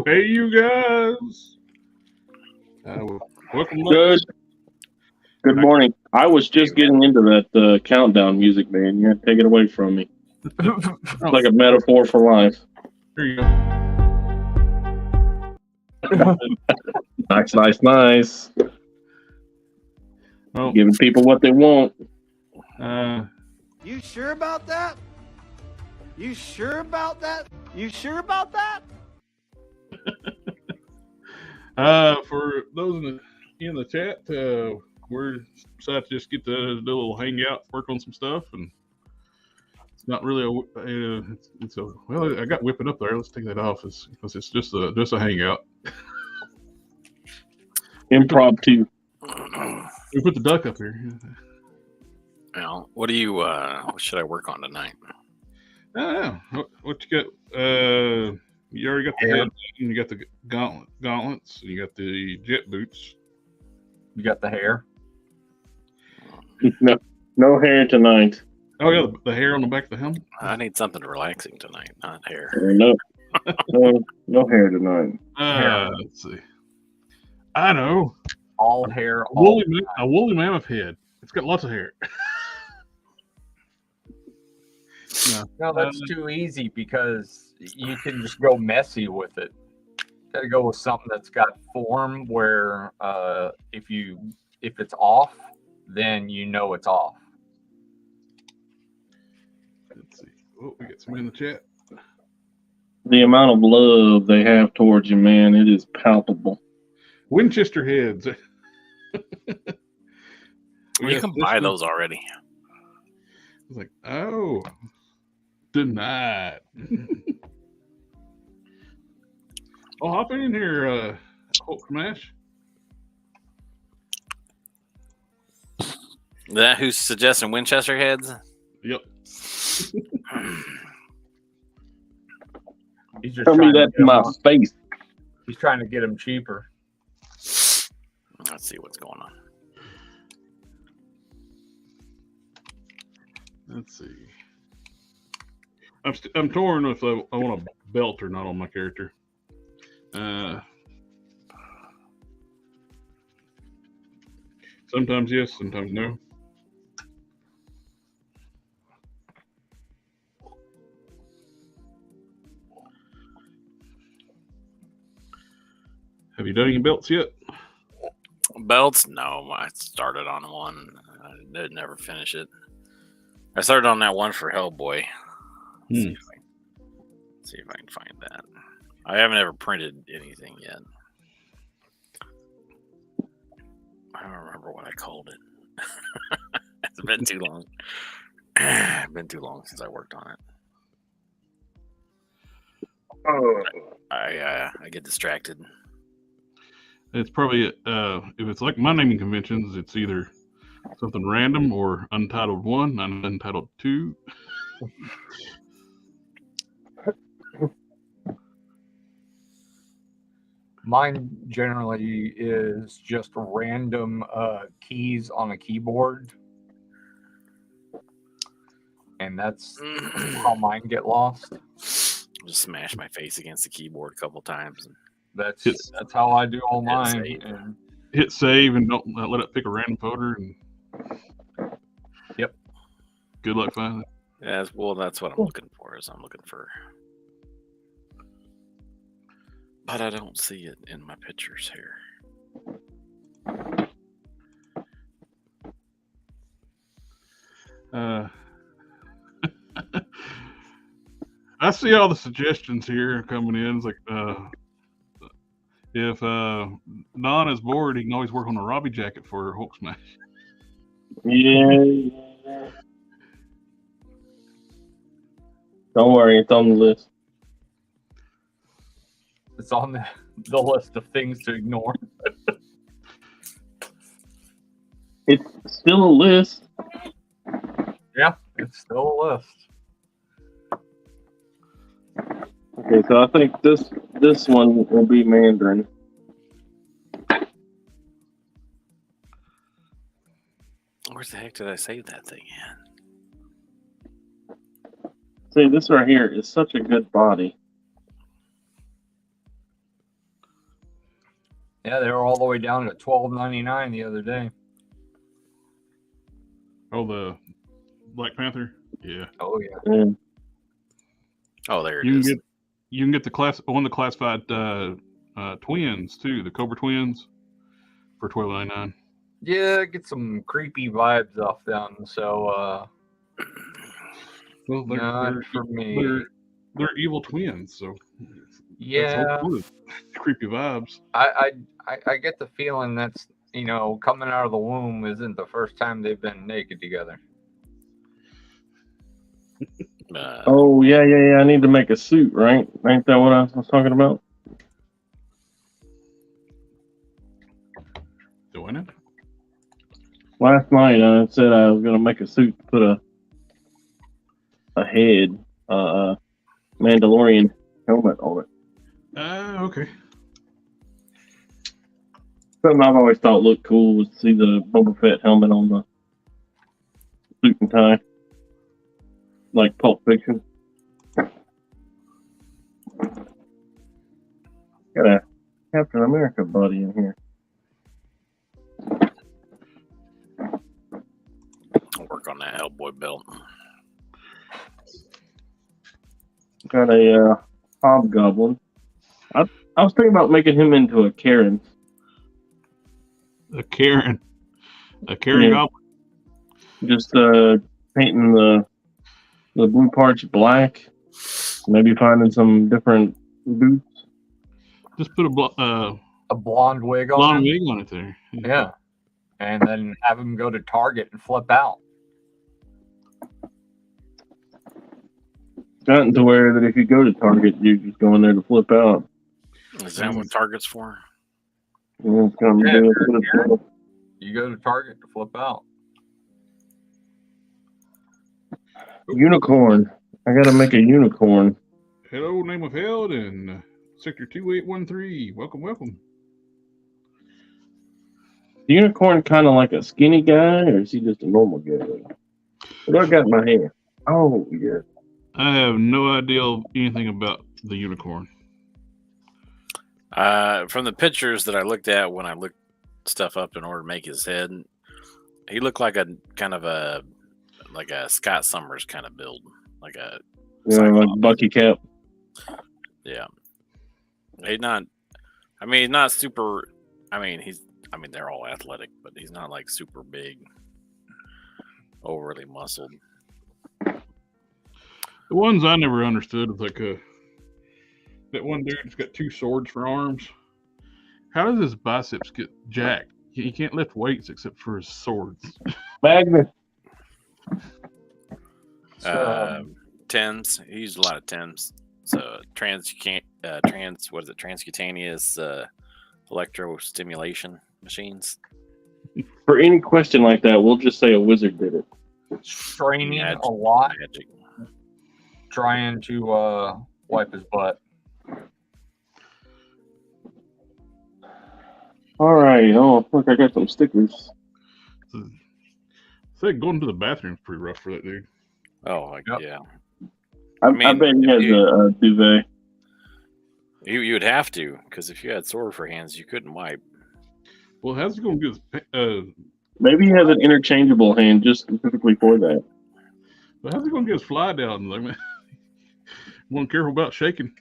Hey, you guys. Welcome back. Good morning. I was just getting into that countdown music, man. You have to take it away from me. It's like a metaphor for life. Here you go. Nice. Well, Giving people what they want. You sure about that? You sure about that? You sure about that? For those in the chat, we're decided to just get the little hangout, work on some stuff, and it's not really well. I got whipping up there. Let's take that off, because it's just a hangout. Impromptu. We put the duck up here. Well, what do you? What should I work on tonight? I don't know. What you got? You already got the head, and you got the gauntlets, and you got the jet boots. You got the hair. No hair tonight. Oh yeah, the hair on the back of the helmet. I need something relaxing tonight, not hair. No hair tonight. Let's see. I know. All hair. A woolly mammoth head. It's got lots of hair. No, that's too easy because you can just go messy with it. Got to go with something that's got form where if it's off, then you know it's off. Let's see. Oh, we got somebody in the chat. The amount of love they have towards you, man, it is palpable. Winchester heads. You can buy those already. It's like, oh, denied. Oh, hop in here, Hulk Smash. That who's suggesting Winchester heads? Yep. He's just Tell me that to my face. He's trying to get them cheaper. Let's see what's going on. Let's see. I'm torn if I want a belt or not on my character. Sometimes yes, sometimes no. Have you done any belts yet? Belts? No, I started on one. I did never finish it. I started on that one for Hellboy. See if I can find that. I haven't ever printed anything yet. I don't remember what I called it. It's been too long. It's been too long since I worked on it. I get distracted. It's probably if it's like my naming conventions, it's either something random or Untitled 1 and Untitled 2. Mine generally is just random keys on a keyboard. And that's how mine get lost. Just smash my face against the keyboard a couple times. That's how I do all mine. And hit save and don't let it pick a random folder. And yep. Good luck finding it. Yeah, well, that's what I'm looking for. I'm looking for, but I don't see it in my pictures here. I see all the suggestions here coming in. It's like, if Don is bored, he can always work on a Robbie jacket for Hulk Smash. Yeah. Don't worry, it's on the list. It's on the list of things to ignore. It's still a list. Yeah, it's still a list. Okay, so I think this one will be Mandarin. Where the heck did I save that thing in? See, this right here is such a good body. all the way down to $12.99 the other day. Oh, the Black Panther. Yeah. Oh yeah. Oh, there it You is. can get the classified twins too, the Cobra twins, for $12.99. Yeah, get some creepy vibes off them. So Well, not for me. They're evil twins, so Yeah, that's all creepy vibes. I get the feeling that's coming out of the womb isn't the first time they've been naked together. Oh yeah. I need to make a suit, right? Ain't that what I was talking about? Doing it. Last night I said I was gonna make a suit to put a head, Mandalorian helmet on it. Okay. Something I've always thought looked cool was to see the Boba Fett helmet on the suit and tie, like Pulp Fiction. Got a Captain America buddy in here. I'll work on that Hellboy belt. Got a Hobgoblin. I was thinking about making him into a Karen. A Karen Yeah. goblin. Just painting the blue parts black. Maybe finding some different boots. Just put a blonde wig on blonde him. wig on it there. Yeah. And then have him go to Target and flip out. Gotten to where that if you go to Target, you just go in there to flip out. Is that what Target's for? Yeah, it's gonna Yeah, do sure, it. You go to Target to flip out. Unicorn. I gotta make a unicorn. Hello, name of held in Sector 2813. Welcome. The unicorn kind of like a skinny guy, or is he just a normal guy? What do I got in my hand? Oh, yeah. I have no idea anything about the unicorn. From the pictures that I looked at when I looked stuff up in order to make his head, he looked like a kind of a Scott Summers kind of build, like a Like Bucky Cap. Yeah. He's not. I mean, he's not super. I mean, they're all athletic, but he's not like super big, overly muscled. The ones I never understood was like that one dude's got two swords for arms. How does his biceps get jacked? He can't lift weights except for his swords. Magnus. Tens. He used a lot of tens. So transcutaneous electrostimulation machines. For any question like that, we'll just say a wizard did it. Straining a lot. Magic. Trying to wipe his butt. All right. Oh, look, I got some stickers. So going to the bathroom's pretty rough for that dude. Oh, Yep. yeah. I bet he has a duvet. You would have to, because if you had sword for hands, you couldn't wipe. Well, how's he going to get his Maybe he has an interchangeable hand just specifically for that. but how's he going to get his fly down? Like, man, one careful about shaking.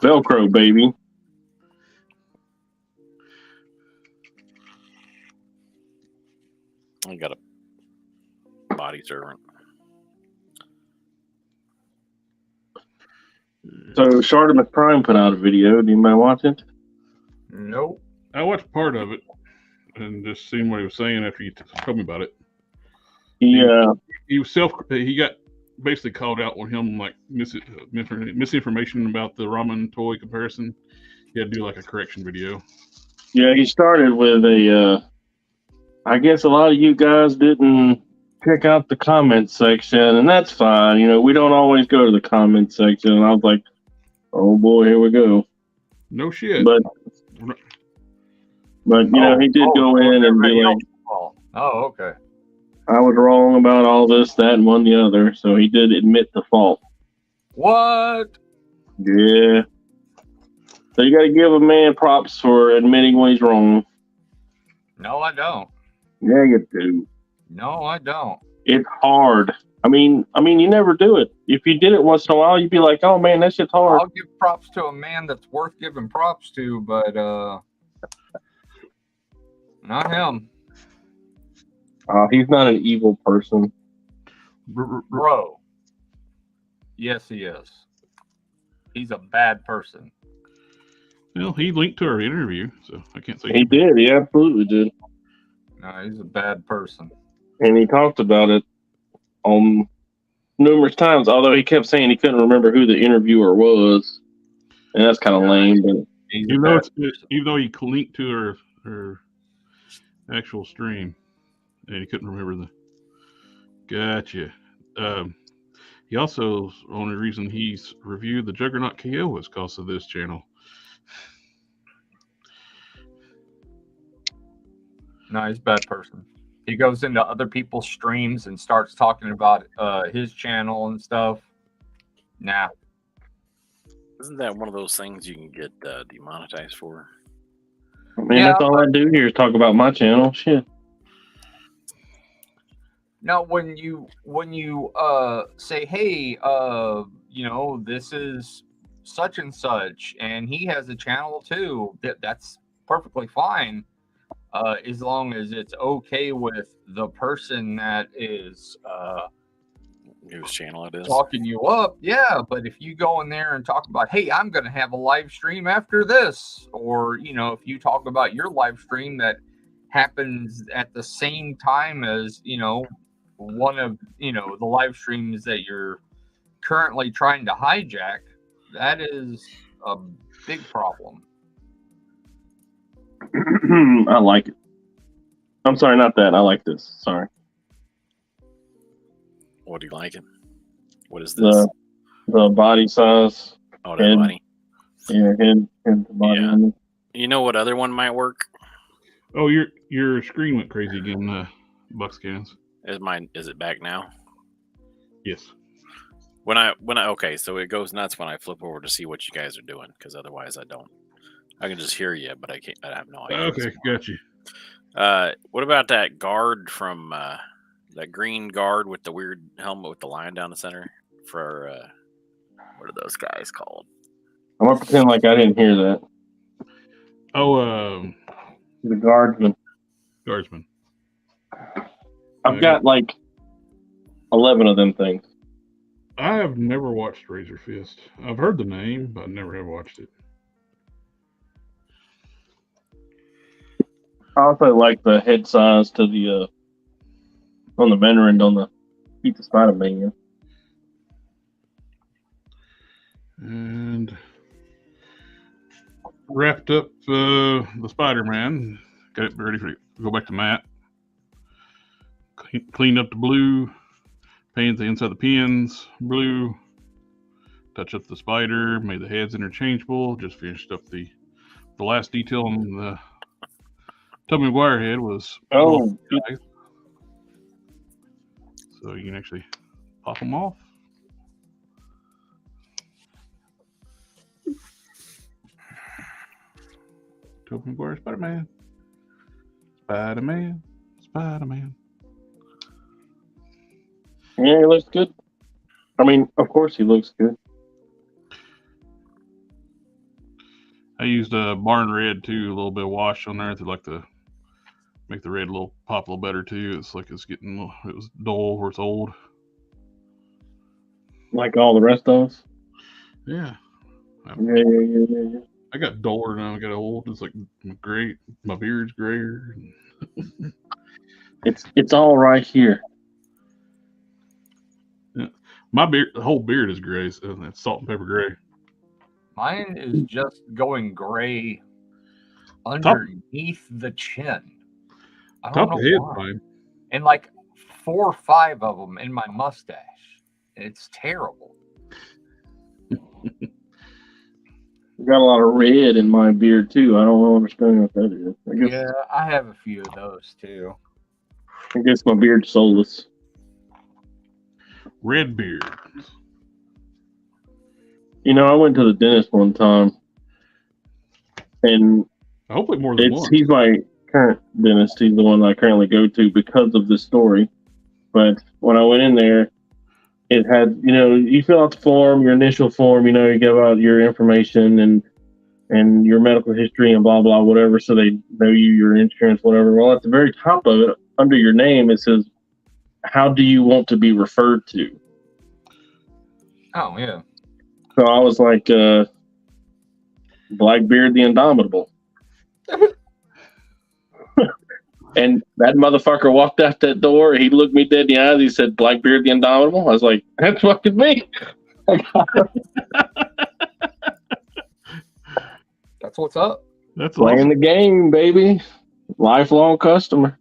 Velcro, baby. I got a body servant. So Shartimus Prime put out a video. Do you mind watching? Nope. I watched part of it and just seen what he was saying after you told me about it. Yeah. He got basically called out on him like misinformation about the ramen toy comparison. He had to do like a correction video. Yeah, he started with I guess a lot of you guys didn't check out the comment section, and that's fine. You know, we don't always go to the comment section. And I was like, oh boy, here we go. No shit. But you know, he did go in and be like, oh, okay. I was wrong about all this, that, and one the other. So he did admit the fault. What? Yeah. So you got to give a man props for admitting when he's wrong. No, I don't. Yeah, you do. No, I don't. It's hard. I mean, you never do it. If you did it once in a while, you'd be like, "Oh man, that shit's hard." I'll give props to a man that's worth giving props to, but not him. He's not an evil person. Bro. Yes, he is. He's a bad person. Well, he linked to our interview, so I can't say He did. He absolutely did. No, he's a bad person. And he talked about it on numerous times, although he kept saying he couldn't remember who the interviewer was. And that's kind of lame. But even though he linked to her actual stream, and he couldn't remember the. Gotcha. He also, the only reason he's reviewed the Juggernaut KO was because of this channel. No, he's a bad person. He goes into other people's streams and starts talking about his channel and stuff. Nah. Isn't that one of those things you can get demonetized for? I mean, that's all I do here is talk about my channel. Shit. Now, when you say, hey, this is such and such, and he has a channel too, that's perfectly fine, as long as it's okay with the person that is whose channel it is talking you up. Yeah, but if you go in there and talk about, hey, I'm going to have a live stream after this, or if you talk about your live stream that happens at the same time as one of the live streams that you're currently trying to hijack, that is a big problem. I like it. I'm sorry, not that. I like this. Sorry. What do you like it? What is this? The body size. Oh, the body. Yeah, head the body. Yeah. You know what other one might work? Oh, your screen went crazy again, Buckscans. Is it back now? Yes. When I okay, so it goes nuts when I flip over to see what you guys are doing, because otherwise I don't. I can just hear you, but I can't. I have no idea. Okay, got you. What about that guard from that green guard with the weird helmet with the line down the center? For what are those guys called? I'm gonna pretend like I didn't hear that. Oh, the guardsman. Guardsman. I've got like 11 of them things. I have never watched Razor Fist. I've heard the name, but I never have watched it. I also like the head size to the on the veteran on the Pizza Spider-Man. And wrapped up the Spider-Man. Got it ready for go back to Matt. Clean up the blue. Paint the inside of the pins blue. Touch up the spider. Made the heads interchangeable. Just finished up the last detail on the Tobey Maguire head was so you can actually pop them off. Tobey Maguire Spider-Man. Spider-Man. Spider-Man. Yeah, he looks good. I mean, of course he looks good. I used a barn red too, a little bit of wash on there to like to make the red pop a little better too. It's like it was dull or it's old. Like all the rest of us? Yeah. Yeah. I got duller now. I got old. It's like gray. My beard's grayer. It's all right here. Yeah. My beard, the whole beard is gray. So it's salt and pepper gray. Mine is just going gray underneath the chin. I don't know why. Fine. And like 4 or 5 of them in my mustache. It's terrible. Got a lot of red in my beard too. I don't understand what that is. I have a few of those too. I guess my beard's soulless. Red beard. I went to the dentist one time, And Hopefully more than one. he's my current dentist. He's the one I currently go to because of this story. But when I went in there, it had, you fill out the form, your initial form, you give out your information and your medical history and blah, blah, whatever. So they know you, your insurance, whatever. Well, at the very top of it, under your name, it says, how do you want to be referred to? Oh, yeah. So I was like, Blackbeard the Indomitable. And that motherfucker walked out that door. He looked me dead in the eyes. He said, Blackbeard the Indomitable. I was like, that's fucking me. That's what's up. That's Playing awesome. the game, baby. Lifelong customer.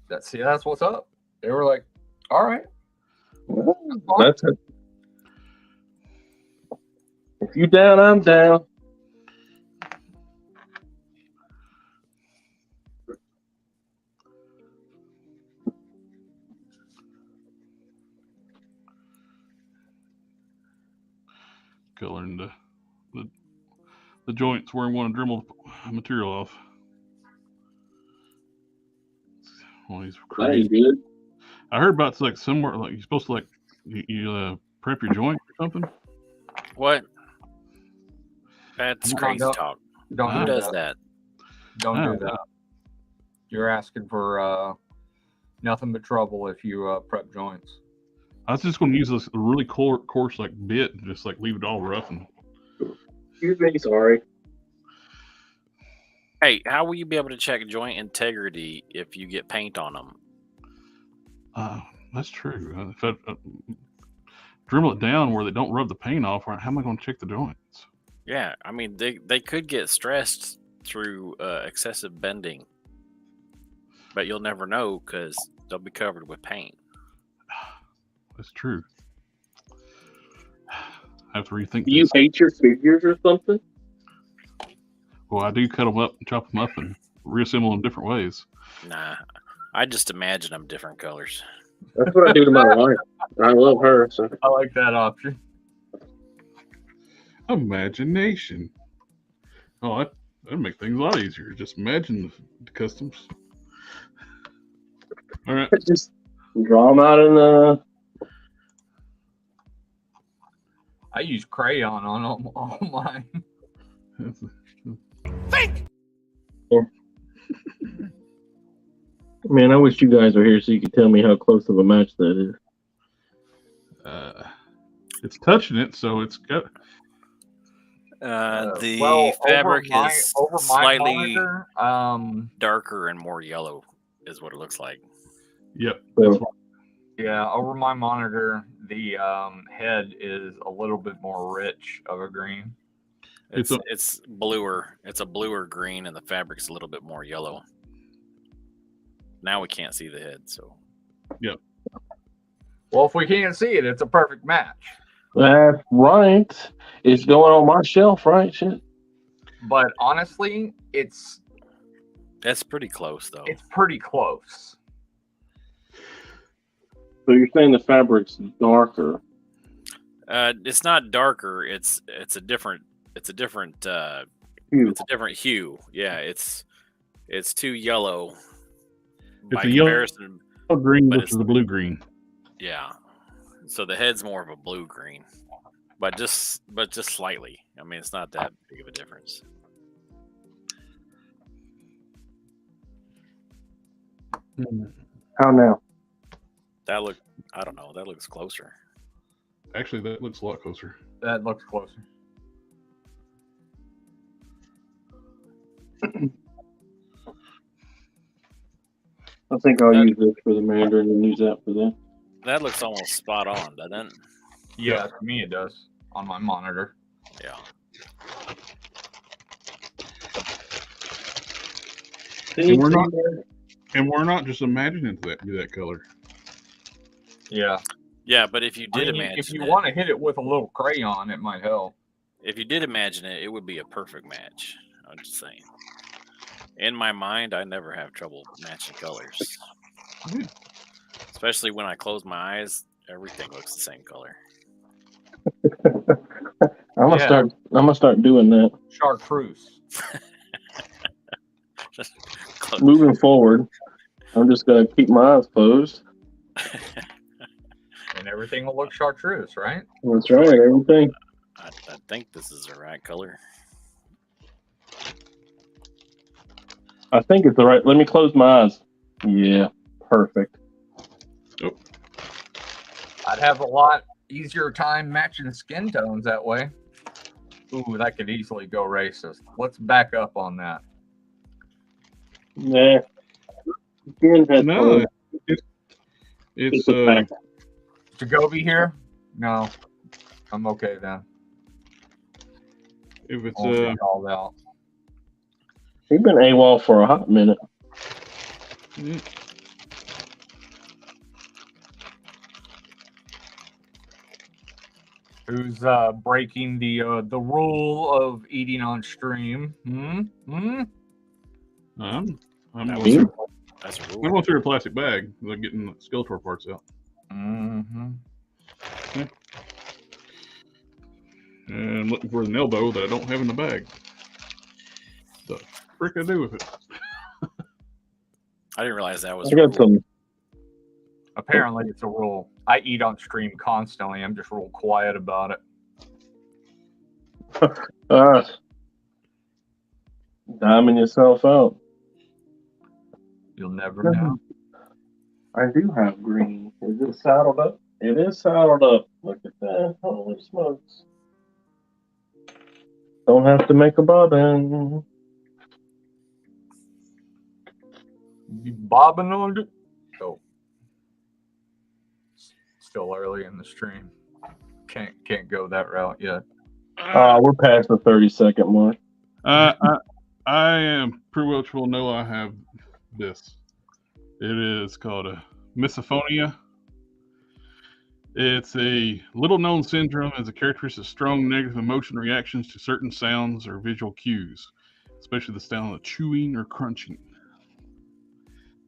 That's what's up. They were like, all right. Well, that's it. If you down, I'm down. Coloring the joints where we want to Dremel material off. Well, he's crazy. Good. I heard about like somewhere like you're supposed to like you prep your joint or something. What? That's crazy don't- talk. Don't Who do does that. that? Don't Oh. do that. You're asking for nothing but trouble if you prep joints. I was just going to use this really coarse like bit and just like leave it all rough and. Excuse me, sorry. Hey, how will you be able to check joint integrity if you get paint on them? That's true. If I Dremel it down where they don't rub the paint off, how am I going to check the joints? Yeah, I mean they could get stressed through excessive bending, but you'll never know because they'll be covered with paint. That's true. I have to rethink. Do you this. hate your figures or something? Well, I do cut them up, chop them up, and reassemble them different ways. Nah, I just imagine them different colors. That's what I do to my wife. I love her. So I like that option. Imagination. Oh, that'd make things a lot easier. Just imagine the customs. All right. just draw them out in the. I use crayon on all mine. Man, I wish you guys were here so you could tell me how close of a match that is. It's touching it, so it's got. The fabric is over my slightly monitor, darker and more yellow, is what it looks like. Yep. So, yeah, over my monitor, the head is a little bit more rich of a green. It's bluer. It's a bluer green, and the fabric's a little bit more yellow. Now we can't see the head, so. Yep. Well, if we can't see it, it's a perfect match. that's right. It's going on my shelf, right? Shit. But honestly, That's pretty close, though. it's pretty close. So you're saying the fabric's darker? It's not darker. It's a different Hue. It's a different hue. Yeah, it's too yellow. It's by a yellow comparison. green but versus the blue green. Yeah. So the head's more of a blue green, but just slightly. I mean, it's not that big of a difference. How now? I don't know. That looks closer. Actually, that looks a lot closer. That looks closer. I think I'll use this for the Mandarin and use that for that. That looks almost spot on, doesn't it? Yeah, for me it does on my monitor. Yeah. And we're not just imagining that be that color. Yeah. Yeah, but if you did imagine if you it, want to hit it with a little crayon, it might help. if you did imagine it, it would be a perfect match. I'm just saying. In my mind, I never have trouble matching colors. Especially when I close my eyes, everything looks the same color. I'm gonna start doing that. Chartreuse. Moving forward, I'm just gonna keep my eyes closed. And everything will look chartreuse, right? That's right, everything. I think this is the right color. I think it's the right. Let me close my eyes. Yeah, perfect. Oh. I'd have a lot easier time matching skin tones that way. Ooh, that could easily go racist. Let's back up on that. Nah. No, it's Jacoby here? No. I'm okay then. if it's all out. He's been AWOL for a hot minute. Who's breaking the rule of eating on stream? I'm That going was- through, That's a I'm rule. going through a plastic bag. Like getting the Skeletor parts out. Mm-hmm. And I'm looking for an elbow that I don't have in the bag. The frick I do with it? I didn't realize that was I a got rule. some. Apparently, it's a rule. I eat on stream constantly. I'm just real quiet about it. Diming yourself out. You'll never know. I do have green. Is it saddled up? It is saddled up. Look at that. Holy smokes. Don't have to make a bobbin. You bobbing on it? Oh. Still early in the stream. Can't go that route yet. We're past the 30-second mark. I am pretty much will know I have this. It is called a misophonia. It's a little-known syndrome as a characteristic of strong negative emotion reactions to certain sounds or visual cues, especially the sound of chewing or crunching.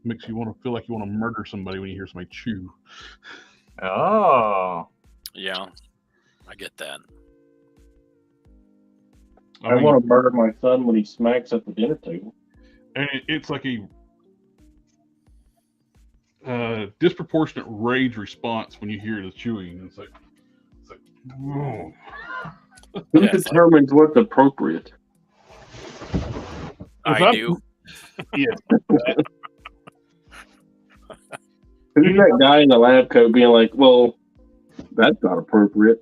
Makes you want to feel like you want to murder somebody when you hear somebody chew. Oh. Yeah, I get that. I want to murder my son when he smacks at the dinner table. And it's like a disproportionate rage response when you hear the chewing. It's like whoa. Who Yeah, it's determines what's appropriate? I do. Yeah. Who's that guy in the lab coat being like, well, that's not appropriate?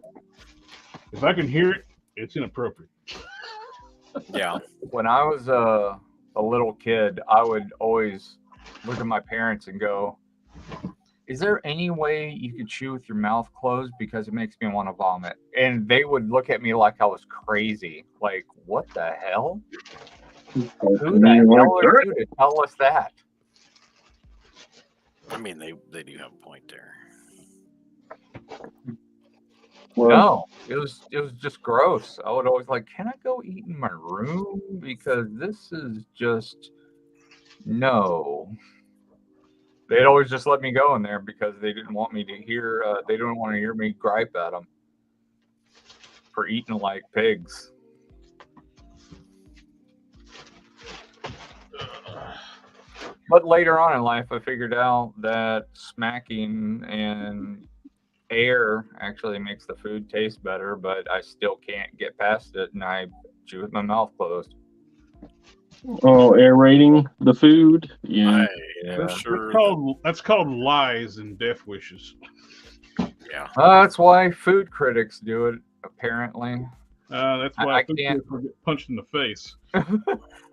If I can hear it, it's inappropriate. Yeah. When I was a little kid, I would always look at my parents and go, is there any way you could chew with your mouth closed? Because it makes me want to vomit. And they would look at me like I was crazy. Like, what the hell? Who the hell are you to tell us that? I mean, they do have a point there. Well, No, it was just gross. I would always like, can I go eat in my room? Because this is just no. They'd always just let me go in there because they didn't want me to hear. They didn't want to hear me gripe at them for eating like pigs. But later on in life, I figured out that smacking and air actually makes the food taste better, but I still can't get past it, and I chew with my mouth closed. oh, aerating the food. Yeah. For sure. That's called lies and death wishes. Yeah. That's why food critics do it, apparently. That's why I can't get punched in the face.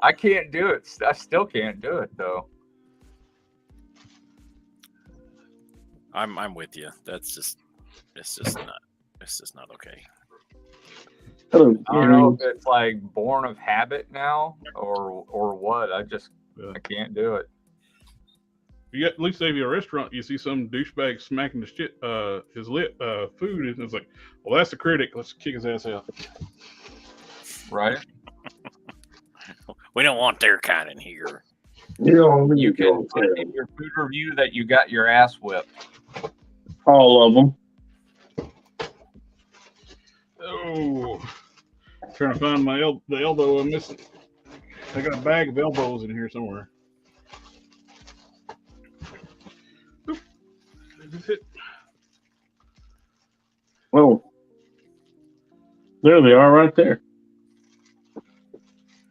I can't do it. I still can't do it though. I'm with you. It's just not okay. Hello, I don't know if it's like born of habit now or what. I can't do it. You got, at least if you're a restaurant, you see some douchebag smacking the shit his food, and it's like, well, that's the critic. Let's kick his ass out. Right? We don't want their kind in here. You can put in your food review that you got your ass whipped. all of them. Oh, trying to find the elbow I'm missing. I got a bag of elbows in here somewhere. Oop. That's it. Whoa. There they are right there.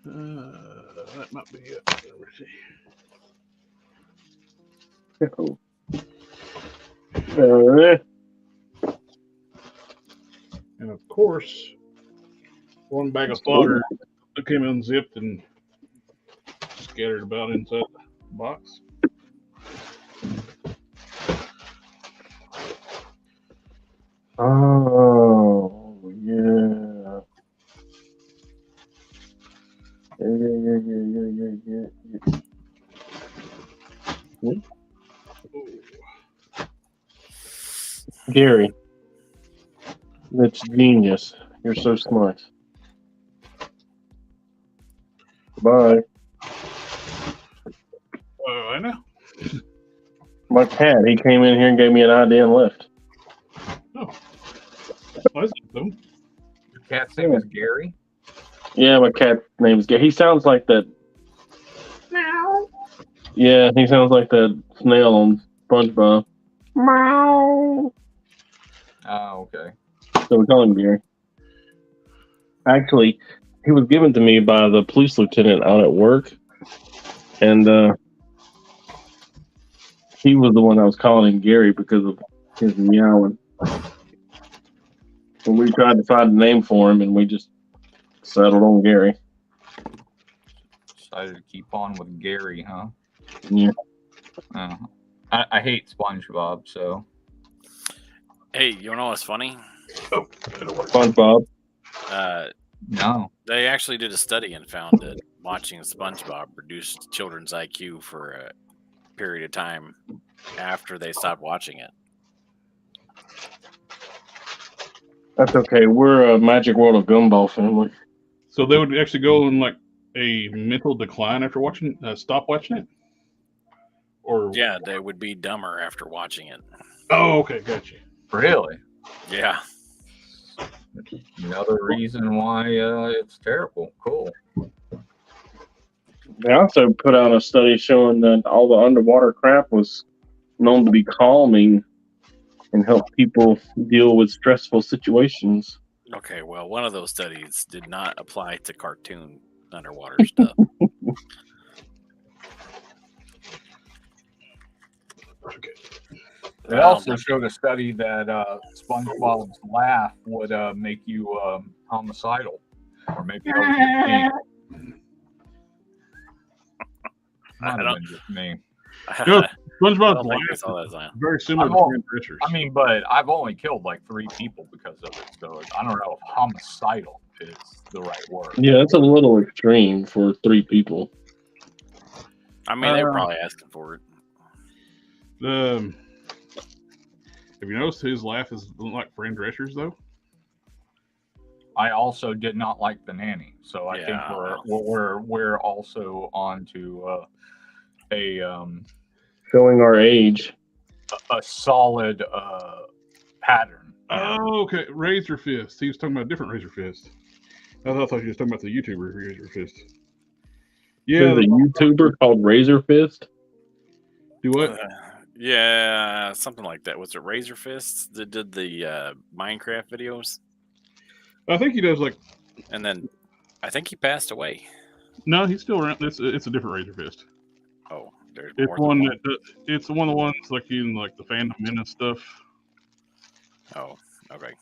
That might be it. Let's see. Oh. And of course, one bag of fodder that came unzipped and scattered about inside the box. Oh, yeah. Yeah. Gary, that's genius. You're so smart. Bye. I know. My cat, he came in here and gave me an idea and left. Oh, that's awesome. Your cat's name is Gary? Yeah, my cat's name is Gary. He sounds like that. Meow. Yeah, he sounds like that snail on SpongeBob. Meow. Oh, okay. So we call him Gary. Actually, he was given to me by the police lieutenant out at work, and he was the one that was calling him Gary because of his meowing. And we tried to find a name for him, and we just settled on Gary. Decided to keep on with Gary, huh? Yeah. I hate SpongeBob, so. Hey, you know what's funny? SpongeBob. No. They actually did a study and found that watching SpongeBob reduced children's IQ for a period of time after they stopped watching it. That's okay. We're a Magic World of Gumball family. So they would actually go in like a mental decline after watching, stop watching it? Or Yeah, they would be dumber after watching it. Oh, okay, gotcha. Really? Yeah. Another reason why it's terrible. Cool. They also put out a study showing that all the underwater crap was known to be calming and help people deal with stressful situations. Okay, well, one of those studies did not apply to cartoon underwater stuff. Okay. They also showed a study that SpongeBob's laugh would make you homicidal, or maybe that was just me. Might have been just me. You know, I SpongeBob's don't think I laugh saw that sign. is very similar to Fran Drescher's. I mean, but I've only killed like 3 people because of it, so I don't know if homicidal is the right word. Yeah, that's a little extreme for 3 people. I mean, they were probably asking for it. Have you noticed his laugh is like Fran Drescher's though? I also did not like the nanny, so I think Yeah. we're also on to a Showing our age. solid pattern. Oh, okay. Razor Fist. He was talking about a different Razor Fist. I thought he was talking about the YouTuber Razor Fist. Yeah. There's a YouTuber called Razor Fist. Do what? Yeah, something like that. Was it Razor Fists that did the Minecraft videos? I think he does like. And then I think he passed away. No, he's still around. It's a different Razor Fist. Oh, there's It's more one than that it's one of the ones like in like the Fandom Men and stuff. Oh, okay.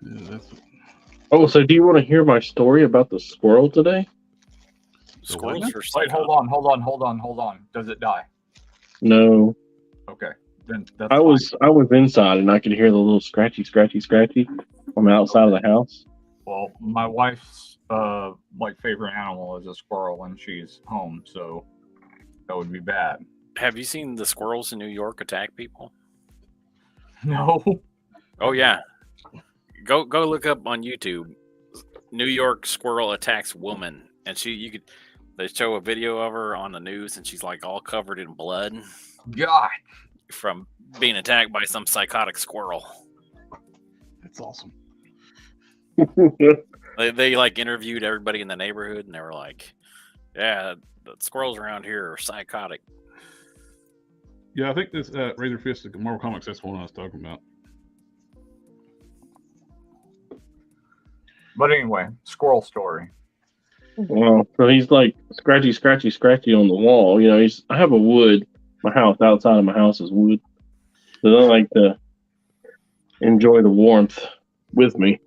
Yeah, that's Oh, so do you want to hear my story about the squirrel today? Squirrels what? for Wait, hold on. Does it die? No. Okay, then that's I was inside and I could hear the little scratchy on the outside of the house. Well, my wife's favorite animal is a squirrel when she's home, so that would be bad. Have you seen the squirrels in New York attack people? No. Oh yeah. Go look up on YouTube. New York squirrel attacks woman, and they show a video of her on the news, and she's like all covered in blood God. from being attacked by some psychotic squirrel. awesome. They like interviewed everybody in the neighborhood, and they were like, "Yeah, the squirrels around here are psychotic." Yeah, I think this Razor Fist is Marvel Comics. That's the one I was talking about. But anyway, squirrel story. Well, so he's like scratchy on the wall. You know, I have a wood. My house, outside of my house is wood. So I like to enjoy the warmth with me.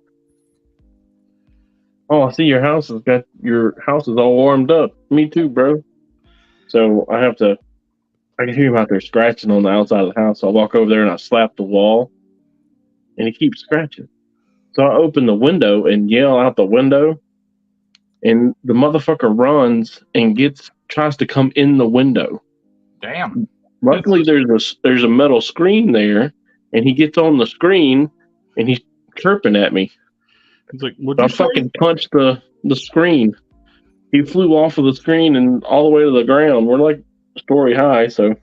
Oh, I see your house is all warmed up. Me too, bro. So I can hear him out there scratching on the outside of the house. So I walk over there and I slap the wall, and he keeps scratching. So I open the window and yell out the window, and the motherfucker runs and tries to come in the window. Damn. Luckily, there's a metal screen there, and he gets on the screen and he's chirping at me. He's like, I fucking punched the screen. He flew off of the screen and all the way to the ground. We're like story high, so.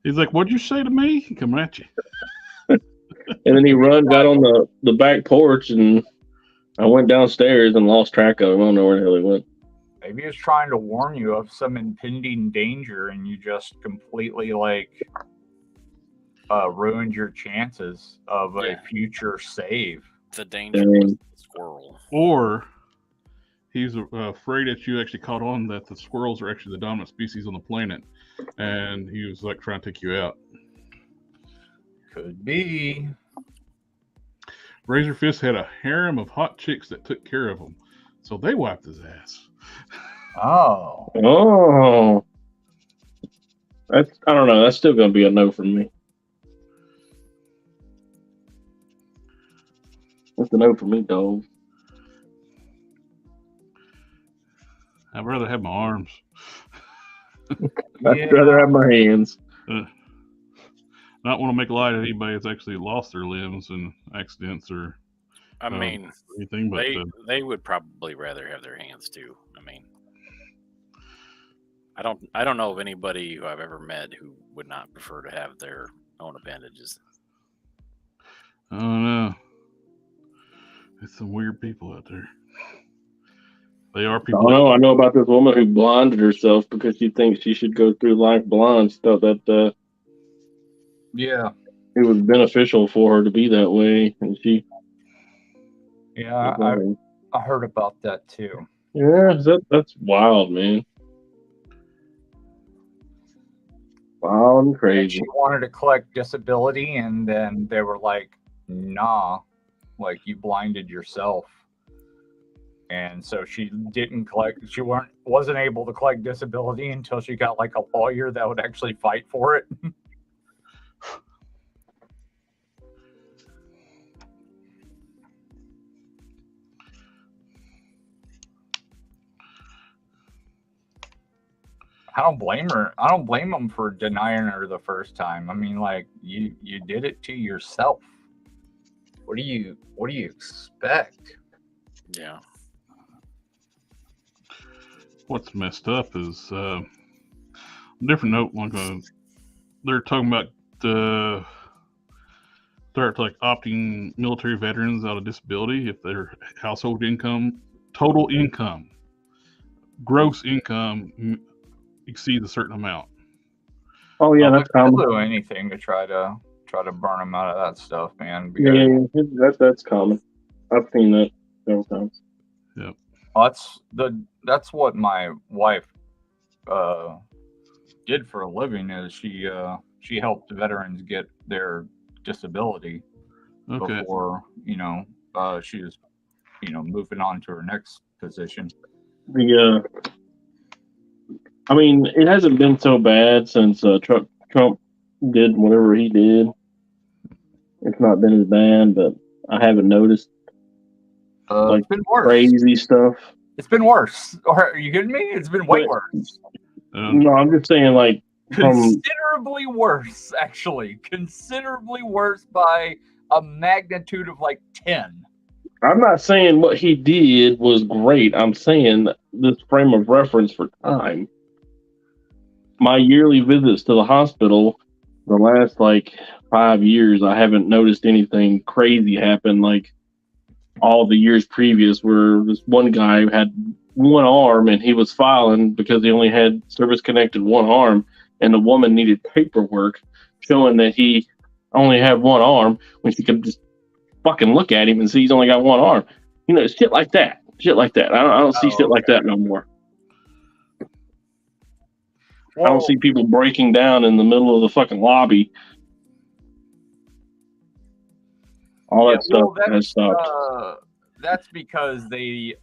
He's like, what'd you say to me? Coming at you. And then he got on the back porch, and I went downstairs and lost track of him. I don't know where the hell he went. Maybe he was trying to warn you of some impending danger, and you just completely ruined your chances of a future save. The danger was the squirrel. Or he's afraid that you actually caught on that the squirrels are actually the dominant species on the planet, and he was like trying to take you out. Could be. Razor Fist had a harem of hot chicks that took care of him, so they wiped his ass. Oh. I don't know. That's still going to be a no from me. That's a no for me, dog. I'd rather have my arms. I'd rather have my hands. Not want to make light of anybody that's actually lost their limbs in accidents or anything, but they would probably rather have their hands too. I mean, I don't know of anybody who I've ever met who would not prefer to have their own appendages. I don't know. There's some weird people out there. They are people. I know about this woman who blinded herself because she thinks she should go through life blind. She thought that it was beneficial for her to be that way, and she. Yeah, I heard about that too. Yeah, that's wild, man. Wild and crazy. She wanted to collect disability, and then they were like, "Nah, like you blinded yourself." And so she didn't collect. She wasn't able to collect disability until she got like a lawyer that would actually fight for it. I don't blame her. I don't blame them for denying her the first time. I mean, like you did it to yourself. What do you expect? Yeah. What's messed up is different note. They're talking about start like opting military veterans out of disability if their household income, total income, gross income exceeds a certain amount. Oh yeah, that's common. They'll do anything to try to burn them out of that stuff, man. Because that's common. I've seen that several times. Yep. That's what my wife did for a living. Is she helped veterans get their disability before she was moving on to her next position. I mean, it hasn't been so bad since Trump did whatever he did. It's not been as bad, but I haven't noticed it's been worse. Crazy stuff. It's been worse. Are you kidding me? It's been way worse. No, I'm just saying, like, considerably worse. Actually, considerably worse by a magnitude of like 10. I'm not saying what he did was great. I'm saying this frame of reference for time. My yearly visits to the hospital, the last like 5 years, I haven't noticed anything crazy happen like all the years previous, where this one guy had one arm and he was filing because he only had service connected one arm, and the woman needed paperwork showing that he only had one arm when she could just fucking look at him and see he's only got one arm. You know, shit like that. Shit like that. I don't see shit like that no more. Well, I don't see people breaking down in the middle of the fucking lobby. All that stuff has stopped. That's because they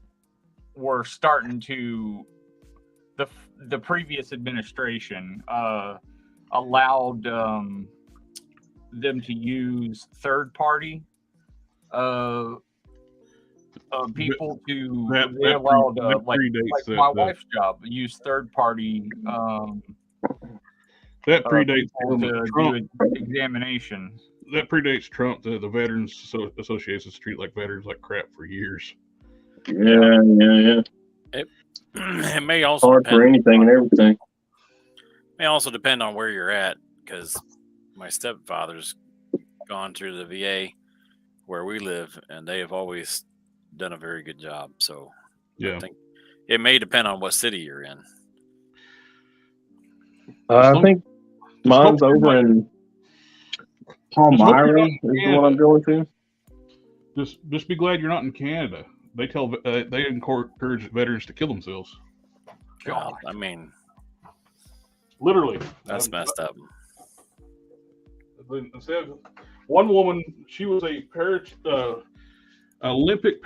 were starting to. The previous administration allowed them to use third party people to. They allowed like my wife's job use third party. That predates people to Trump. do examinations. That predates Trump. The Veterans Associations treat like veterans like crap for years. Yeah. It may also hard for anything and everything. May also depend on where you're at, because my stepfather's gone through the VA where we live, and they have always done a very good job. So yeah, I think it may depend on what city you're in. I think mine's over in Palmyra is the one I'm going to. Just be glad you're not in Canada. They encourage veterans to kill themselves. God, I mean, literally, that's messed up. Instead, one woman, she was a Olympic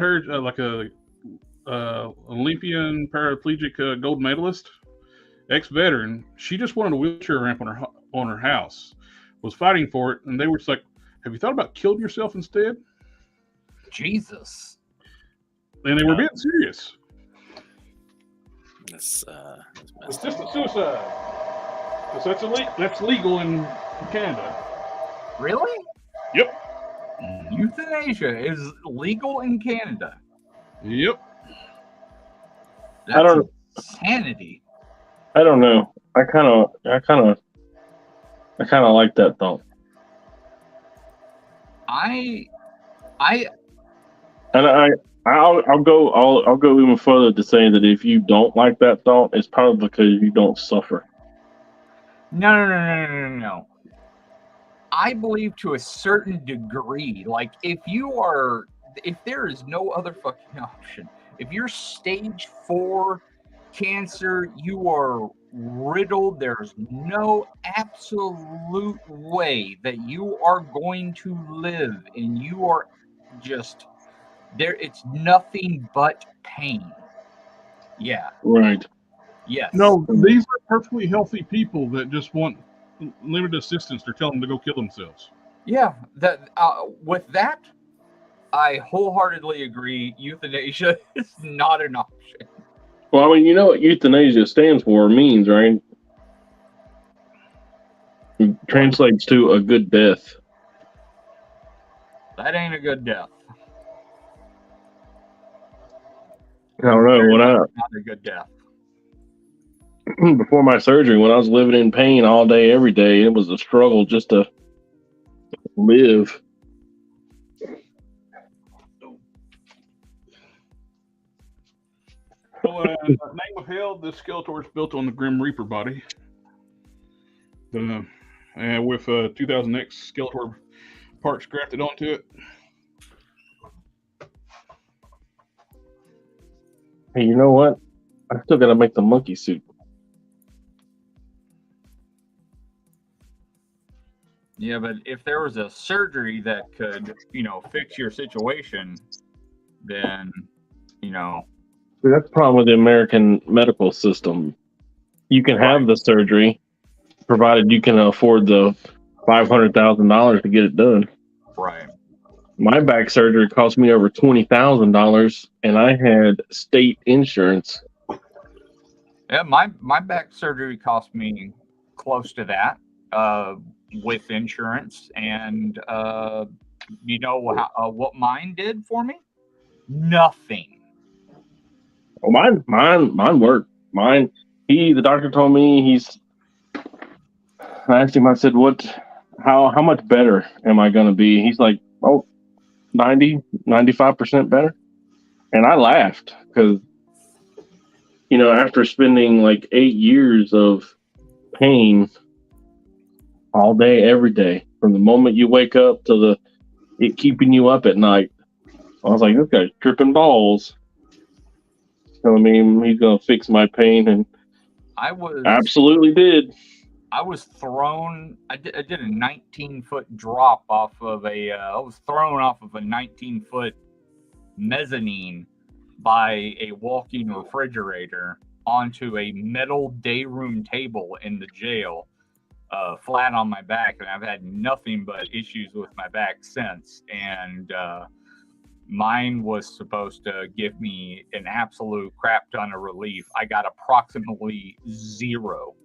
Olympian paraplegic gold medalist, ex-veteran. She just wanted a wheelchair ramp on her house. Was fighting for it, and they were just like, "Have you thought about killing yourself instead?" Jesus. And they were being serious. It's just a suicide. That's legal in Canada. Really? Yep. Euthanasia is legal in Canada. Yep. That's insanity. I don't know. I kind of like that thought. I'll go even further to say that if you don't like that thought, it's probably because you don't suffer. No. I believe to a certain degree, like if there is no other fucking option, if you're stage 4 cancer, you are riddled. There's no absolute way that you are going to live, and you are just there. It's nothing but pain. Yeah. Right. Yes. No, these are perfectly healthy people that just want limited assistance. They're telling them to go kill themselves. Yeah. With that, I wholeheartedly agree. Euthanasia is not an option. Well, I mean, you know what euthanasia stands for or means, right? It translates to a good death. That ain't a good death. I don't know. Not a good death. Before my surgery, when I was living in pain all day, every day, it was a struggle just to live. So, Name of Hell, this Skeletor is built on the Grim Reaper body. With 2000X Skeletor parts grafted onto it. Hey, you know what? I still gotta make the monkey suit. Yeah, but if there was a surgery that could, fix your situation, then, See, that's the problem with the American medical system. You can have the surgery, provided you can afford the $500,000 to get it done. Right. My back surgery cost me over $20,000, and I had state insurance. Yeah, my back surgery cost me close to that with insurance, and what mine did for me? Nothing. Oh, mine worked. The doctor told me I asked him, I said, how much better am I going to be? He's like, oh, 95% better. And I laughed because, after spending like 8 years of pain all day, every day, from the moment you wake up to it keeping you up at night, I was like, this guy's tripping balls. Telling me he's going to fix my pain, and I was absolutely did. I was thrown. I did a 19-foot drop off of I was thrown off of a 19-foot mezzanine by a walking refrigerator onto a metal day room table in the jail, flat on my back, and I've had nothing but issues with my back since. And mine was supposed to give me an absolute crap ton of relief. I got approximately zero.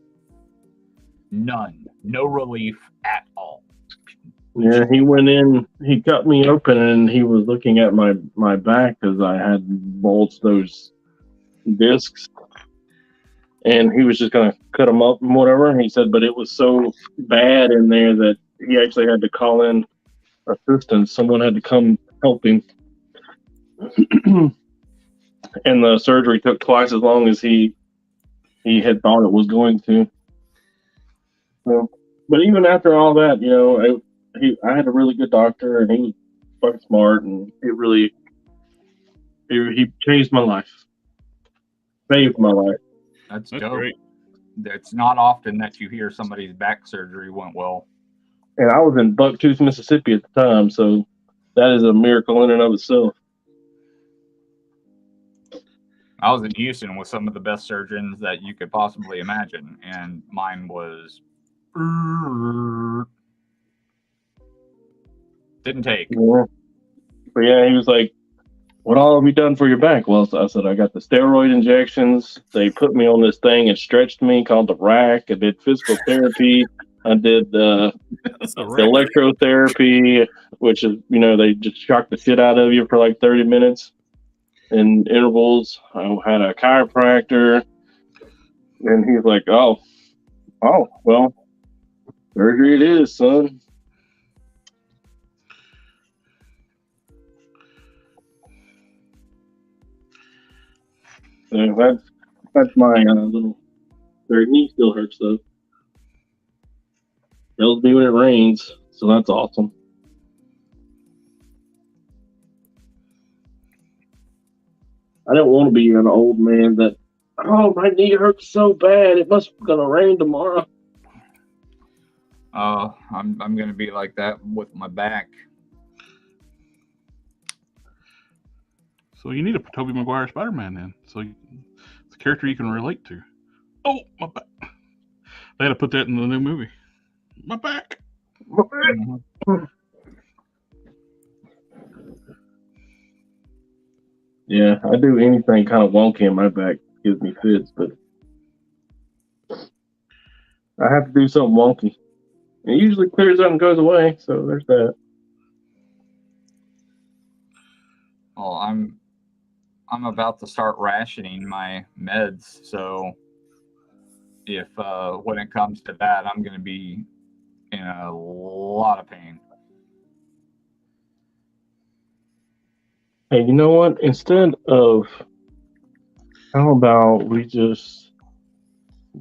None. No relief at all. Yeah, he went in, he cut me open, and he was looking at my back because I had bolts those discs. And he was just going to cut them up and whatever. And he said, but it was so bad in there that he actually had to call in assistance. Someone had to come help him. And the surgery took twice as long as he had thought it was going to. So, but even after all that, I had a really good doctor, and he was fucking smart, and he changed my life, saved my life. That's That's dope. great. It's not often that you hear somebody's back surgery went well. And I was in Bucktooth, Mississippi at the time, so that is a miracle in and of itself. I was in Houston with some of the best surgeons that you could possibly imagine, and mine was didn't take. Yeah. But yeah, he was like, what all have you done for your back? Well, I said, I got the steroid injections. They put me on this thing and stretched me called the rack. I did physical therapy. I did electrotherapy, which is, they just shock the shit out of you for like 30 minutes in intervals. I had a chiropractor, and he's like, oh, well, surgery it is, son. So that's my little. Their knee still hurts though. Tells me when it rains, so that's awesome. I don't want to be an old man that, my knee hurts so bad, it must be gonna rain tomorrow. I'm gonna be like that with my back. So you need a Tobey Maguire Spider-Man then. So it's a character you can relate to. Oh, my back. They had to put that in the new movie. My back. Mm-hmm. Yeah, I do anything kind of wonky in my back gives me fits, but I have to do something wonky. It usually clears up and goes away, so there's that. Well, I'm about to start rationing my meds, so if when it comes to that, I'm going to be in a lot of pain. Hey, you know what? Instead of, how about we just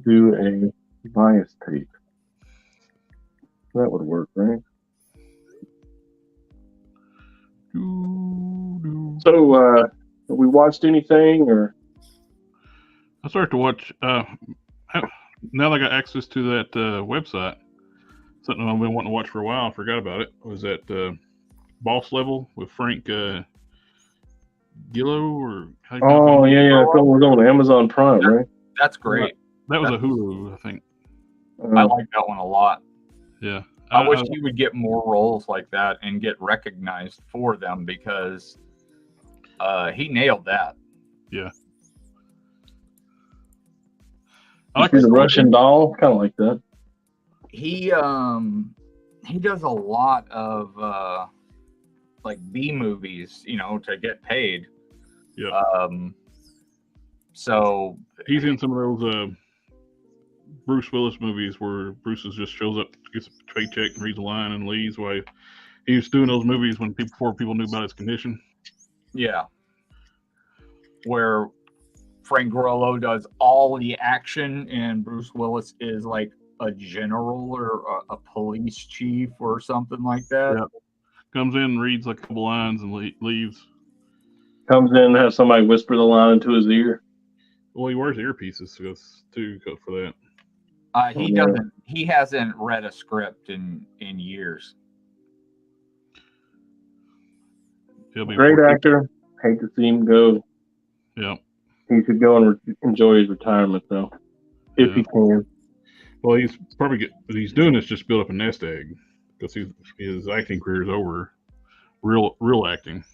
do a bias tape? That would work, right? So, have we watched anything, or? I started to watch. Now that I got access to that website, something I've been wanting to watch for a while. I forgot about it. Was that Boss Level with Frank Gillo, or how you Oh yeah, it was on Amazon Prime, right? That's great. That was a Hulu, I think. I like that one a lot. Yeah, I wish he would get more roles like that and get recognized for them, because he nailed that. Yeah. I like the Russian Doll, kind of like that. He does a lot of like B movies, to get paid. Yeah. So he's in some of those Bruce Willis movies where Bruce just shows up, gets a paycheck, and reads a line, and leaves while He was doing those movies when before people knew about his condition. Yeah. Where Frank Grillo does all the action and Bruce Willis is like a general or a police chief or something like that. Yep. Comes in, reads like a couple lines, and leaves. Comes in and has somebody whisper the line into his ear. Well, he wears earpieces for that. He doesn't. He hasn't read a script in years. He'll be Great actor. Hate to see him go. Yeah. He should go and enjoy his retirement, though, if he can. Well, he's doing this just to build up a nest egg because his acting career is over. Real acting.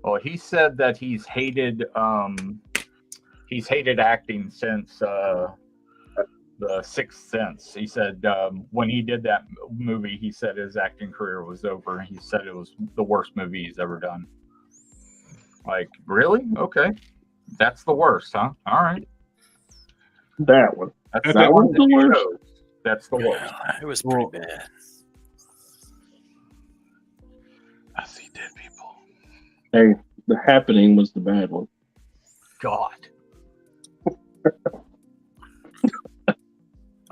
Well, he said that he's hated acting since The Sixth Sense. He said when he did that movie, he said his acting career was over. He said it was the worst movie he's ever done. Like, really? Okay. That's the worst, huh? All right. That one. That one's the worst. That's the worst. It was pretty bad. I see dead people. Hey, The Happening was the bad one. God.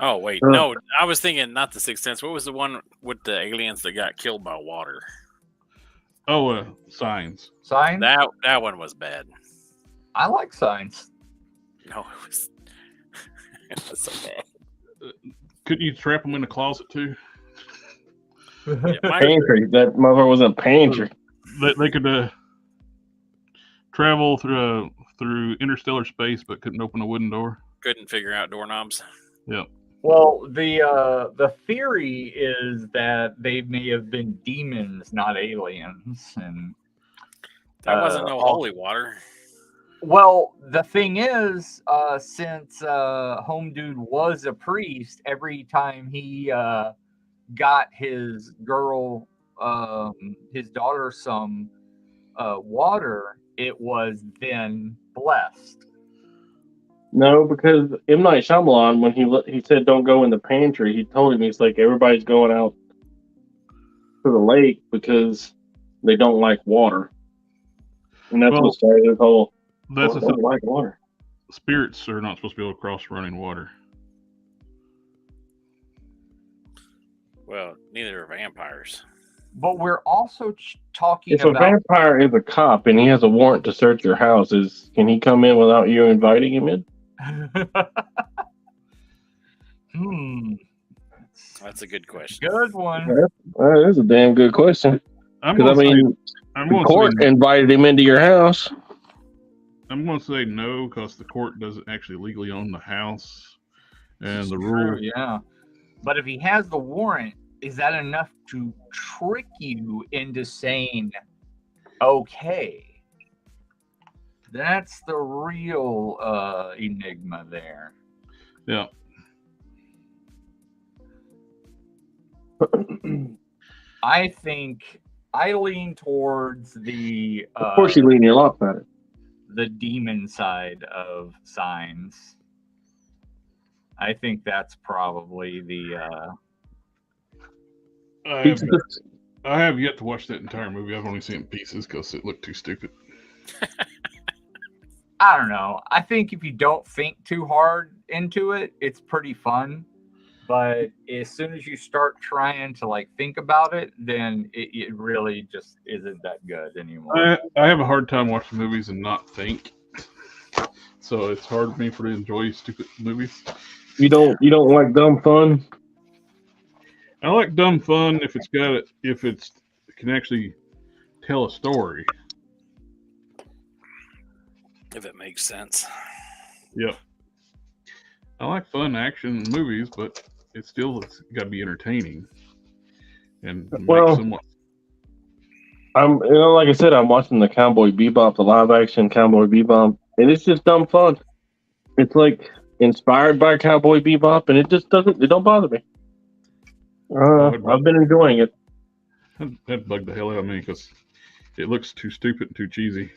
Oh wait, no, I was thinking not The Sixth Sense. What was the one with the aliens that got killed by water? Oh, Signs. Signs? That one was bad. I like Signs. No, it was so bad. Couldn't you trap them in a closet too? Yeah, Pantry. That mother was a pantry. They could travel through interstellar space, but couldn't open a wooden door. Couldn't figure out doorknobs. Yep. Well, the theory is that they may have been demons, not aliens, and that wasn't no holy water. Well, the thing is, since Home Dude was a priest, every time he got his girl, his daughter, some water, it was then blessed. No, because M. Night Shyamalan, when he said don't go in the pantry, he told him, he's like, everybody's going out to the lake because they don't like water. And that's what started this whole, that's don't like water. Spirits are not supposed to be able to cross running water. Well, neither are vampires. But we're also talking if about... a vampire is a cop and he has a warrant to search your house, can he come in without you inviting him in? That's a good question. Good one. That is a damn good question. Because the court invited him into your house. I'm going to say no, because the court doesn't actually legally own the house, and the rule. Yeah, but if he has the warrant, is that enough to trick you into saying, okay? That's the real enigma there. Yeah. I think I lean towards the... of course you lean your lot better. The demon side of Signs. I think that's probably the... I have yet to watch that entire movie. I've only seen pieces because it looked too stupid. I don't know. I think if you don't think too hard into it, it's pretty fun. But as soon as you start trying to think about it, then it really just isn't that good anymore. I have a hard time watching movies and not think. So it's hard for me to enjoy stupid movies. You don't like dumb fun? I like dumb fun if it can actually tell a story. If it makes sense. Yep. I like fun action movies, but it's got to be entertaining. And somewhat. Like I said, I'm watching the Cowboy Bebop, the live action Cowboy Bebop, and it's just dumb fun. It's like inspired by Cowboy Bebop, and it don't bother me. I've been enjoying it. That bugged the hell out of me because it looks too stupid and too cheesy.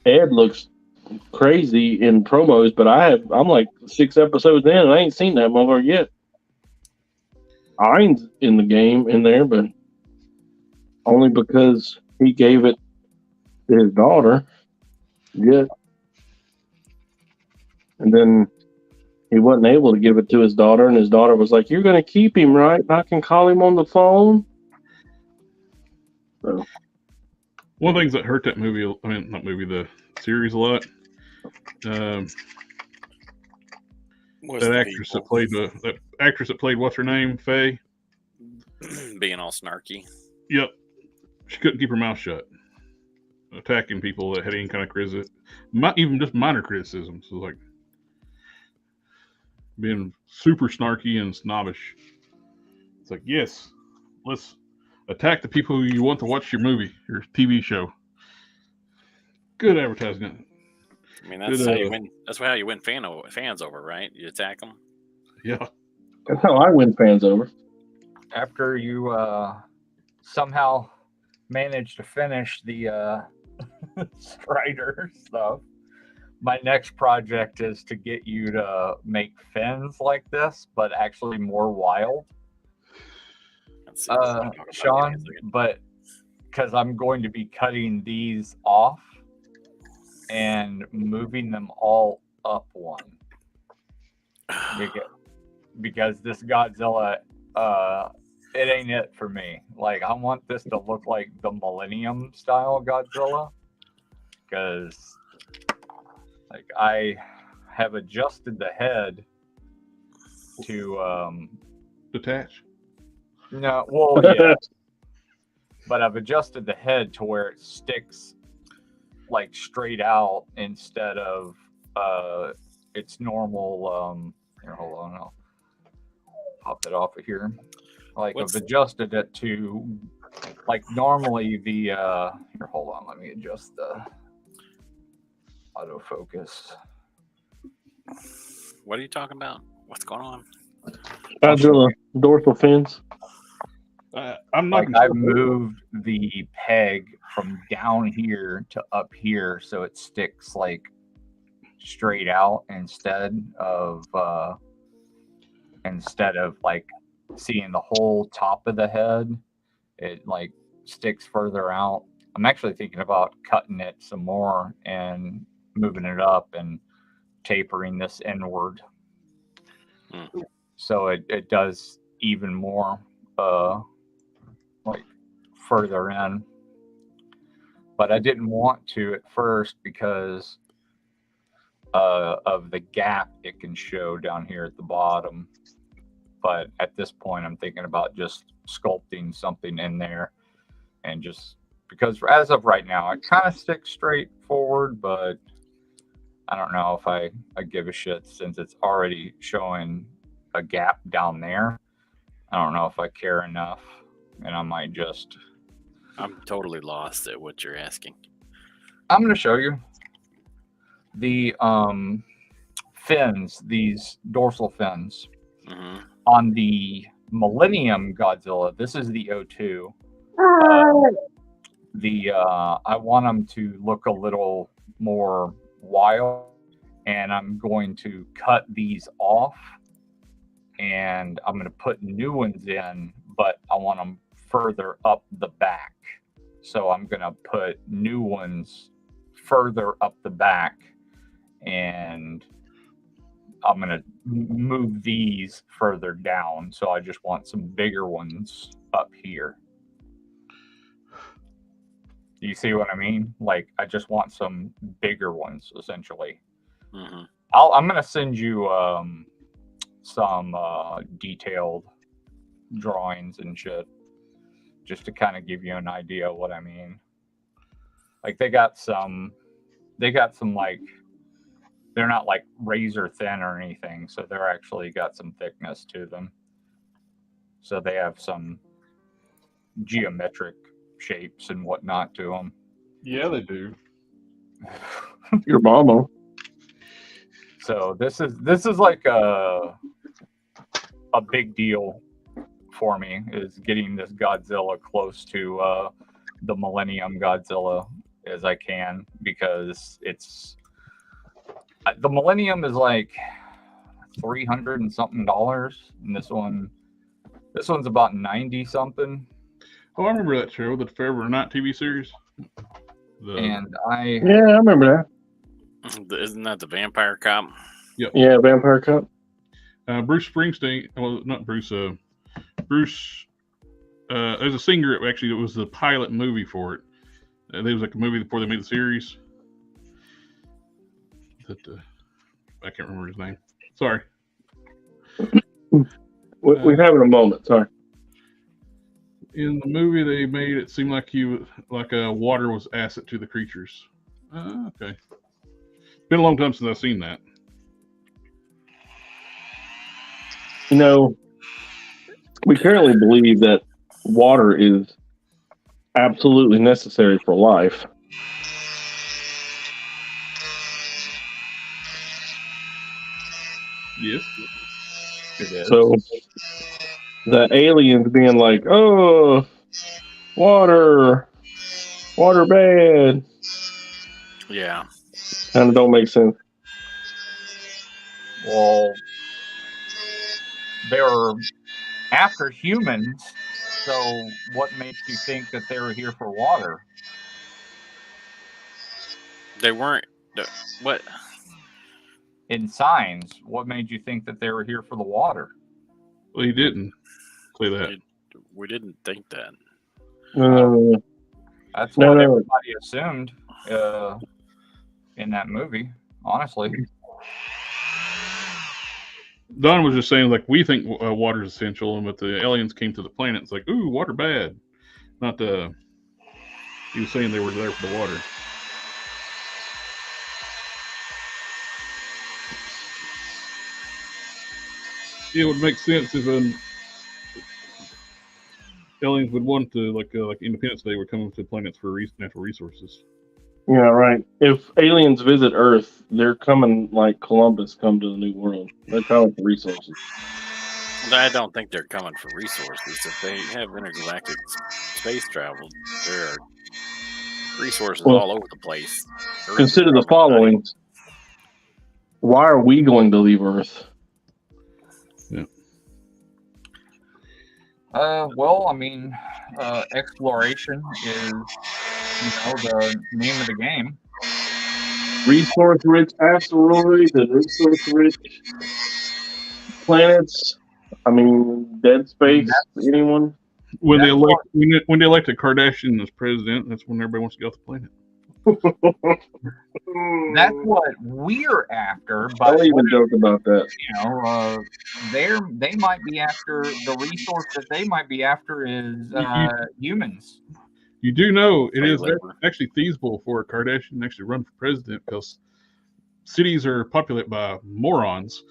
Ed looks crazy in promos, but I'm like 6 episodes in and I ain't seen that motherfucker yet. Ein's in the game in there, but only because he gave it to his daughter. Yeah. And then he wasn't able to give it to his daughter, and his daughter was like, "You're going to keep him, right? And I can call him on the phone." So. One of the things that hurt that movie, the series a lot, that actress that played what's her name, Faye, being all snarky. Yep, she couldn't keep her mouth shut, attacking people that had any kind of criticism, even just minor criticisms. So like being super snarky and snobbish. It's like, yes, let's attack the people who you want to watch your movie, your TV show. Good advertising. I mean, that's how you win. That's how you win fans over, right? You attack them. Yeah, that's how I win fans over. After you somehow manage to finish the Strider stuff, my next project is to get you to make fins like this, but actually more wild. Sean, but because I'm going to be cutting these off and moving them all up one. Because this Godzilla, it ain't it for me. Like, I want this to look like the Millennium style Godzilla. Because, like, I have adjusted the head to detach. No, well, yeah. But I've adjusted the head to where it sticks like straight out instead of its normal here, hold on, I'll pop it off of here. Like, I've adjusted it to like normally the here, hold on, let me adjust the autofocus. What are you talking about? What's going on? Godzilla dorsal fins. I'm not. Like, I've moved the peg from down here to up here so it sticks like straight out instead of like seeing the whole top of the head. It like sticks further out. I'm actually thinking about cutting it some more and moving it up and tapering this inward. So it does even more like further in. But I didn't want to at first because of the gap it can show down here at the bottom. But at this point, I'm thinking about just sculpting something in there, and just because as of right now, it kind of sticks straight forward, but I don't know if I give a shit since it's already showing a gap down there. I don't know if I care enough, and I might just... I'm totally lost at what you're asking. I'm going to show you the fins, these dorsal fins. Mm-hmm. On the Millennium Godzilla, this is the O2. I want them to look a little more wild, and I'm going to cut these off, and I'm going to put new ones in, but I want them further up the back. So I'm going to put new ones further up the back, and I'm going to move these further down. So I just want some bigger ones up here. Do you see what I mean? Like, I just want some bigger ones, essentially. Mm-hmm. I'm going to send you some detailed drawings and shit, just to kind of give you an idea of what I mean. Like, they got some like, they're not like razor thin or anything, so they're actually got some thickness to them. So they have some geometric shapes and whatnot to them. Yeah, they do. Your mama. So this is like a big deal for me, is getting this Godzilla close to the Millennium Godzilla as I can, because it's the Millennium is like $300 and something, and this one This one's about 90 something. Oh, I remember that show, the Forever Night TV series. And Yeah, I remember that. Isn't that the Vampire Cop? Yep. Yeah, Vampire Cup. Bruce Springsteen. Well, not Bruce. Bruce. As a singer, actually, it was the pilot movie for it. There was like a movie before they made the series. That I can't remember his name. Sorry. We have in a moment. Sorry. In the movie they made, it seemed like water was acid to the creatures. Okay. Been a long time since I've seen that. You know, we currently believe that water is absolutely necessary for life. Yes. it is. So the aliens being like, "Oh, water bad," Yeah. kind of don't make sense. Well, they're after humans, so what makes you think that they were here for water? They weren't. What? In signs, what made you think that they were here for the water? Well, he didn't say that. We didn't think that. That's what everybody assumed in that movie, honestly. Don was just saying, like, we think water is essential, but the aliens came to the planet. It's like, ooh, water bad. Not he was saying they were there for the water. It would make sense if aliens would want to, like Independence Day, would come to planets for natural resources. Yeah, right. If aliens visit Earth, they're coming like Columbus come to the New World. They're coming for resources. I don't think they're coming for resources. If they have intergalactic space travel, there are resources all over the place. Consider the following. Why are we going to leave Earth? Yeah. Well, I mean, exploration is, the name of the game. Resource-rich asteroids and resource-rich planets. I mean, dead space. Anyone? When they elected Kardashian as president, that's when everybody wants to get off the planet. That's what we're after. But I'll even joke about that. They might be after the resource that they might be after is humans. You do know it is actually feasible for a Kardashian to actually run for president because cities are populated by morons.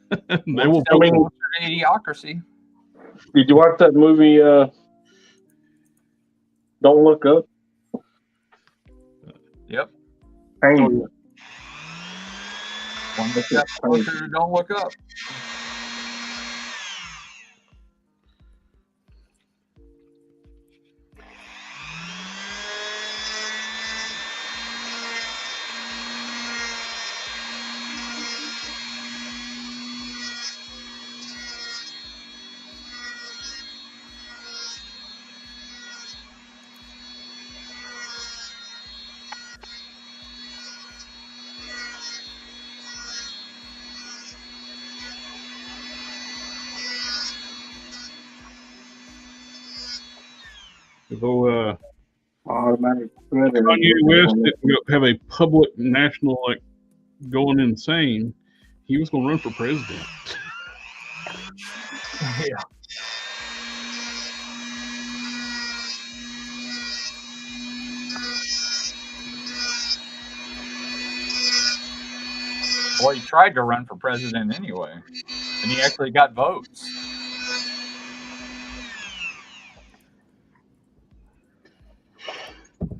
They will. I mean, idiocracy. Did you watch that movie? Don't Look Up. Yep. One step closer to Don't Look Up. So, automatic. Kanye West didn't have a public national going insane. He was going to run for president. Yeah. Well, he tried to run for president anyway, and he actually got votes.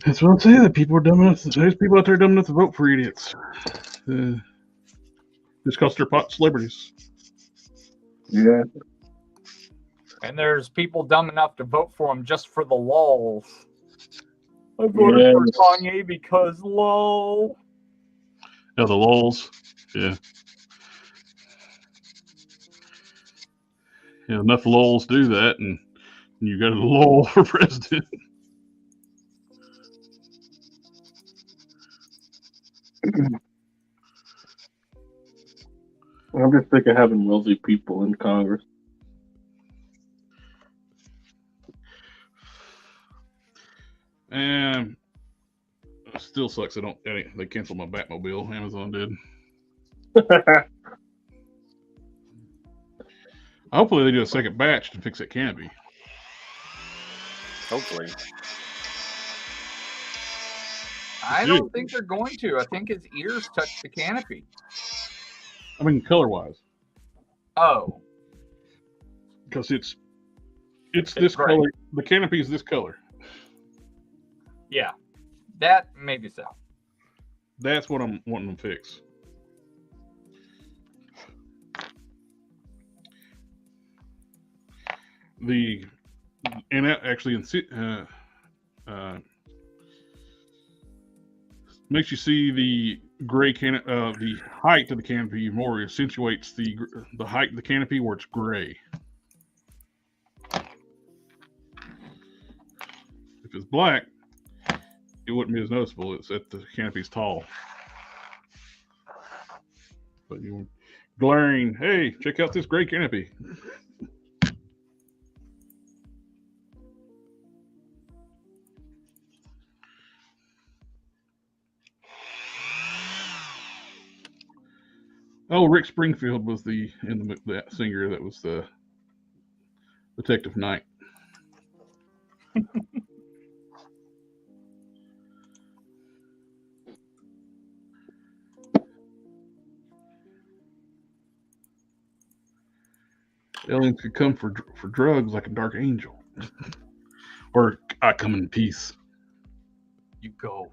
That's what I'm saying. That people are dumb enough. There's people out there dumb enough to vote for idiots. Just because they're pot celebrities. Yeah. And there's people dumb enough to vote for him just for the lulz. I voted for Kanye because lol. Yeah, the lulz. Yeah. enough lulls do that, and you got a lull for president. I'm just sick of having wealthy people in Congress. And it still sucks. They canceled my Batmobile. Amazon did. Hopefully they do a second batch to fix that canopy. Hopefully. I don't think they're going to. I think his ears touch the canopy. I mean, color-wise. Oh. Because it's this gray. color. The canopy is this color. Yeah. That maybe so. That's what I'm wanting them to fix. And that actually makes you see the gray the height of the canopy more, accentuates the height of the canopy where it's gray. If it's black, it wouldn't be as noticeable. It's that the canopy's tall. But you glaring, hey, check out this gray canopy. Oh, Rick Springfield was that singer that was the Detective Knight. Aliens could come for drugs like a dark angel, or I come in peace. You go.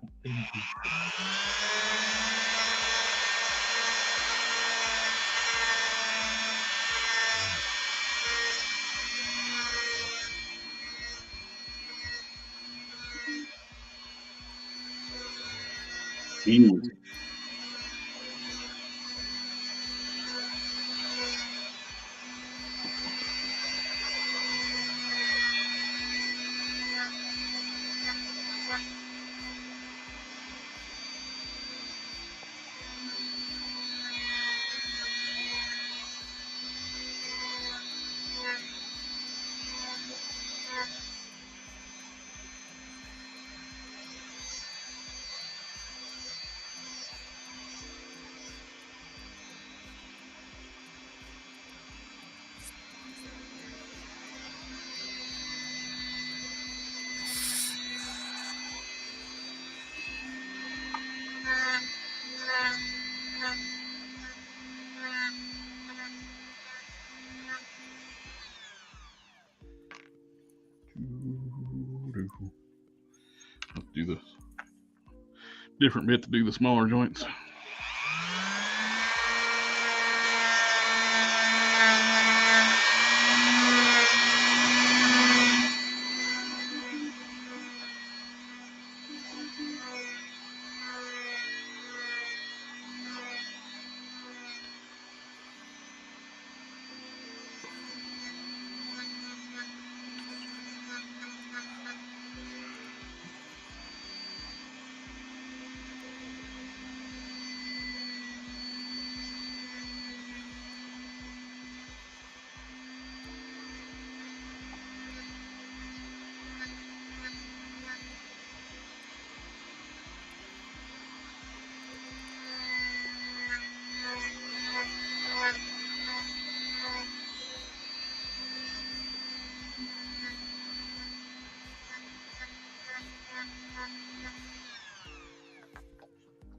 Easy. Let's do the different bit to do the smaller joints.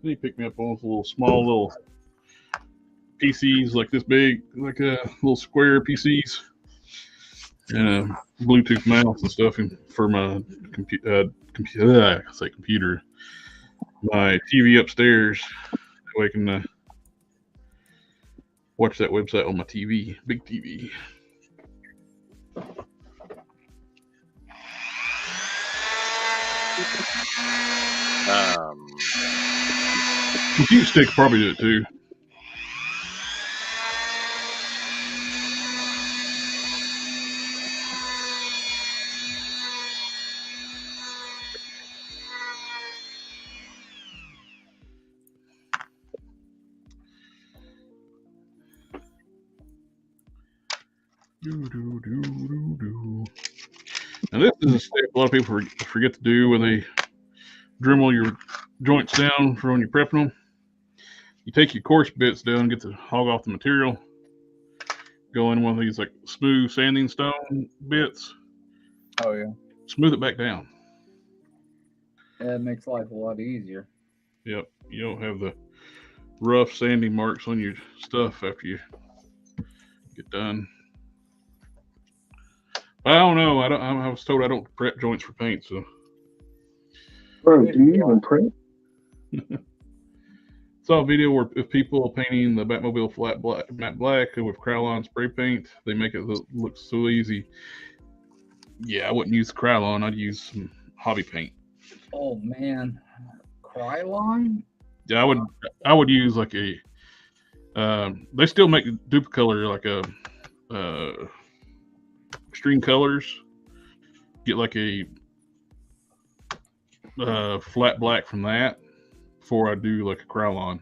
He picked me up on those little PCs like this big, like little square PCs, and Bluetooth mouse and stuff for my computer, my TV upstairs. That way I can watch that website on my TV, big TV. Compute stick probably do it too. And this is a step a lot of people forget to do when they Dremel your joints down for when you're prepping them. You take your coarse bits down, get the hog off the material, go in one of these like smooth sanding stone bits. Oh yeah. Smooth it back down. Yeah, it makes life a lot easier. Yep. You don't have the rough sanding marks on your stuff after you get done. I don't know. I was told I don't prep joints for paint, so. Bro, do you even prep? Saw a video where if people are painting the Batmobile matte black with Krylon spray paint, they make it look so easy. Yeah, I wouldn't use Krylon. I'd use some hobby paint. Oh man, Krylon? Yeah, I would use like a. They still make Duplicolor like a extreme colors. Get like a flat black from that before I do like a Krylon.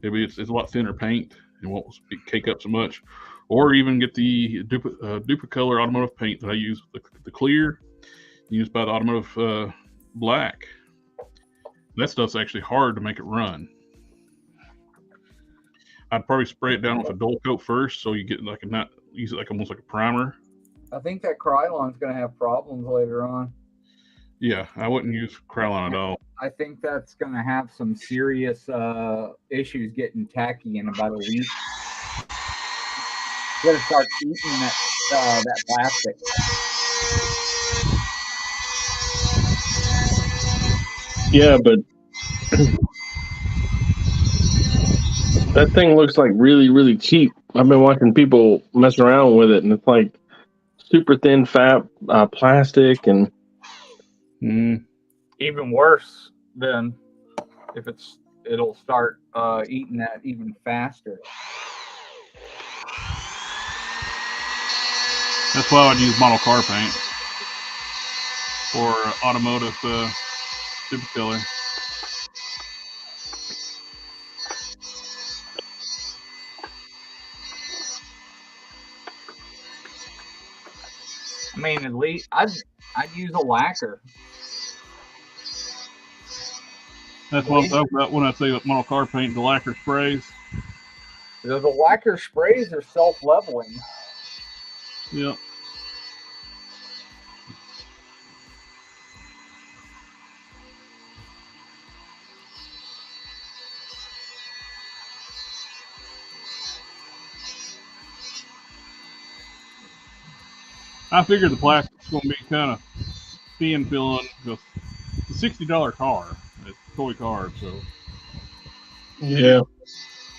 It's a lot thinner paint and won't cake up so much. Or even get the Duplicolor automotive paint that I use, the clear, used by the automotive black. That stuff's actually hard to make it run. I'd probably spray it down with a dull coat first, so you get use it like almost like a primer. I think that Krylon's going to have problems later on. Yeah, I wouldn't use Krylon at all. I think that's going to have some serious issues getting tacky in about a week. You got to start eating that plastic. Yeah, but that thing looks like really, really cheap. I've been watching people mess around with it, and it's like super thin, fat plastic, and even worse than if it'll start eating that even faster. That's why I would use model car paint or automotive Duplicolor. I mean, at least I'd use a lacquer. That's what I'm talking about when I say model car paint, the lacquer sprays. The lacquer sprays are self-leveling. Yep. I figured the plastic's going to be kind of thin feeling. It's a $60 car. It's a toy car, so yeah.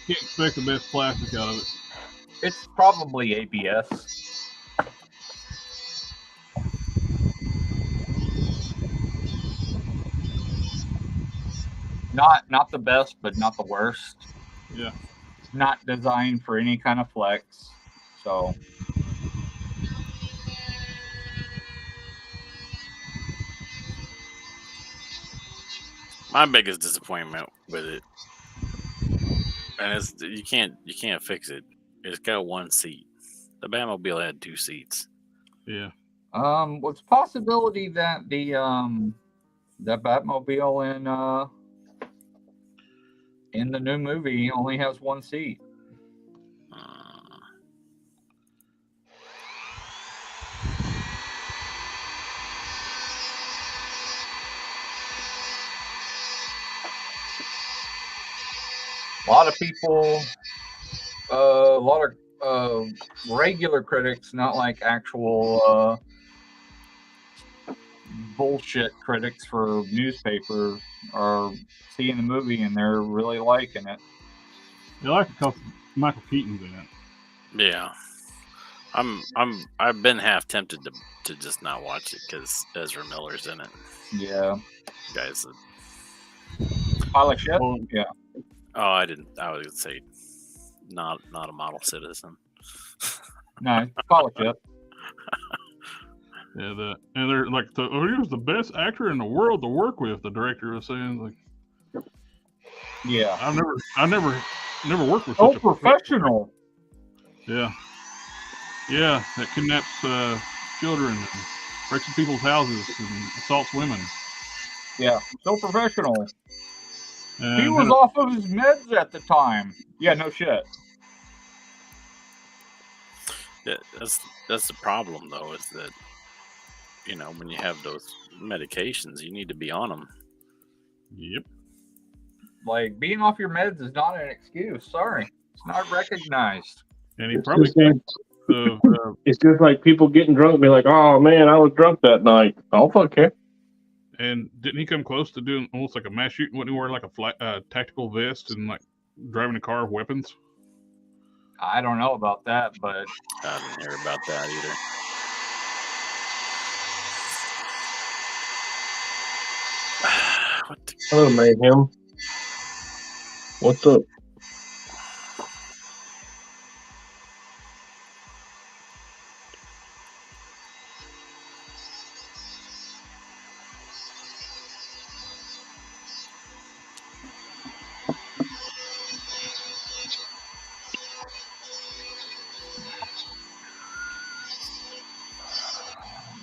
Can't expect the best plastic out of it. It's probably ABS. Not the best, but not the worst. Yeah. It's not designed for any kind of flex, so. My biggest disappointment with it, and it's you can't fix it. It's got one seat. The Batmobile had 2 seats. Yeah. What's possibility that the that Batmobile in the new movie only has 1 seat? A lot of people, a lot of regular critics, not like actual bullshit critics for newspapers, are seeing the movie and they're really liking it. They like it because Michael Keaton's in it. Yeah, I've been half tempted to just not watch it because Ezra Miller's in it. Yeah, Guys. Pilot ship. Yeah. Oh, I didn't. I would say not a model citizen. No, pilot ship. Yeah, and they're like, he was the best actor in the world to work with. The director was saying, like, yeah, I never worked with so such a professional. Yeah. Yeah, that kidnaps children and breaks into people's houses and assaults women. Yeah, so professional. And He was off of his meds at the time. Yeah, no shit. That's the problem, though, is that, you know, when you have those medications, you need to be on them. Yep. Like, being off your meds is not an excuse. Sorry. It's not recognized. And he probably it's just like people getting drunk and be like, oh man, I was drunk that night. Oh, fuck care. And didn't he come close to doing almost like a mass shooting? Wouldn't he wear like a tactical vest and like driving a car with weapons? I don't know about that, but I didn't hear about that either. Hello, Mayhem. What's up?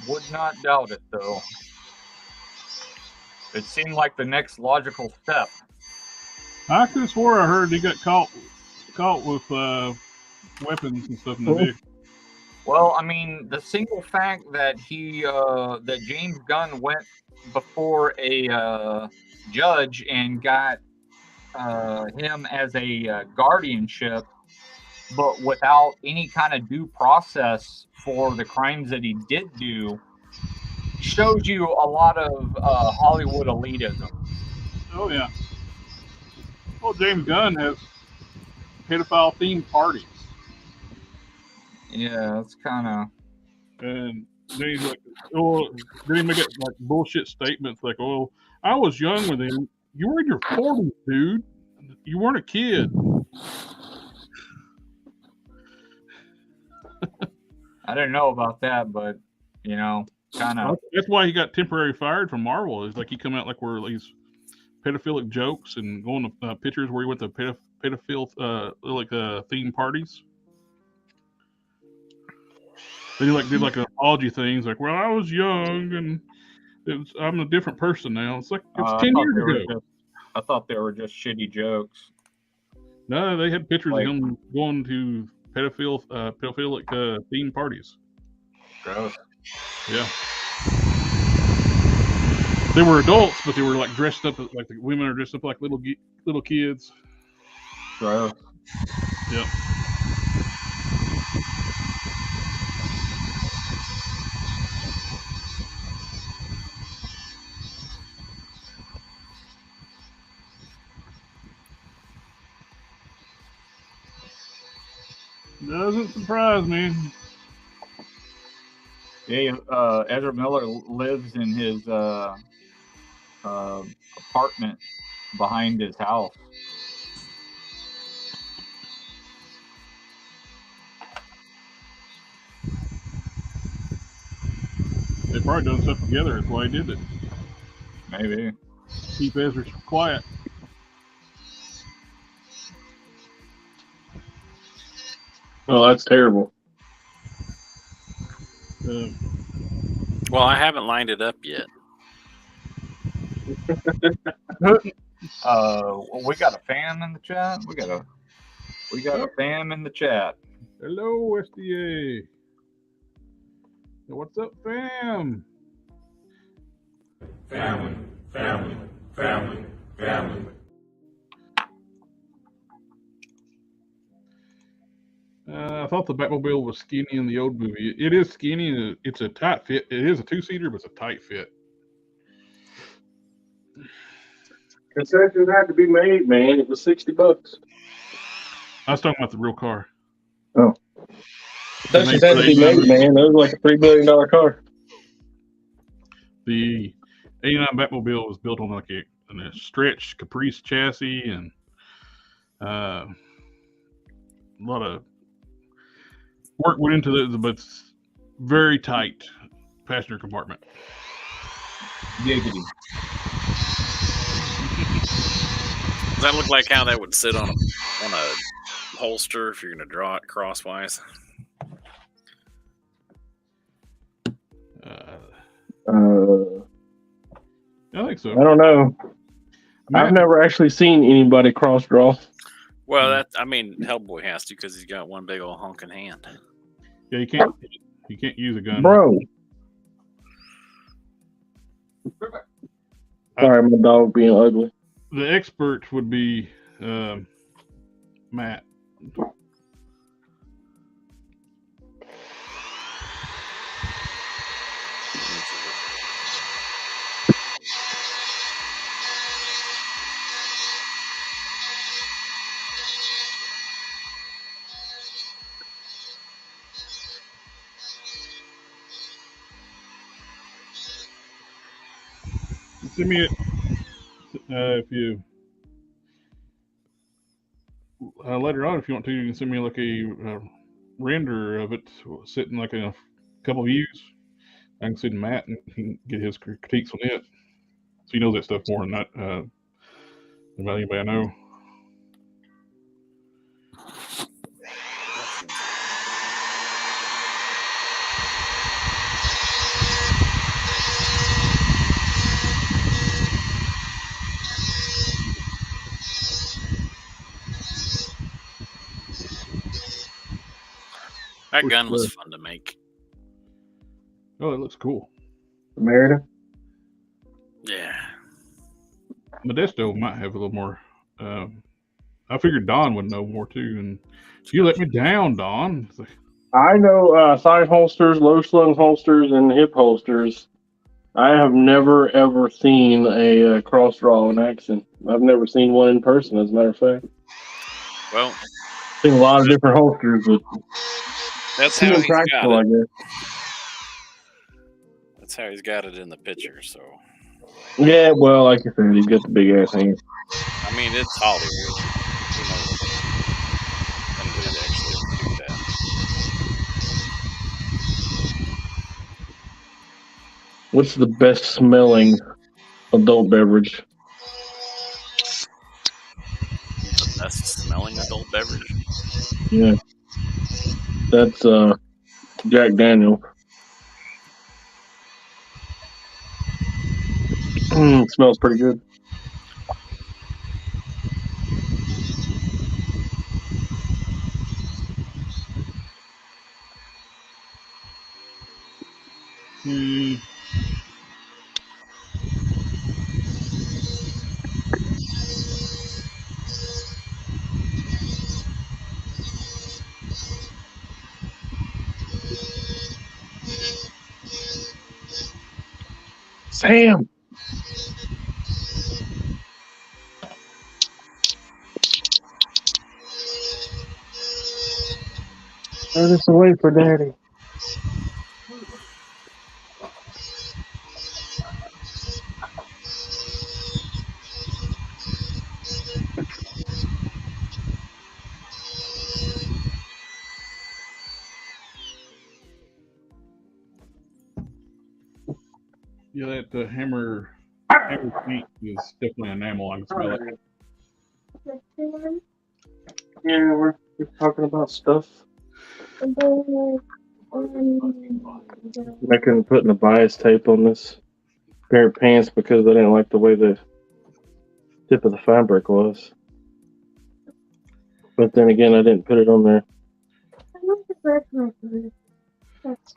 would not doubt it, though. It seemed like the next logical step. I could have swore I heard he got caught with weapons and stuff in the vehicle. Well, I mean, the single fact that that James Gunn went before a judge and got him as a guardianship, but without any kind of due process for the crimes that he did do, shows you a lot of Hollywood elitism. Oh, yeah. Well, James Gunn has pedophile-themed parties. Yeah, it's kind of... And then he's like, oh, then he make it like bullshit statements like, oh, I was young with him. You were in your 40s, dude. You weren't a kid. I didn't know about that, but, you know, kind of... That's why he got temporarily fired from Marvel. It's like he come out like where these pedophilic jokes and going to pictures where he went to pedophile theme parties. Then he did an apology thing. He's like, well, I was young and I'm a different person now. It's like it's 10 years ago. I thought they were just shitty jokes. No, they had pictures of him going to pedophilic theme parties. Gross. Yeah. They were adults, but they were like dressed up like the women are dressed up like little kids. Gross. Yep. Doesn't surprise me. Yeah, Ezra Miller lives in his apartment behind his house. They probably done stuff together. That's why he did it. Maybe. Keep Ezra quiet. Oh, that's terrible. Well, I haven't lined it up yet. We got a fan in the chat. We got a fan in the chat. Hello, SDA. What's up, fam? Family. I thought the Batmobile was skinny in the old movie. It is skinny. It's a tight fit. It is a two-seater, but it's a tight fit. Concessions had to be made, man. It was $60. I was talking about the real car. Oh. Concessions had to be made, man. That was like a $3 billion car. The 89 Batmobile was built on like a stretched Caprice chassis and a lot of work went into it, but it's very tight passenger compartment. Giggity. Does that look like how that would sit on a holster if you're going to draw it crosswise? I think so. I don't know. Matt, I've never actually seen anybody cross draw. Well, Hellboy has to because he's got one big old honking hand. Yeah, you can't use a gun, Bro. Sorry, my dog being ugly. The expert would be Matt. Send me it if you later on, if you want to, you can send me like a render of it sitting like in a couple views. I can send Matt and he can get his critiques on it. So he knows that stuff more than that about anybody I know. That gun was fun to make. Oh, it looks cool. Merida? Yeah. Modesto might have a little more. I figured Don would know more too, and you let me down, Don. I know thigh holsters, low slung holsters, and hip holsters. I have never ever seen a cross draw in action. I've never seen one in person, as a matter of fact. Well, I've seen a lot of different holsters, but that's how he's got practical, I it. guess. That's how he's got it in the picture. So. Yeah, well, like you said, he's got the big ass hand. I mean, it's Hollywood. Who knows? Anybody actually do that? What's the best smelling adult beverage? The best smelling adult beverage? Yeah. That's Jack Daniels. It smells pretty good. Sam! Throw this away for Daddy. Yeah, that hammer paint is definitely enamel. I can smell it. Yeah, we're talking about stuff. Making putting a bias tape on this pair of pants because I didn't like the way the tip of the fabric was. But then again, I didn't put it on there.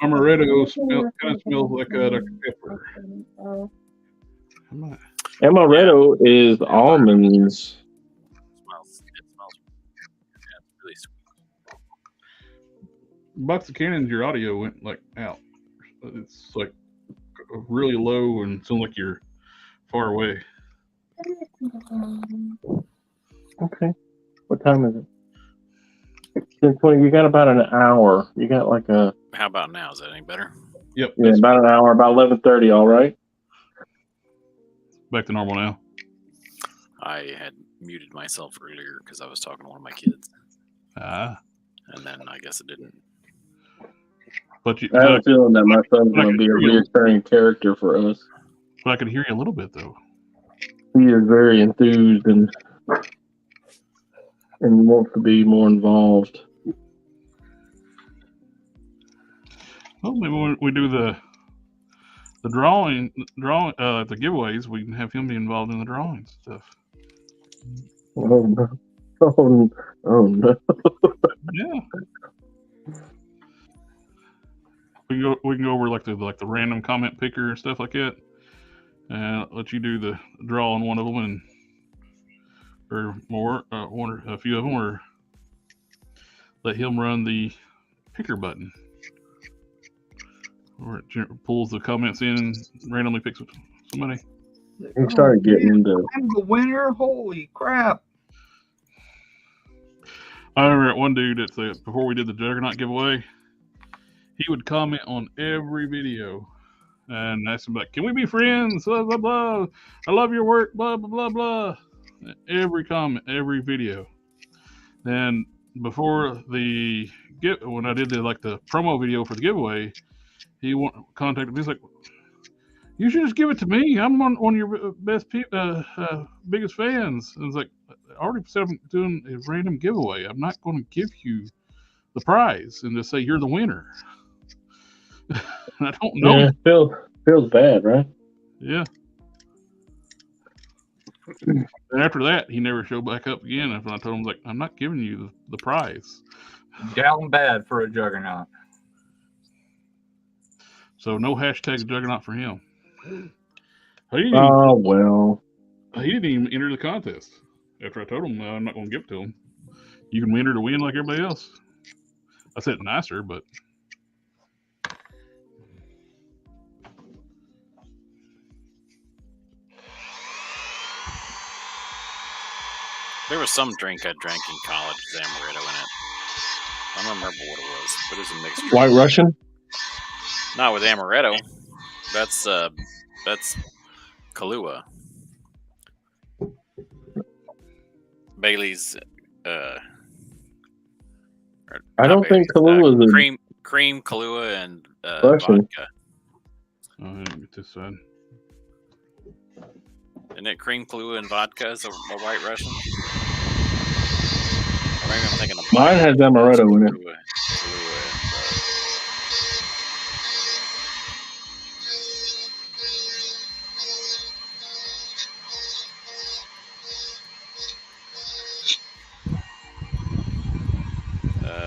Amaretto kind of smells like Dr. Pepper. Amaretto is almonds. It smells really sweet. Box of Cannons, your audio went like out. It's like really low and sounds like you're far away. Okay. What time is it? 10:20. You got about an hour. You got like a. How about now? Is that any better? Yep. Yeah, about an hour. About 11:30. All right. Back to normal now. I had muted myself earlier because I was talking to one of my kids. And then I guess it didn't. But I have a feeling that my son's going to be a recurring character for us. But I could hear you a little bit though. He is very enthused and wants to be more involved. Well, maybe when we do the the the giveaways, we can have him be involved in the drawing stuff. Oh no! Oh no! Yeah. We can go over like the random comment picker and stuff like that, and let you do the draw on one of them, and or more, one or a few of them, or let him run the picker button, or it pulls the comments in and randomly picks somebody. He started getting into. I'm the winner. Holy crap! I remember that one dude before we did the Juggernaut giveaway, he would comment on every video and ask him like, "Can we be friends? Blah blah blah. I love your work. Blah blah blah blah." Every comment, every video. Then before when I did the promo video for the giveaway, he contacted me. He's like, "You should just give it to me. I'm one of your biggest fans." And it's like, I already said I'm doing a random giveaway. I'm not going to give you the prize and just say you're the winner. I don't know. Yeah, feels bad, right? Yeah. And after that, he never showed back up again. After I told him, like, I'm not giving you the prize. Down bad for a Juggernaut. So no hashtag Juggernaut for him. Oh well. He didn't even enter the contest. After I told him I'm not going to give it to him. You can enter to win like everybody else. I said it nicer, but. There was some drink I drank in college with amaretto in it. I don't remember what it was, but it was a mixed drink. White Russian? Not with amaretto. That's Kahlua. Bailey's. I don't think Kahlua is cream Kahlua and Russian. vodka. Oh, I didn't get this side. Isn't it cream Kahlua and vodka is a White Russian? Or maybe I'm thinking of Mine has amaretto in it. Kahlua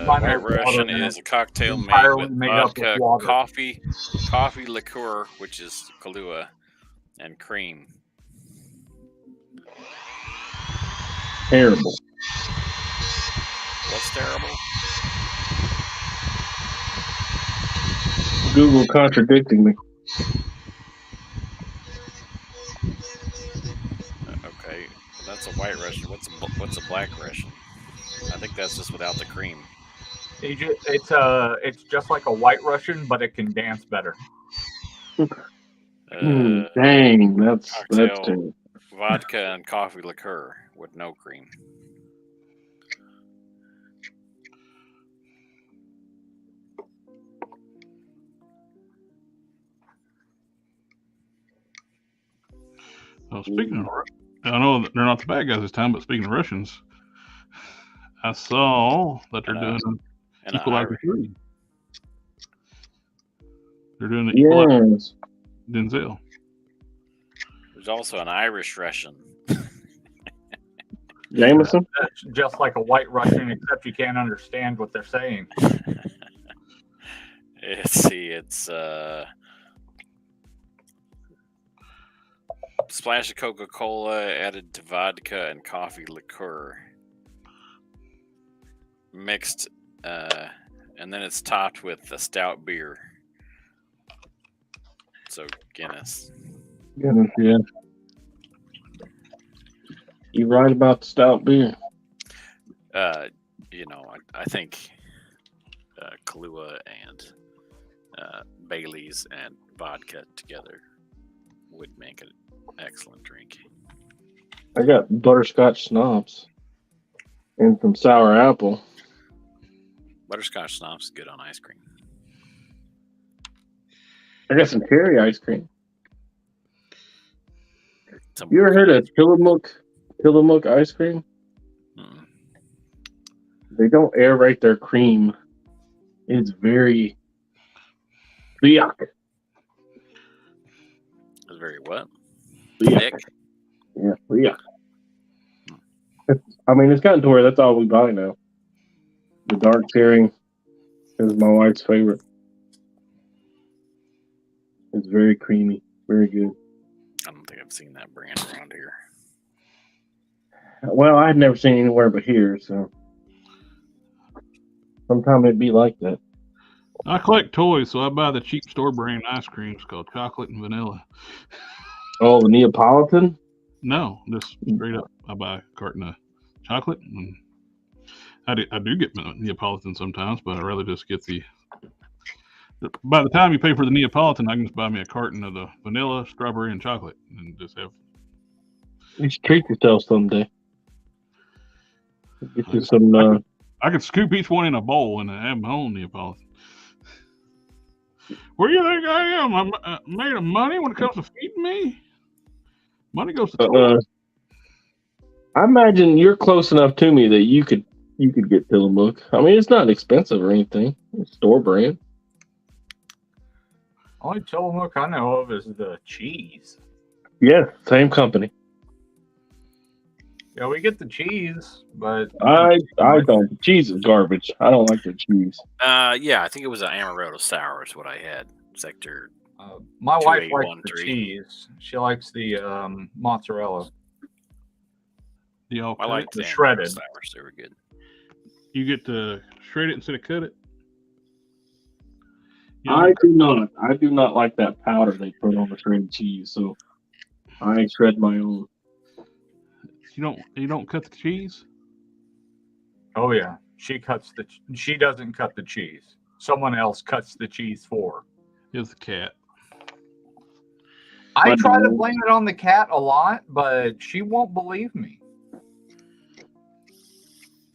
White Russian is a cocktail made with vodka, coffee liqueur, which is Kahlua, and cream. Terrible. What's terrible? Google contradicting me. Okay, that's a White Russian. What's a Black Russian? I think that's just without the cream. It's just like a White Russian, but it can dance better. Dang, that's terrible. Vodka and coffee liqueur with no cream. Well, speaking of, I know that they're not the bad guys this time, but speaking of Russians, I saw that they're doing Equalizer 3. They're doing the Equalizer Denzel. There's also an Irish Russian. Jameson? That's just like a White Russian, except you can't understand what they're saying. It's splash of Coca-Cola added to vodka and coffee liqueur. Mixed, and then it's topped with a stout beer. So Guinness. Guinness, yeah. You're right about the stout beer. I think Kahlua and Bailey's and vodka together would make an excellent drink. I got butterscotch snobs and some sour apple. Butterscotch snobs is good on ice cream. I got some cherry ice cream. You ever heard of Tillamook ice cream? Mm-mm. They don't aerate their cream. It's very yuck. very what? Yeah. Thick. Yeah. I mean, it's gotten to where that's all we buy now. The dark cherry is my wife's favorite. It's very creamy, very good. I don't think I've seen that brand around here. Well, I had never seen it anywhere but here, so sometimes it'd be like that. I collect toys, so I buy the cheap store brand ice creams called chocolate and vanilla. Oh, the Neapolitan? No, just straight up. I buy a carton of chocolate, and I do get Neapolitan sometimes, but I rather just get the. By the time you pay for the Neapolitan, I can just buy me a carton of the vanilla, strawberry, and chocolate, and just have. You should treat yourself someday. Get you some. I could scoop each one in a bowl and have my own Neapolitan. Where do you think I am? I'm made of money when it comes to feeding me. Money goes to toys. I imagine you're close enough to me that you could get Tillamook. I mean, it's not expensive or anything. It's store brand. Only Tillamook I know of is the cheese. Yeah, same company. Yeah, we get the cheese, but I don't. The cheese is garbage. I don't like the cheese. Yeah, I think it was an Amaretto sour is what I had. Sector. My wife likes the 2813. cheese. She likes the mozzarella. I like the shredded. sours. They were good. You get to shred it instead of cut it. I do not. I do not like that powder they put on the shredded cheese. So I shred my own. You don't cut the cheese? Oh yeah, she doesn't cut the cheese. Someone else cuts the cheese for her. It's the cat. I try to blame it on the cat a lot, but she won't believe me.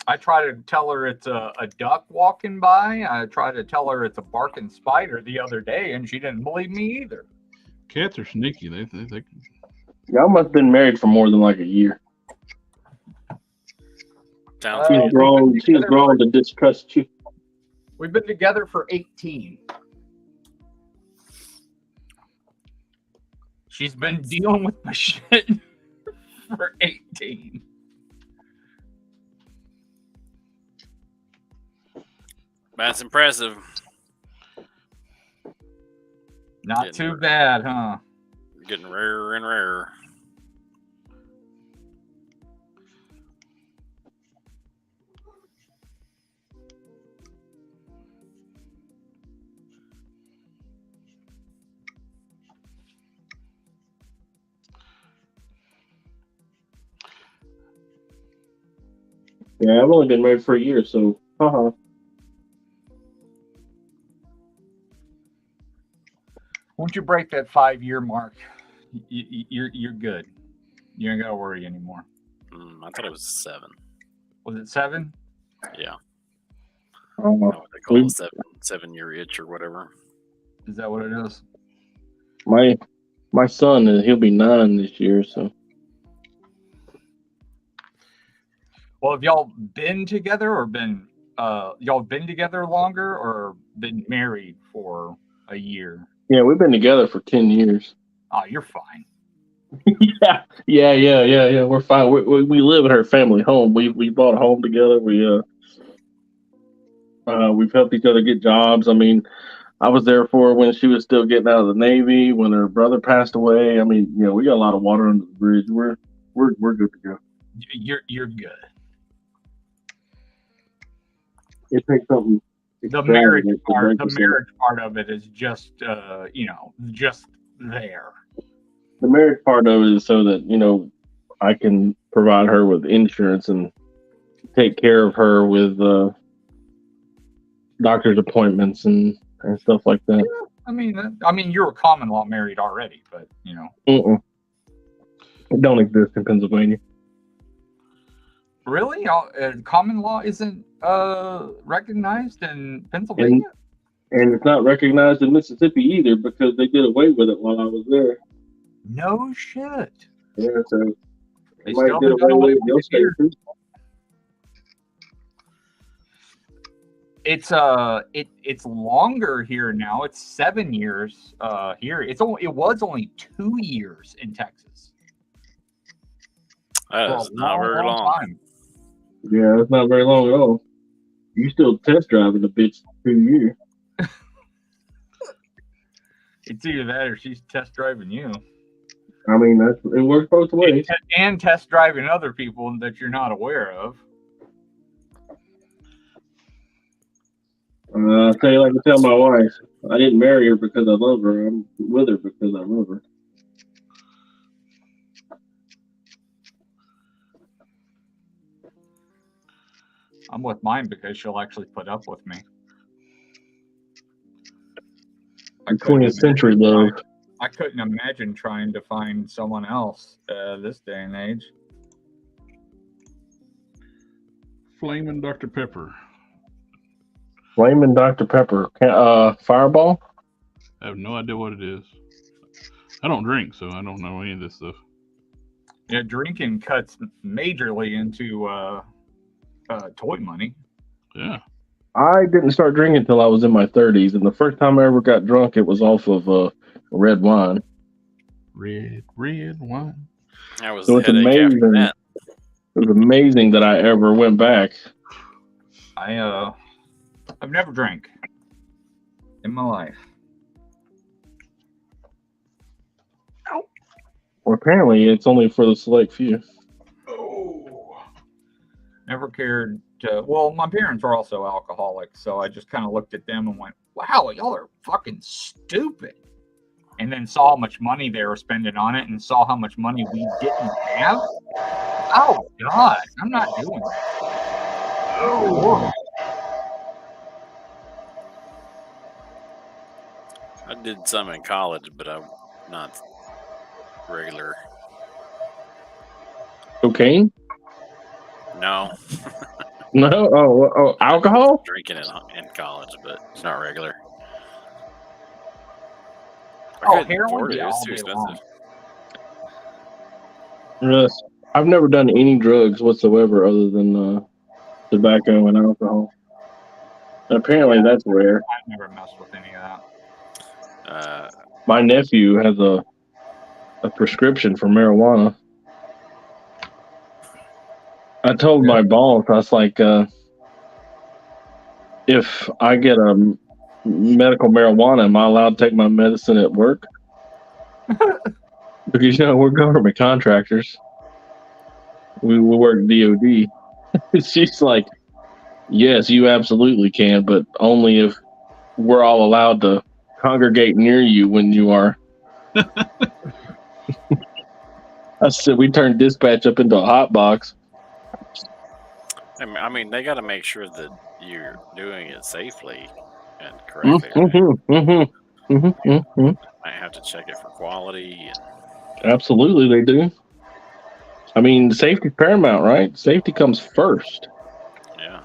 I try to tell her it's a duck walking by. I try to tell her it's a barking spider the other day, and she didn't believe me either. Cats are sneaky. They Y'all must have been married for more than like a year. She's grown to distrust you. We've been together for 18. She's been dealing with my shit for 18. That's impressive. Not too bad, huh? Getting rarer and rarer. Yeah, I've only been married for a year, so haha. Once you break that 5-year mark, you're good. You ain't gotta worry anymore. I thought it was 7. Was it 7? Yeah. Oh, What they call it, 7-year itch or whatever. Is that what it is? My son, he'll be 9 this year, so. Well, have y'all been together or y'all been together longer or been married for a year? Yeah, we've been together for 10 years. Oh, you're fine. Yeah. We're fine. We live at her family home. We bought a home together. We've helped each other get jobs. I mean, I was there for her when she was still getting out of the Navy, when her brother passed away. I mean, we got a lot of water under the bridge. We're good to go. You're good. It takes something. The marriage part of it is just just there. The marriage part of it is so that I can provide her with insurance and take care of her with doctor's appointments and stuff like that. Yeah, I mean, you're common law married already, but It don't exist in Pennsylvania. Really, common law isn't recognized in Pennsylvania, and it's not recognized in Mississippi either because they did away with it while I was there. No shit. Yeah, so they still did away with it here. It's longer here now. It's 7 years here. It was only 2 years in Texas. That's not very long. Time. Yeah, that's not very long at all. You still test driving the bitch 2 years. It's either that or she's test driving you. I mean, it works both ways. And test driving other people that you're not aware of. I'll tell you like I tell my wife, I didn't marry her because I love her. I'm with her because I love her. I'm with mine because she'll actually put up with me. 20th century love. I couldn't imagine trying to find someone else this day and age. Flamin' Dr. Pepper. Flamin' Dr. Pepper. Fireball? I have no idea what it is. I don't drink, so I don't know any of this stuff. Yeah, drinking cuts majorly into toy money. Yeah. I didn't start drinking until I was in my 30s, and the first time I ever got drunk, it was off of red wine. Red wine. That was So the it's headache after amazing. that. It was amazing that I ever went back. I've never drank in my life. Well, apparently, it's only for the select few. Oh. Never cared to. Well, my parents were also alcoholics, so I just kind of looked at them and went, "Wow, y'all are fucking stupid." And then saw how much money they were spending on it, and saw how much money we didn't have. Oh God, I'm not doing that. Oh. I did some in college, but I'm not regular. Cocaine? No. No? Oh, alcohol? Drinking in college, but it's not regular. I Oh, couldn't heroin? afford it. It Yeah, was all too day long. expensive. Yes. I've never done any drugs whatsoever other than tobacco and alcohol. Apparently, that's rare. I've never messed with any of that. My nephew has a prescription for marijuana. I told my boss, I was like, if I get a medical marijuana, am I allowed to take my medicine at work? Because, we're government contractors. We work DOD. She's like, yes, you absolutely can, but only if we're all allowed to congregate near you when you are. I said, we turned dispatch up into a hot box. I mean, they got to make sure that you're doing it safely and correctly. Might have to check it for quality. Absolutely, they do. I mean, safety's paramount, right? Safety comes first. Yeah.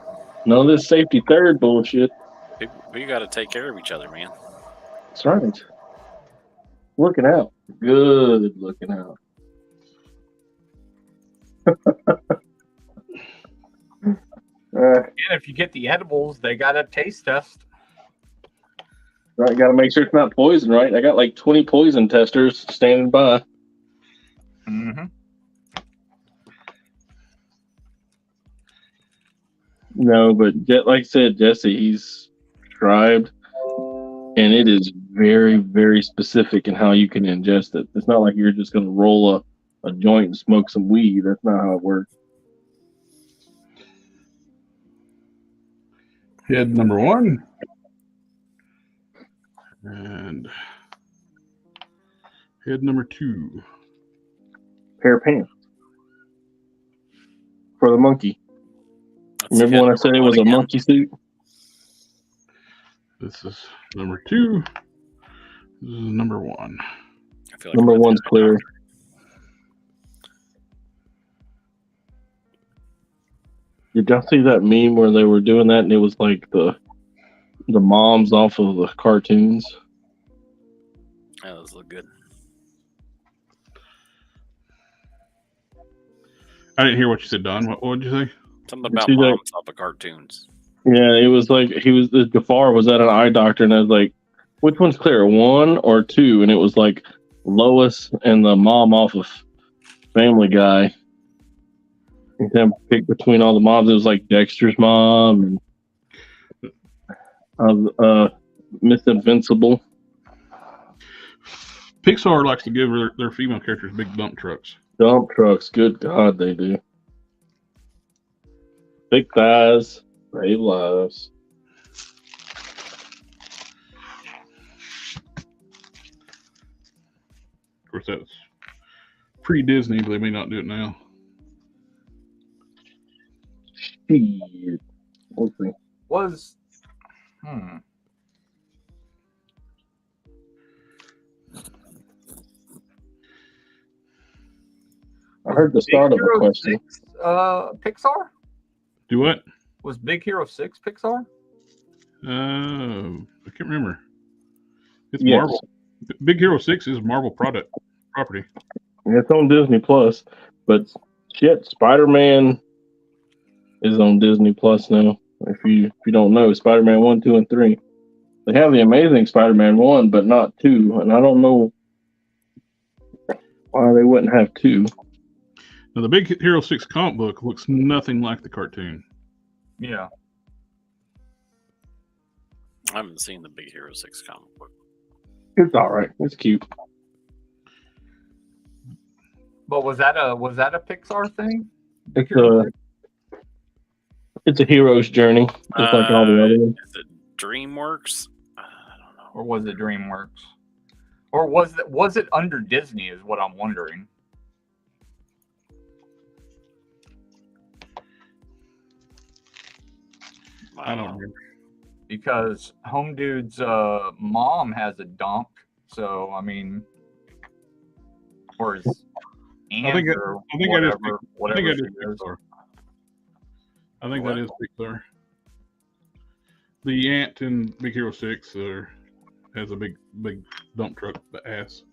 None of this safety third bullshit. We got to take care of each other, man. That's right. Looking out. Good looking out. And if you get the edibles, they got a taste test. Right, got to make sure it's not poison, right? I got like 20 poison testers standing by. Mm-hmm. No, but like I said, Jesse, he's tried, and it is very, very specific in how you can ingest it. It's not like you're just going to roll a joint and smoke some weed. That's not how it works. Head number 1. And head number 2. Pair of pants for the monkey. Remember when I said it was a monkey suit? This is number 2. This is number 1. I feel like Number 1's clear. Did y'all see that meme where they were doing that and it was like the moms off of the cartoons? Yeah, those look good. I didn't hear what you said, Don. What did you say? Something about moms off of cartoons. Yeah, it was like the Jafar was at an eye doctor, and I was like, "Which one's clear, 1 or 2?" And it was like Lois and the mom off of Family Guy. And then pick between all the moms. It was like Dexter's mom and Miss Invincible. Pixar likes to give their female characters big dump trucks. Dump trucks, good God, they do. Big thighs, save lives. Of course, that's pre-Disney, but they may not do it now. Shit. Let's see. Was I heard the start of a question. 6, Pixar? Do what? Was Big Hero 6 Pixar? I can't remember. It's Yes. Marvel. Big Hero 6 is Marvel property. It's on Disney Plus, but shit, Spider-Man is on Disney Plus now. If you don't know, Spider-Man 1, 2, and 3. They have the Amazing Spider-Man 1, but not 2, and I don't know why they wouldn't have 2. Now, the Big Hero 6 comic book looks nothing like the cartoon. Yeah. I haven't seen the Big Hero 6 comic book. It's all right. It's cute. But was that a Pixar thing? Big It's Hero a 6? it's a hero's journey, just like all the other ones. Is it DreamWorks? I don't know. Or was it DreamWorks? Or was it under Disney is what I'm wondering. I don't remember. Because Home Dude's mom has a dump, so I mean, or his aunt I think or that is whatever, Pixar. whatever I think she that is is. Pixar. I think What? that is Pixar. The ant in Big Hero 6 has a big dump truck ass.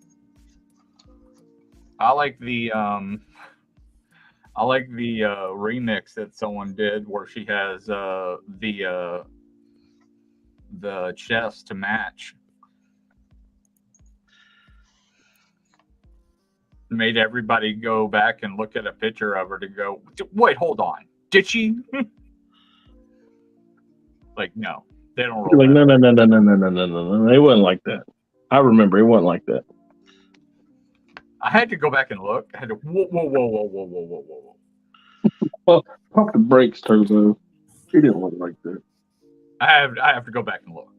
I like the remix that someone did where she has the chest to match. Made everybody go back and look at a picture of her to go, wait, hold on. Did she? Like, no, they don't roll. Like, that. no. It wasn't like that. I remember it wasn't like that. I had to go back and look. I had to whoa. Well, pump the brakes, Turbo. He didn't look like that. I have to go back and look.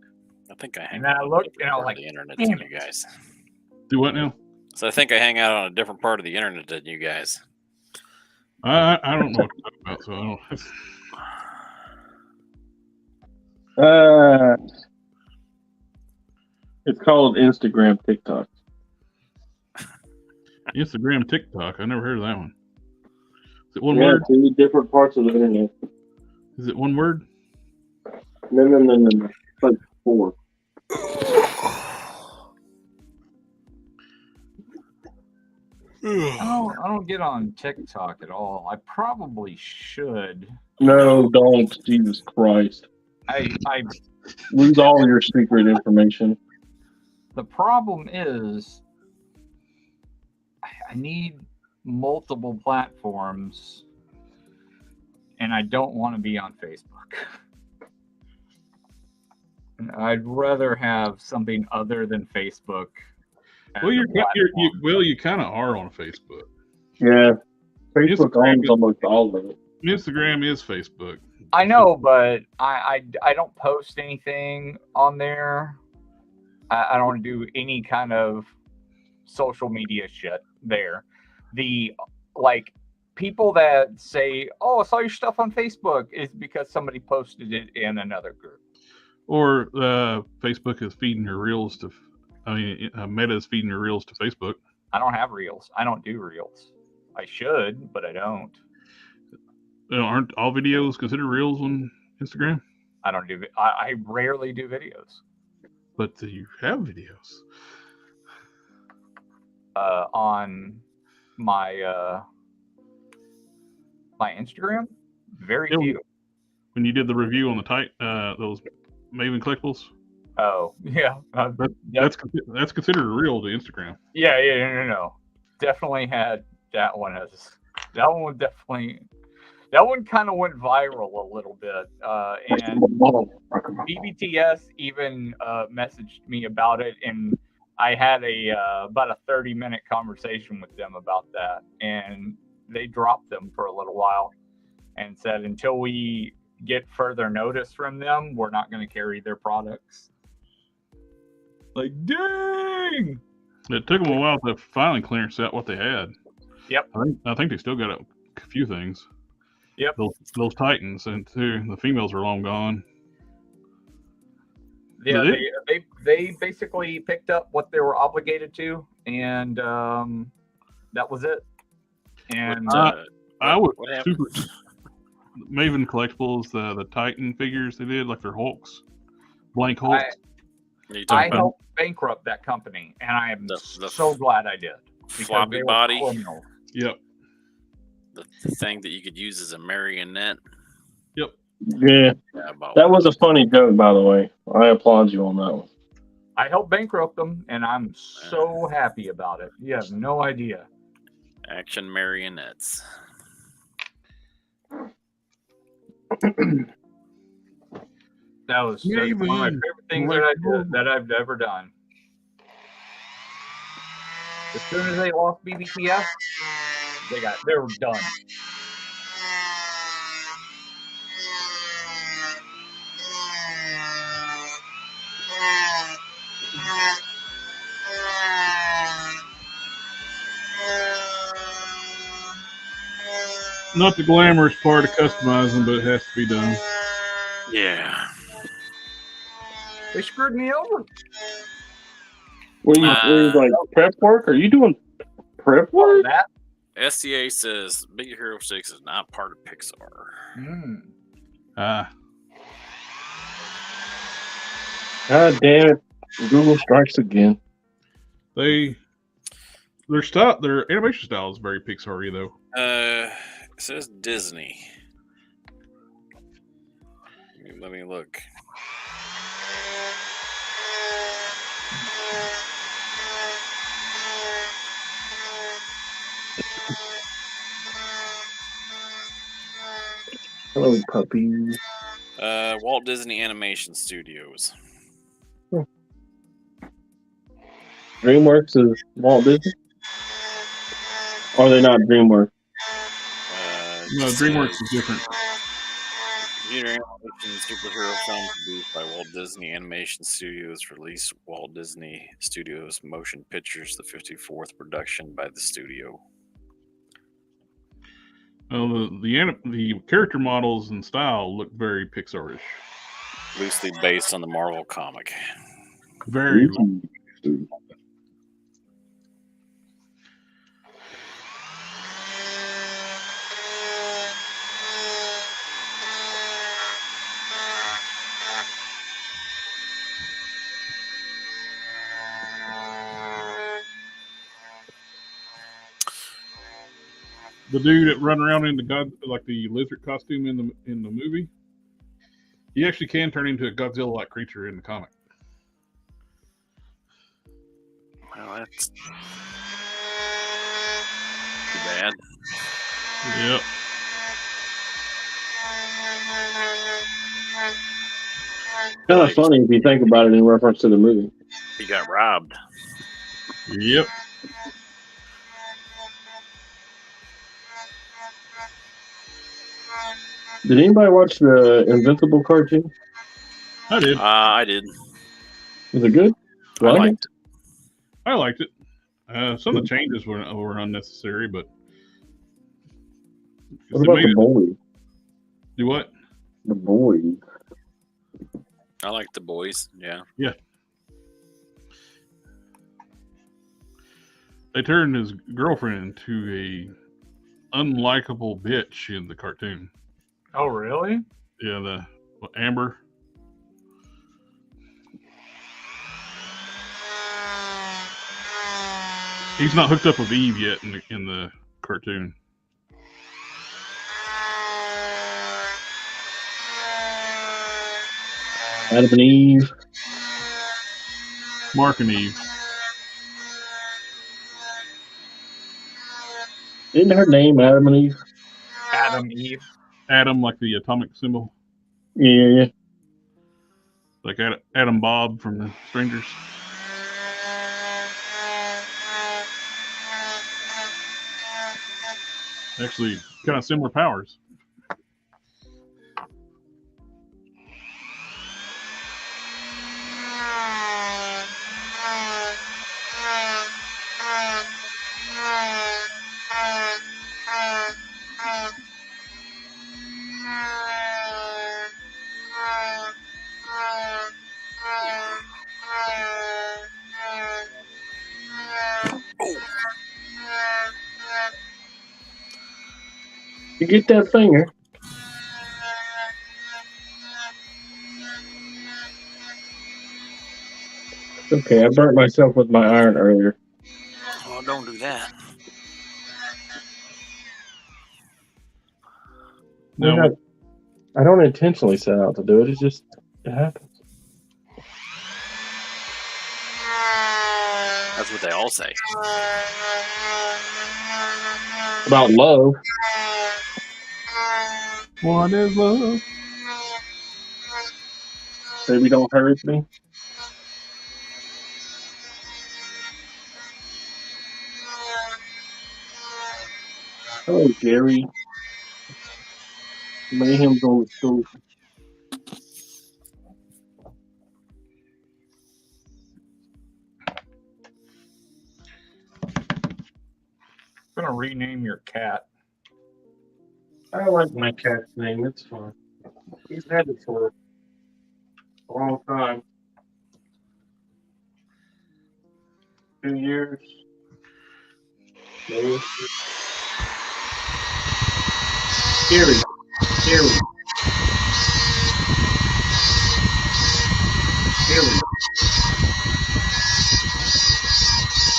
I think I hang And then I out on looked, a different and I was part like, of the internet damn than it. you guys. Do what now? So I think I hang out on a different part of the internet than you guys. I don't know what to talk about, so I don't. It's called Instagram, TikTok. Instagram, TikTok. I never heard of that one. Is it one Yeah, word? 2 different parts of the internet. Is it one word? No. It's like 4. I don't get on TikTok at all. I probably should. No, don't. Jesus Christ. I Lose all your secret information. the problem is I need multiple platforms and I don't want to be on Facebook. I'd rather have something other than Facebook. as Well, a platform. you kind of are on Facebook. Yeah. Facebook Instagram owns is- almost all of it. Instagram is Facebook. I know, but I don't post anything on there. I don't do any kind of social media shit there. The like people that say, "Oh, I saw your stuff on Facebook," is because somebody posted it in another group. Or Facebook is feeding your reels to. I mean, Meta is feeding your reels to Facebook. I don't have reels. I don't do reels. I should, but I don't. Aren't all videos considered reels on Instagram? I don't do. I rarely do videos. But you have videos. On my my Instagram, very Yeah, few. when you did the review on the those Maven collectibles. Oh yeah, That's considered real to Instagram. yeah, no. Definitely had that one as that one kind of went viral a little bit, and BBTS even messaged me about it, and I had about a 30-minute conversation with them about that, and they dropped them for a little while and said until we get further notice from them, we're not going to carry their products. Like, dang! It took them a while to finally clearance out what they had. Yep. I think they still got a few things. Yep. Those Titans, and too, the females are long gone. Yeah, they basically picked up what they were obligated to, and that was it. And I would super Maven collectibles, the Titan figures they did, like their Hulks, blank Hulks. I helped bankrupt that company, and I am so glad I did. Floppy body. Criminal. Yep. The thing that you could use as a marionette. Yep. Yeah. That was a funny joke, by the way. I applaud you on that one. I helped bankrupt them, and I'm so happy about it. You have no idea. Action marionettes. That was one of my favorite things that I've ever done. As soon as they lost BBTS, they were done. Not the glamorous part of customizing, but it has to be done. Yeah. They screwed me over. Were you like prep work? Are you doing prep work? That SCA says Big Hero 6 is not part of Pixar. God damn it. Google strikes again. Their animation style is very Pixar-y, though. It says Disney. Let me look. Hello, puppies. Walt Disney Animation Studios. DreamWorks is Walt Disney? Or are they not DreamWorks? No, DreamWorks is different. Computer animation superhero film produced by Walt Disney Animation Studios, released Walt Disney Studios Motion Pictures, the 54th production by the studio. Well, the character models and style look very Pixar-ish. Loosely based on the Marvel comic. Very. The dude that run around in the lizard costume in the movie, he actually can turn into a Godzilla-like creature in the comic. Well, that's too bad. Yep. Kind of funny if you think about it in reference to the movie. He got robbed. Yep. Did anybody watch the Invincible cartoon? I did. I did. Was it good? I liked it. I liked it. Some of the changes were unnecessary, but what about the boys? Do what? The boys. I like the boys. Yeah. Yeah. They turned his girlfriend into a unlikable bitch in the cartoon. Oh, really? Yeah, Amber. He's not hooked up with Eve yet in the cartoon. Adam and Eve. Mark and Eve. Isn't her name Adam and Eve? Adam, Eve. Adam, like the atomic symbol. Yeah. Like Adam Bob from the Strangers. Actually, kind of similar powers. You get that finger. Okay, I burnt myself with my iron earlier. Oh, don't do that. No, I don't intentionally set out to do it. It happens. That's what they all say. About love. what is love? Baby, don't hurt me. Oh, Jerry. Mayhem's on the stool. I'm gonna rename your cat. I like my cat's name. It's fun. He's had it for a long time. 2 years. Maybe. Scary. Scary. Scary.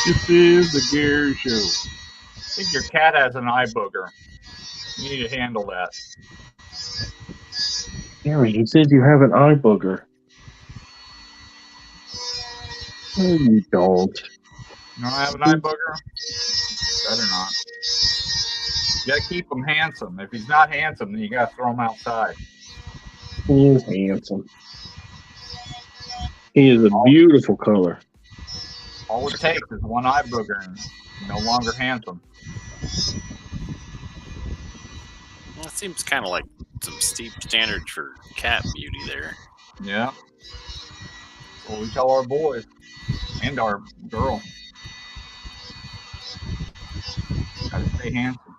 This is the Gary Show. I think your cat has an eye booger. You need to handle that. Scary. He says you have an eye booger. No, you don't. You don't have an eye booger? Better not. You gotta keep him handsome. If he's not handsome, then you gotta throw him outside. He is handsome. He is a beautiful color. All it takes is one eye booger and no longer handsome. Well, it seems kind of like some steep standards for cat beauty there. Yeah. Well, we tell our boys and our girl. Gotta stay handsome.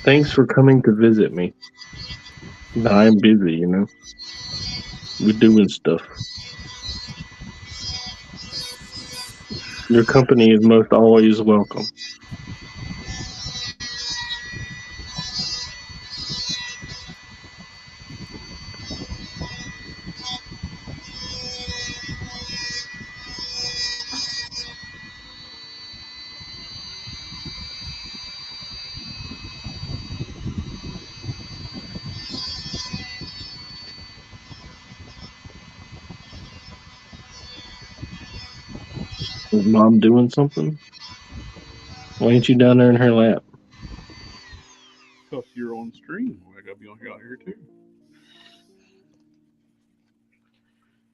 Thanks for coming to visit me. I'm busy, you know. We're doing stuff. Your company is most always welcome. Is Mom doing something? Why ain't you down there in her lap? Because you're on stream. I gotta be on here too.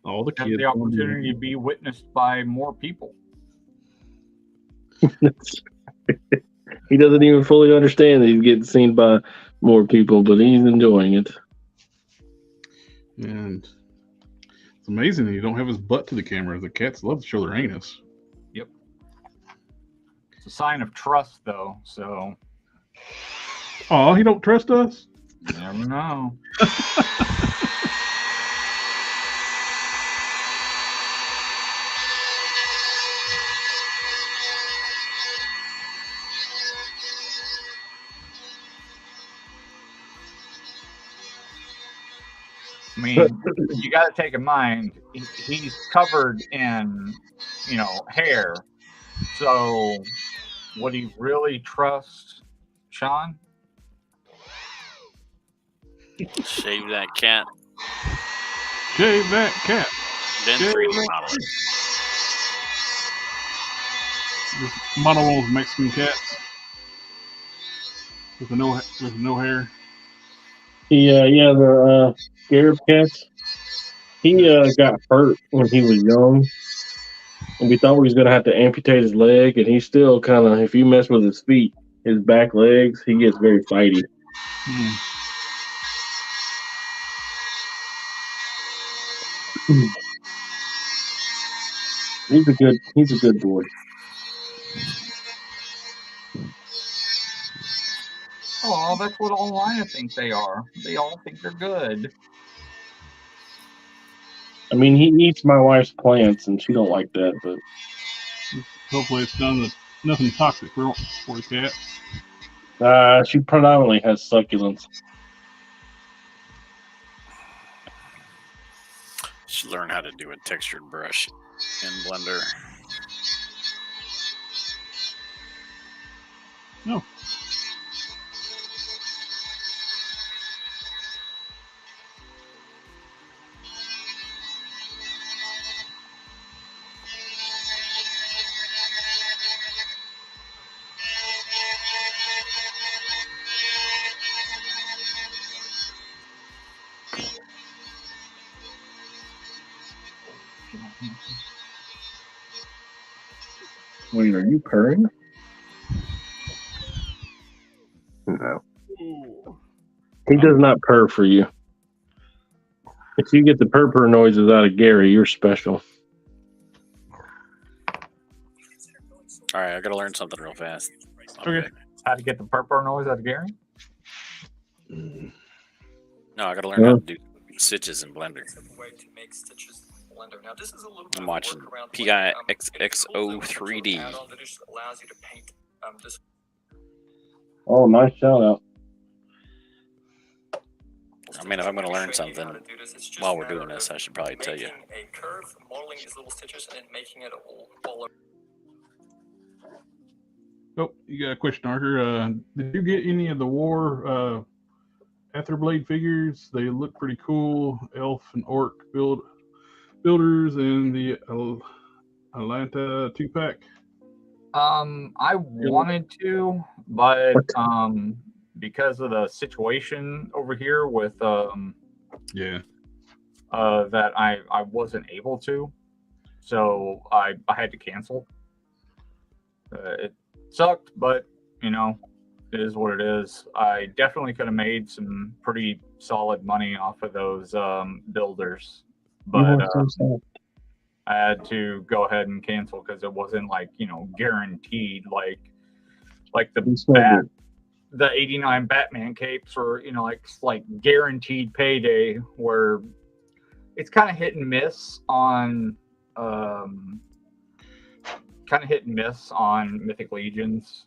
All the Have kids. the opportunity to be witnessed by more people. He doesn't even fully understand that he's getting seen by more people, but he's enjoying it. And it's amazing that you don't have his butt to the camera. The cats love to show their anus. Yep. It's a sign of trust, though, so Oh, he don't trust us? you never know. I mean, you got to take in mind he's covered in, hair. So, would he really trust Sean? Shave that cat. Shave that cat. Then Shave 3D that model it. Just model one of those Mexican cats with no hair. The scarab cats. He got hurt when he was young, and we thought we was gonna have to amputate his leg. And he's still kind of, if you mess with his feet, his back legs, he gets very fighty. He's a good boy. Oh, that's what all Lions think they are. They all think they're good. I mean, he eats my wife's plants, and she don't like that. But Hopefully, it's nothing toxic for the cat. she predominantly has succulents. Should learn how to do a textured brush in Blender. No. Wait, are you purring? No. He does not purr for you. If you get the purr noises out of Gary, you're special. All right, I gotta learn something real fast. Okay. How to get the purple noise out of Gary? No, I gotta learn how to do stitches in Blender. I'm watching PIXXO3D. Oh, nice shout out. I mean, if I'm going to learn something while we're doing this, I should probably tell you. Oh, you got a question, Archer. Did you get any of the War Etherblade figures? They look pretty cool. Elf and Orc builders and the Atlanta 2-pack. I wanted to, but because of the situation over here with that I wasn't able to, so I had to cancel. It sucked, but it is what it is. I definitely could have made some pretty solid money off of those builders, but I had to go ahead and cancel because it wasn't guaranteed like the 89 Batman capes or like guaranteed payday, where it's kind of hit and miss on Mythic Legions.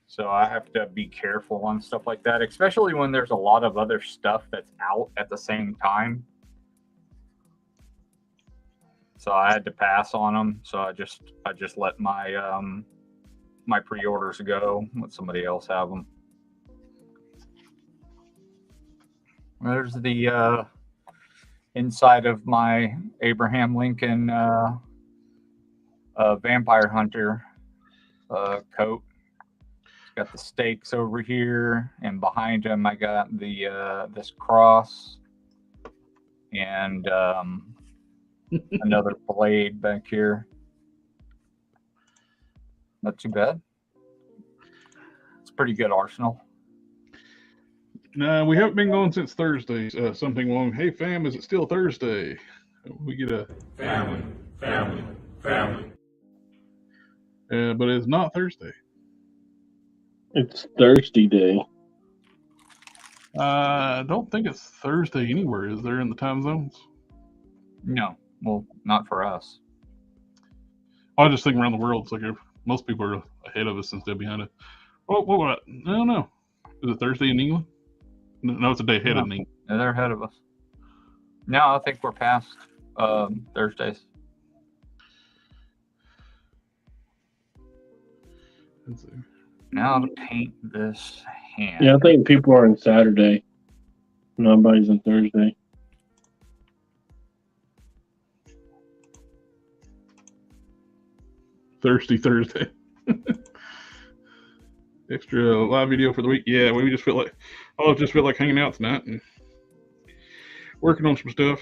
So I have to be careful on stuff like that, especially when there's a lot of other stuff that's out at the same time. So I had to pass on them. So I just let my my pre-orders go. Let somebody else have them. There's the inside of my Abraham Lincoln Vampire Hunter coat. Got the stakes over here, and behind him I got the this cross and another blade back here. Not too bad. It's a pretty good arsenal. No, we haven't been going since Thursday. Something along. Hey fam, is it still Thursday? We get a family. But it's not Thursday. It's Thursday Day. I don't think it's Thursday anywhere. Is there in the time zones? No, well, not for us. I was just thinking around the world. It's like most people are ahead of us instead of behind us. What? I don't know. Is it Thursday in England? No, it's a day ahead of England. Yeah, they're ahead of us. No, I think we're past Thursdays. Let's see. Now to paint this can. Yeah, I think people are on Saturday. Nobody's on Thursday. Thirsty Thursday. Extra live video for the week. Yeah, we just feel like hanging out tonight and working on some stuff.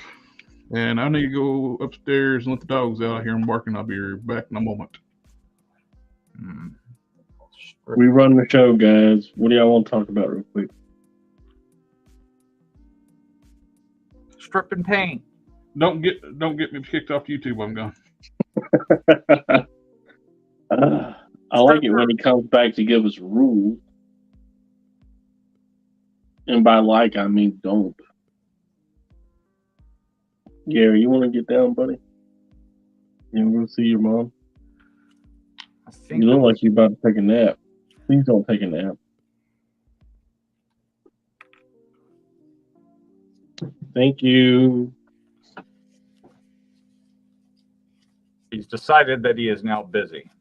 And I need to go upstairs and let the dogs out. I hear them barking. I'll be back in a moment. We run the show, guys. What do y'all want to talk about real quick? Strip and paint. Don't get me kicked off YouTube. I'm gone. I like it when he comes back to give us rules. And by like, I mean don't. Gary, you want to get down, buddy? You want to go see your mom? I think You look like you're about to take a nap. Please don't take a nap. Thank you. He's decided that he is now busy.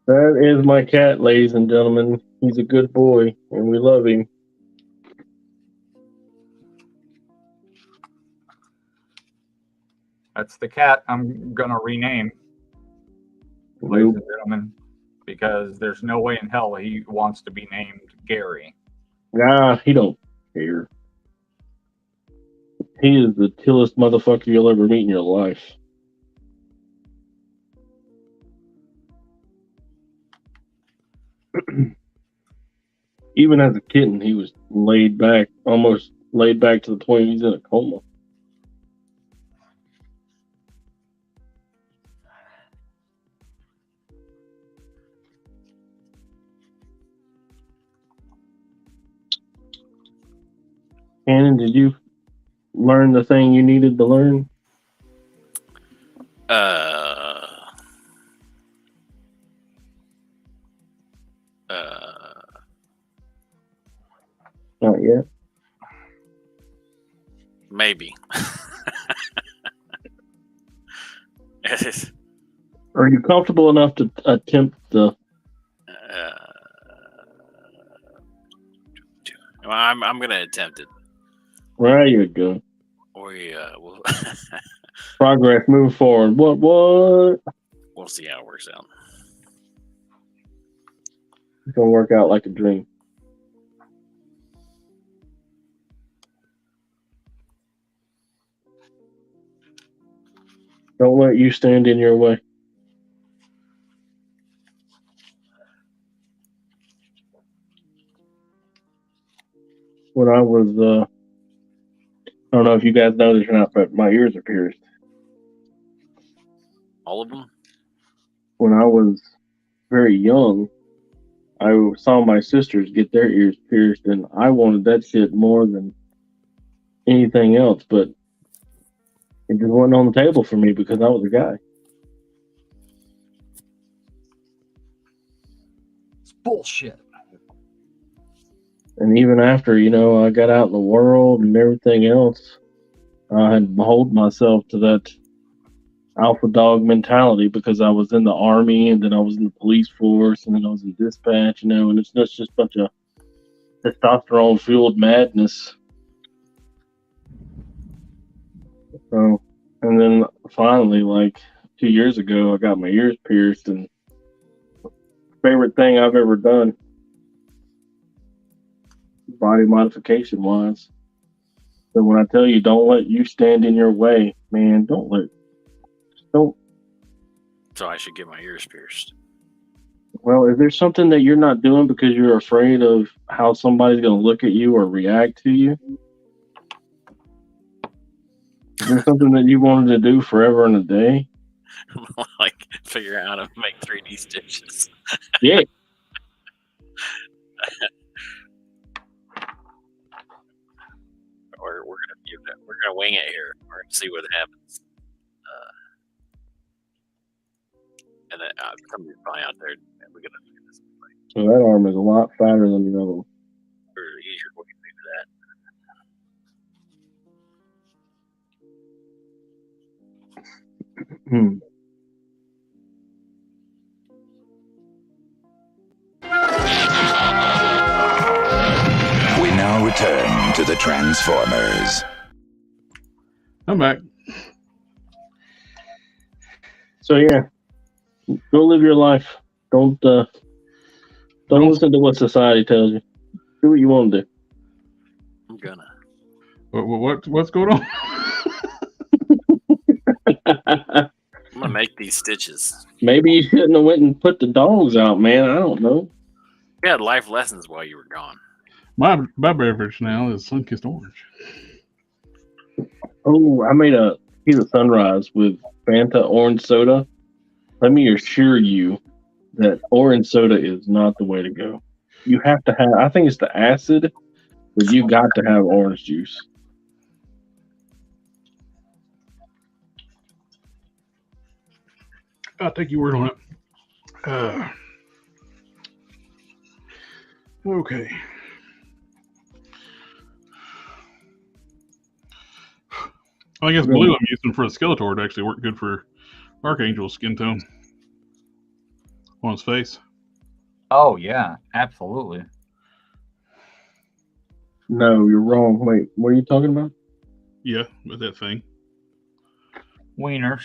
That is my cat, ladies and gentlemen. He's a good boy, and we love him. That's the cat I'm going to rename, ladies and gentlemen, because there's no way in hell he wants to be named Gary. Nah, he don't care. He is the chillest motherfucker you'll ever meet in your life. Even as a kitten, he was laid back, almost laid back to the point he's in a coma. Shannon, did you learn the thing you needed to learn? Not yet. Maybe. Are you comfortable enough to attempt the? I'm gonna attempt it. There you go. We'll Progress, move forward. What? we'll see how it works out. It's gonna work out like a dream. Don't let you stand in your way. When I was, I don't know if you guys know this or not, but my ears are pierced. All of them? When I was very young, I saw my sisters get their ears pierced, and I wanted that shit more than anything else, but it just wasn't on the table for me because I was a guy. It's bullshit. And even after, I got out in the world and everything else, I had beholden myself to that alpha dog mentality because I was in the army and then I was in the police force and then I was in dispatch, and it's just a bunch of testosterone fueled madness. So, and then finally, like 2 years ago, I got my ears pierced, and favorite thing I've ever done, body modification wise. So when I tell you, don't let you stand in your way, man, don't. So I should get my ears pierced. Well, is there something that you're not doing because you're afraid of how somebody's going to look at you or react to you? Is there something that you wanted to do forever and a day? Like figure out how to make 3D stitches. Yeah. Or we're gonna wing it here. We're gonna see what happens. And then somebody's probably out there, and we're gonna figure this out. So that arm is a lot fatter than the other one. Or easier way to do that. return to the Transformers. I'm back. So yeah, go live your life. Don't listen to what society tells you. Do what you want to do. I'm gonna. What's going on? I'm gonna make these stitches. Maybe you shouldn't have went and put the dogs out, man. I don't know. You had life lessons while you were gone. My beverage now is Sunkissed Orange. Oh, I made a tequila sunrise with Fanta orange soda. Let me assure you that orange soda is not the way to go. You have to have, I think it's the acid, but you got to have orange juice. I'll take your word on it. Okay. I guess blue I'm using for a Skeletor to actually work good for Archangel's skin tone on his face. Oh yeah, absolutely. No, you're wrong. Wait, what are you talking about? Yeah, with that thing. Wieners.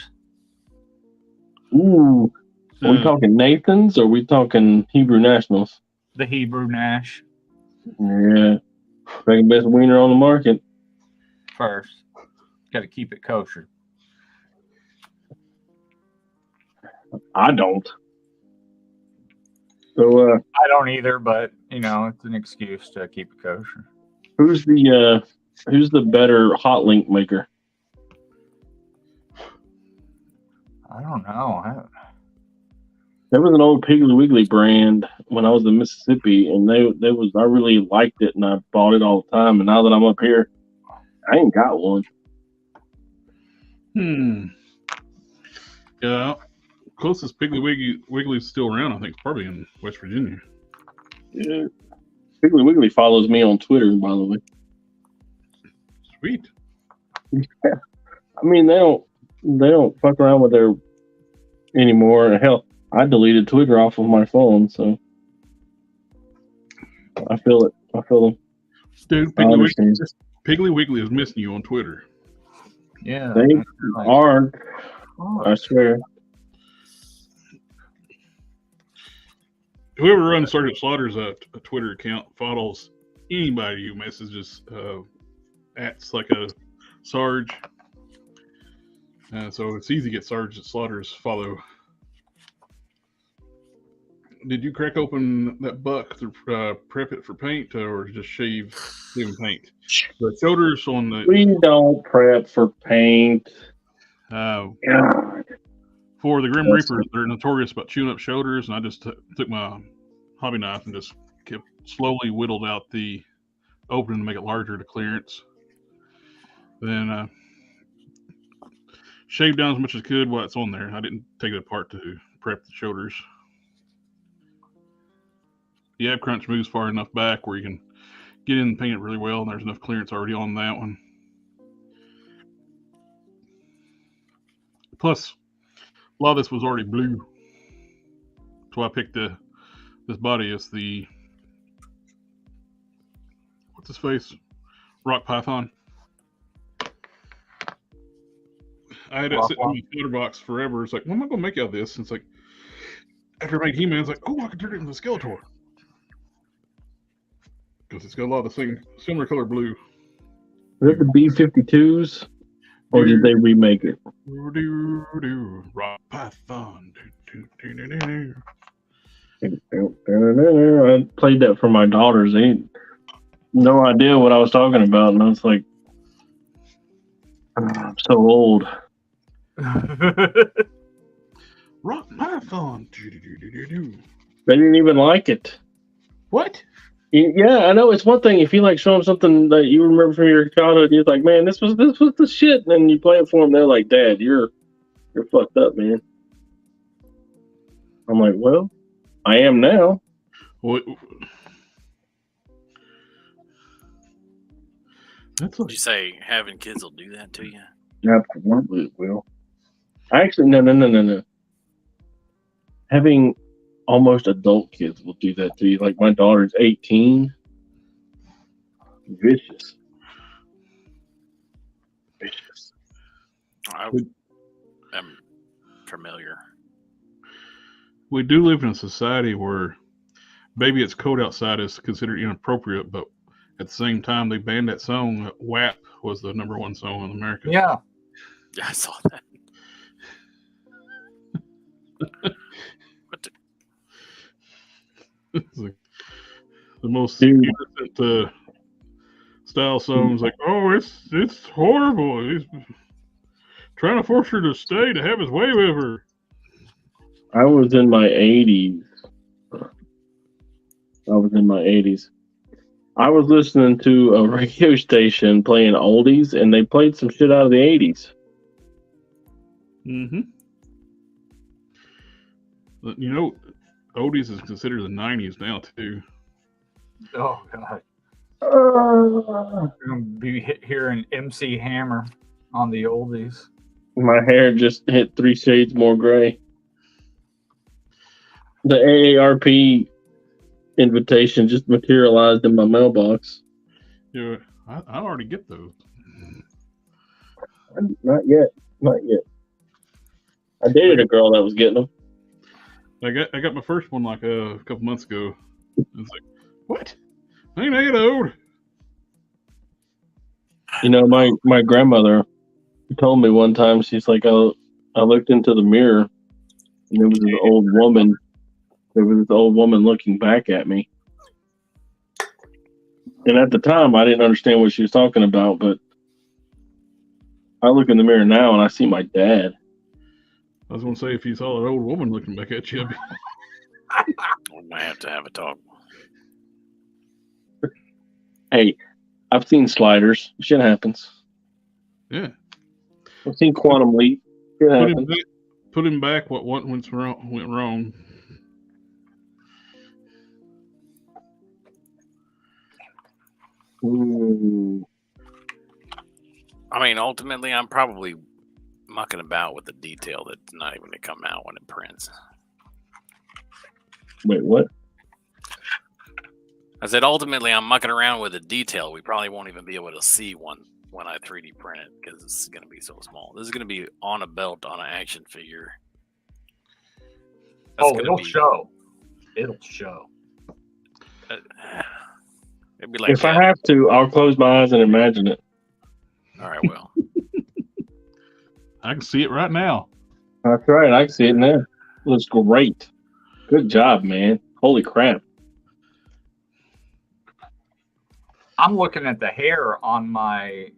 Ooh, are we talking Nathan's or are we talking Hebrew Nationals? The Hebrew Nash. Yeah, second best wiener on the market. First, got to keep it kosher. I don't. So I don't either, but you know, it's an excuse to keep it kosher. who's the better hot link maker? I don't know. There was an old Piggly Wiggly brand when I was in Mississippi, and I really liked it, and I bought it all the time. And now that I'm up here, I ain't got one. Yeah, closest Piggly Wiggly's still around, I think, probably in West Virginia. Yeah. Piggly Wiggly follows me on Twitter, by the way. Sweet. Yeah. I mean, they don't fuck around with their anymore. Hell, I deleted Twitter off of my phone, so I feel it. I feel them. Dude, Piggly Wiggly is missing you on Twitter. Yeah, they are. I swear. Whoever runs Sergeant Slaughter's a Twitter account follows anybody who messages ats like a Sarge. So it's easy to get Sergeant Slaughter's follow. Did you crack open that buck to prep it for paint, or just shave and paint? The shoulders on the. We don't prep for paint. God. God. For the Grim Reapers, they're notorious about chewing up shoulders, and I just took my hobby knife and just kept slowly whittled out the opening to make it larger to clearance. Then shaved down as much as I could while it's on there. I didn't take it apart to prep the shoulders. The ab crunch moves far enough back where you can get in and paint it really well, and there's enough clearance already on that one. Plus, a lot of this was already blue. So I picked this body as the, what's his face? Rock Python. I had it sitting in my filter box forever. It's like, what am I going to make out of this? And it's like, after I made He-Man, it's like, oh, I can turn it into a Skeletor. Because it's got a lot of the same similar color blue. Is that the B-52s? Or did they remake it? Rock Python. I played that for my daughters. They had no idea what I was talking about. And I was like, I'm so old. Rock Python. They didn't even like it. What? Yeah, I know. It's one thing if you like show them something that you remember from your childhood. You're like, man, this was the shit. And then you play it for them. They're like, Dad, you're fucked up, man. I'm like, well, I am now. What? Did you say having kids will do that to you? Absolutely, it will. Actually, no. Having almost adult kids will do that to you. Like my daughter's 18. Vicious. Vicious. I am familiar. We do live in a society where Baby It's Cold Outside is considered inappropriate, but at the same time, they banned that song. WAP was the #1 song in America. Yeah. Yeah, I saw that. It's like the most innocent style songs, like, oh, it's horrible. He's trying to force her to stay to have his way with her. I was in my 80s. I was listening to a radio station playing oldies, and they played some shit out of the 80s. Mm-hmm. You know, oldies is considered the 90s now, too. Oh, God. We're going to be hearing MC Hammer on the oldies. My hair just hit 3 shades more gray. The AARP invitation just materialized in my mailbox. Yeah, I already get those. Not yet. I dated a girl that was getting them. I got my first one like a couple months ago. It's like, what? Ain't that old? You know, my grandmother told me one time, she's like, I looked into the mirror, and there was this old woman. There was this old woman looking back at me. And at the time, I didn't understand what she was talking about, but I look in the mirror now and I see my dad. I was going to say, if you saw an old woman looking back at you, We might have to have a talk. Hey, I've seen sliders. Shit happens. Yeah. I've seen Quantum Leap. Shit happens. Put him back. What went wrong? Ooh. I mean, ultimately, I'm probably mucking about with the detail that's not even going to come out when it prints. Wait, what? I said, ultimately, I'm mucking around with the detail. We probably won't even be able to see one when I 3D print it because this is going to be so small. This is going to be on a belt on an action figure. It'll show. It'll show. It'd be like if I have to, I'll close my eyes and imagine it. All right, well. I can see it right now. That's right. I can see it now. It looks great. Good job, man. Holy crap. I'm looking at the hair on my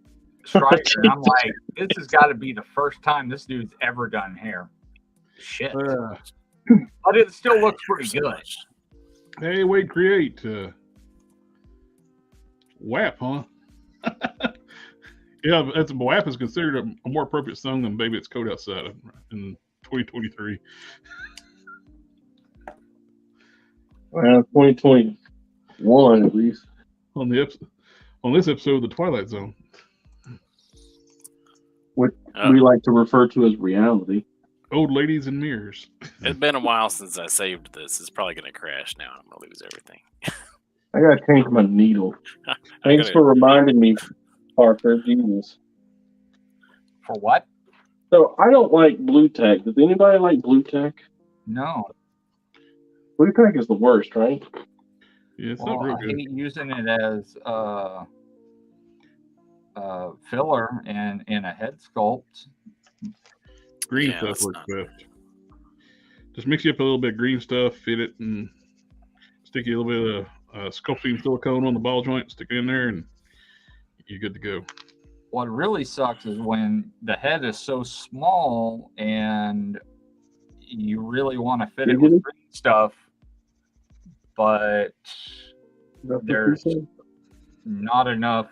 striker, and I'm like, this has got to be the first time this dude's ever done hair. Shit. But it still looks pretty good. Hey, Wade Create. WAP, huh? Yeah, WAP is considered a more appropriate song than Baby It's Cold Outside in 2023. Well, 2021 at least. On this episode of The Twilight Zone. What we like to refer to as reality. Old ladies in mirrors. It's been a while since I saved this. It's probably going to crash now. I'm going to lose everything. I got to change my needle. Thanks for reminding me, Parker. Jesus. For what? So I don't like blue tack. Does anybody like blue tack? No. Blue tack is the worst, right? Yeah, it's not real good. I hate using it as filler in a head sculpt. Green stuff works best. Just mix you up a little bit of green stuff, fit it, and stick you a little bit of sculpting silicone on the ball joint, stick it in there, and you're good to go. What really sucks is when the head is so small and you really want to fit it with green stuff, but there's not enough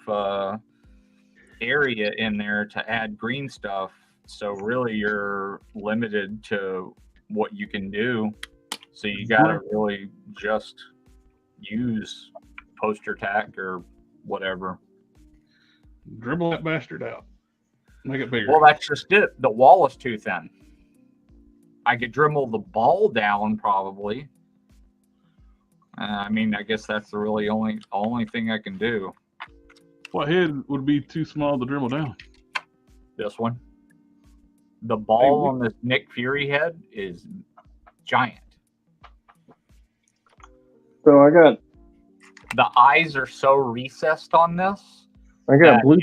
area in there to add green stuff. So really you're limited to what you can do. So you got to really just use poster tack or whatever. Dribble that bastard out. Make it bigger. Well, that's just it. The wall is too thin. I could dribble the ball down probably. I mean, I guess that's the really only thing I can do. What head would be too small to dremel down? This one. The ball on this Nick Fury head is giant. So I got The eyes are so recessed on this. blue If I tack. were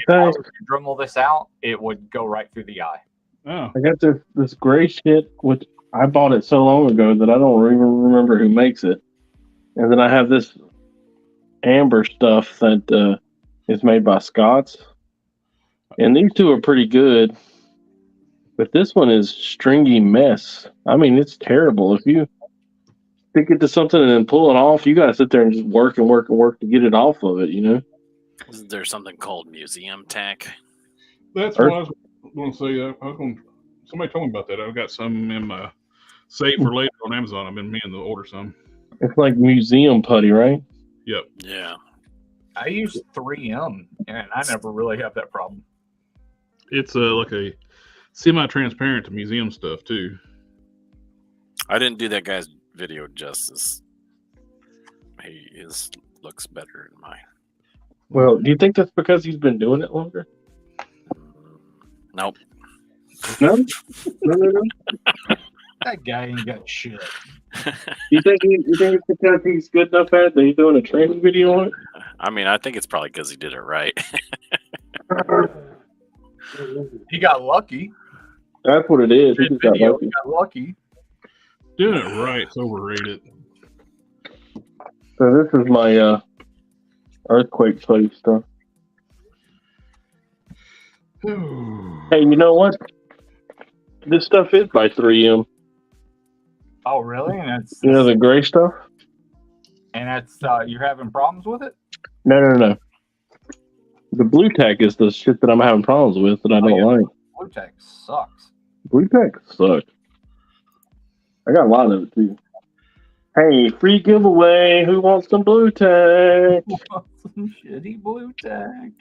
to Dremel this out, it would go right through the eye. Oh, I got this gray shit, which I bought it so long ago that I don't even remember who makes it. And then I have this amber stuff that is made by Scott's. And these two are pretty good. But this one is stringy mess. I mean, it's terrible. If you stick it to something and then pull it off, you got to sit there and just work and work and work to get it off of it, you know? Isn't there something called museum tack? that's what I was going to say. Somebody told me about that. I've got some in my save for later on Amazon. I've been meaning to order some. It's like museum putty, right? Yep. Yeah. I use 3M, and I never really have that problem. It's like a semi-transparent to museum stuff too. I didn't do that guy's video justice. His looks better than mine. Well, do you think that's because he's been doing it longer? Nope. No? No. That guy ain't got shit. You think it's because he's good enough at it that he's doing a training video on it? I mean, I think it's probably because he did it right. He got lucky. That's what it is. He just got Video, lucky. he got lucky. Doing it right's overrated. So this is my earthquake plate stuff. Hey, you know what? This stuff is by 3M. Oh, really? And it's You know the gray stuff? you're having problems with it? No. The blue tack is the shit that I'm having problems with that I don't like. Blue tack sucks. Blue tack sucks. I got a lot of it too. Hey, free giveaway. Who wants some blue tack? Some shitty blue tack.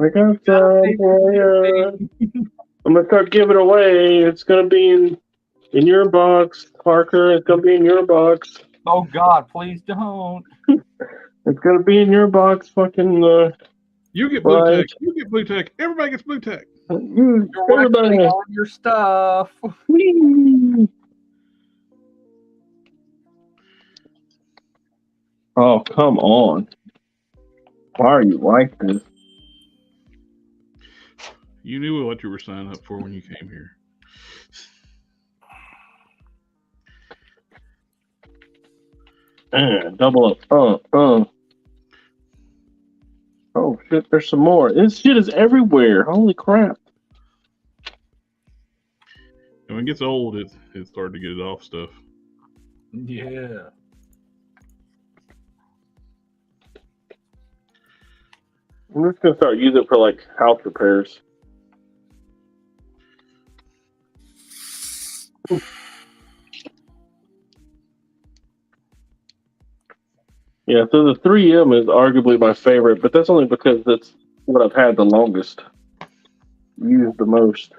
I got some for you. I'm gonna start giving away. It's gonna be in your box, Parker. It's gonna be in your box. Oh God, please don't. It's gonna be in your box, fucking. You get blue Right. tack. You get blue tack. Everybody gets blue tack. You're Everybody. waxing all your stuff. Whee! Oh, come on. Why are you like this? You knew what you were signing up for when you came here. Double up. Oh, shit, there's some more. This shit is everywhere. Holy crap. And when it gets old, it's hard to get it off stuff. Yeah. I'm just going to start using it for, like, house repairs. Yeah, so the 3M is arguably my favorite, but that's only because that's what I've had the longest. Used the most.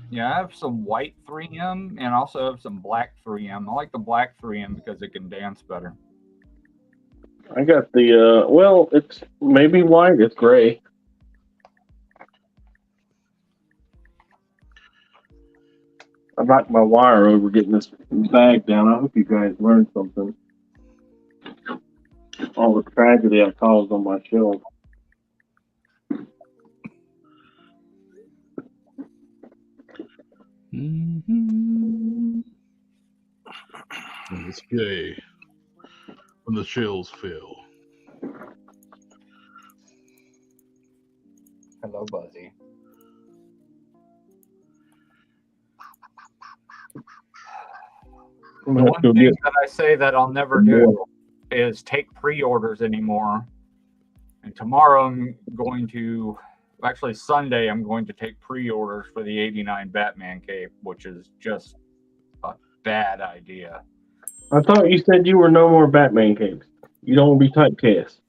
Yeah, I have some white 3M and also have some black 3M. I like the black 3M because it can dance better. I got the, well, it's maybe white, it's gray. I knocked my wire over getting this bag down. I hope you guys learned something. All the tragedy I caused on my shelf. Mm-hmm. And it's gay when the shells fell. Hello, Buzzy. The one thing that I say that I'll never do is take pre-orders anymore. And tomorrow I'm going to, actually Sunday, I'm going to take pre-orders for the 89 Batman cape, which is just a bad idea. I thought you said you were no more Batman capes. You don't want to be typecast.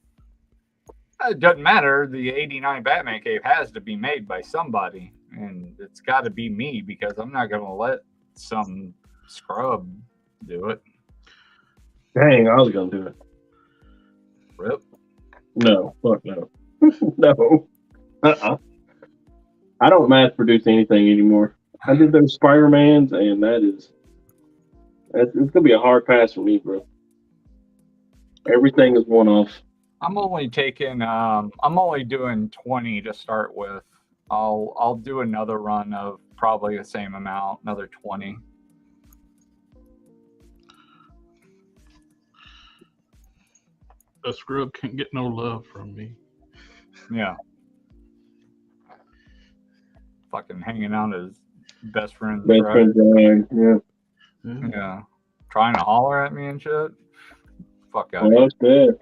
It doesn't matter. The 89 Batman cape has to be made by somebody. and it's got to be me because I'm not gonna let some scrub do it. Dang, I was gonna do it. Rip. No, fuck no. No. I don't mass produce anything anymore. I did those Spider-Mans, and it's gonna be a hard pass for me, bro. Everything is one off. I'm only doing 20 to start with. I'll do another run of probably the same amount, another 20. A scrub can't get no love from me. Yeah. Fucking hanging out as best friends. Best friends, yeah. Yeah. Trying to holler at me and shit. Fuck out. Well, that's good.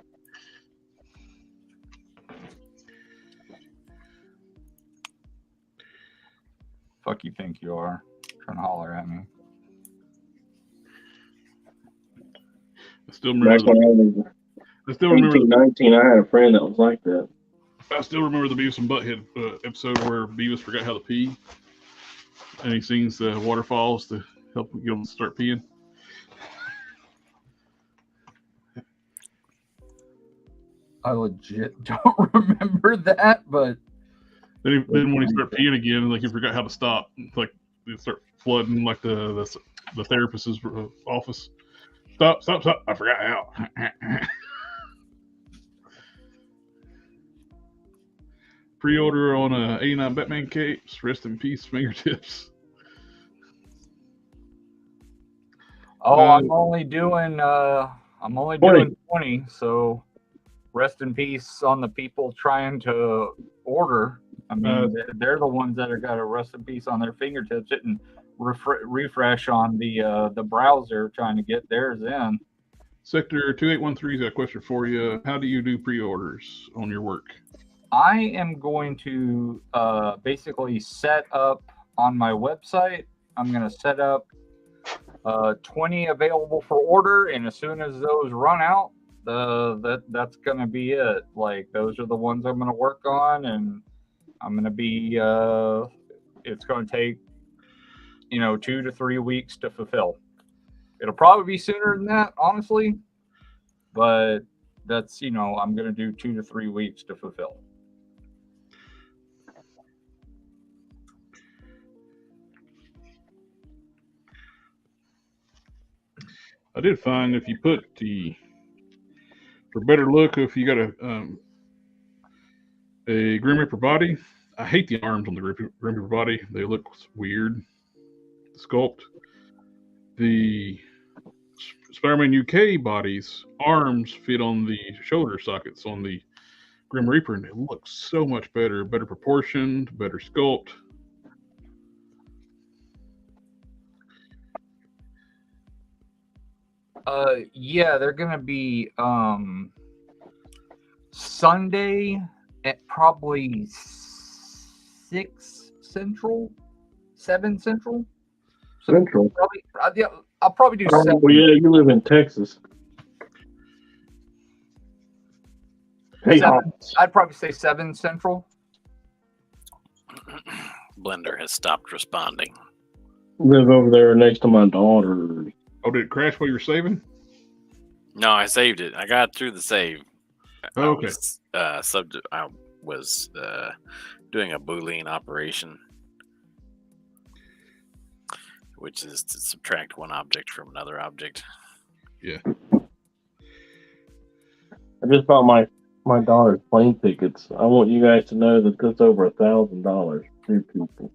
Fuck you think you are? Trying to holler at me. I still remember. I still remember 19, I had a friend that was like that. I still remember the Beavis and Butthead episode where Beavis forgot how to pee, and he sings the waterfalls to help get him to start peeing. I legit don't remember that, but Then when he started peeing again, like he forgot how to stop. Like it start flooding like the therapist's office. Stop! I forgot how. Pre-order on 89 Batman capes. Rest in peace, fingertips. oh, I'm only doing 20, so rest in peace on the people trying to order. I mean, they're the ones that are got to rest in peace on their fingertips, hitting refresh on the browser trying to get theirs in. Sector 2813's got a question for you. How do you do pre-orders on your work? I am going to basically set up on my website. I'm going to set up 20 available for order, and as soon as those run out, that's going to be it. Like, those are the ones I'm going to work on, and I'm going to be it's going to take 2 to 3 weeks to fulfill. It'll probably be sooner than that, honestly, but that's I'm going to do 2 to 3 weeks to fulfill. I did find if you put for better look, if you got a Grim Reaper body, I hate the arms on the Grim Reaper body. They look weird. The sculpt. The Spider-Man UK bodies, arms fit on the shoulder sockets on the Grim Reaper, and they look so much better. Better proportioned, better sculpt. Yeah, they're gonna be Sunday at probably 6 Central, 7 Central. Central. Probably, I'll probably do 7. Well, yeah, you live in Texas. Hey, I'd probably say 7 Central. Blender has stopped responding. Live over there next to my daughter. Oh, did it crash while you were saving? No, I saved it. I got through the save. Oh, okay. I was doing a Boolean operation, which is to subtract one object from another object. Yeah. I just bought my daughter's plane tickets. I want you guys to know that that's over $1,000. 2 people.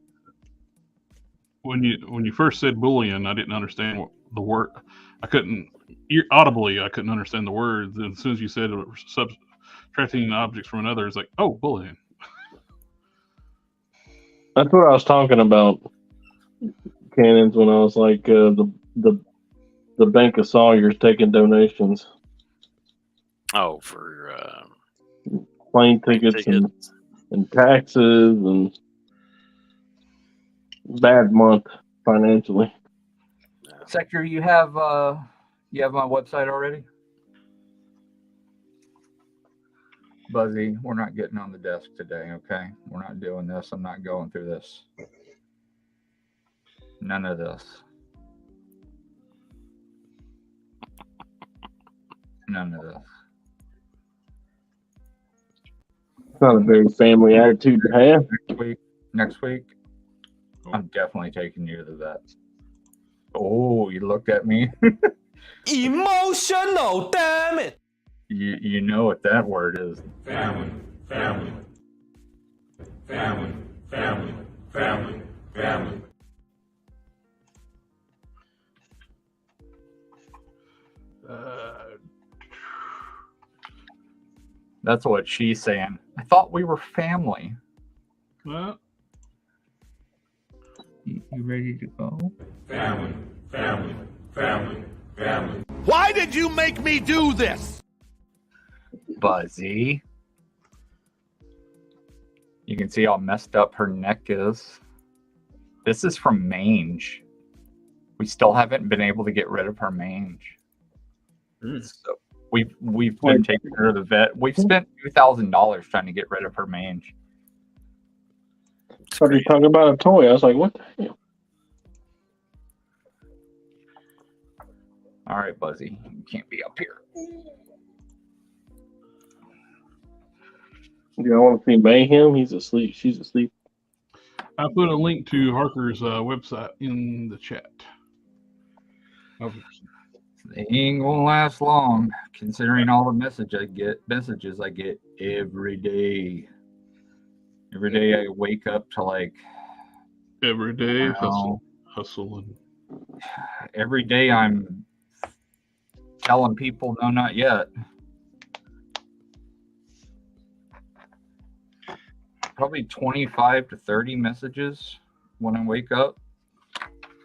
When you first said Boolean, I didn't understand what the word. I couldn't understand the words. And as soon as you said subtracting objects from another, it's like, oh, Boolean. That's what I was talking about, Cannons, when I was like the Bank of Sawyer's taking donations. Oh, for plane tickets. And taxes and bad month financially. Sector, you have my website already? Buzzy, we're not getting on the desk today, okay? We're not doing this. I'm not going through this. None of this. None of this. It's not a very family attitude to have. Next week, I'm definitely taking you to the vet. Oh, you looked at me. Emotional, damn it. You know what that word is. Family, family, family, family, family, family. That's what she's saying. I thought we were family. Well, You ready to go? Family, family, family, family. Why did you make me do this? Buzzy. You can see how messed up her neck is. This is from mange. We still haven't been able to get rid of her mange. So we've been taking her to the vet. We've spent $2,000 trying to get rid of her mange. So you talking about a toy? I was like, what the hell? All right, Buzzy, you can't be up here. Do y'all want to see Mayhem? He's asleep. She's asleep. I put a link to Harker's website in the chat. They ain't gonna last long, considering all the messages I get every day. Every day I wake up to like every day hustling. Every day I'm telling people no, not yet. Probably 25 to 30 messages when I wake up.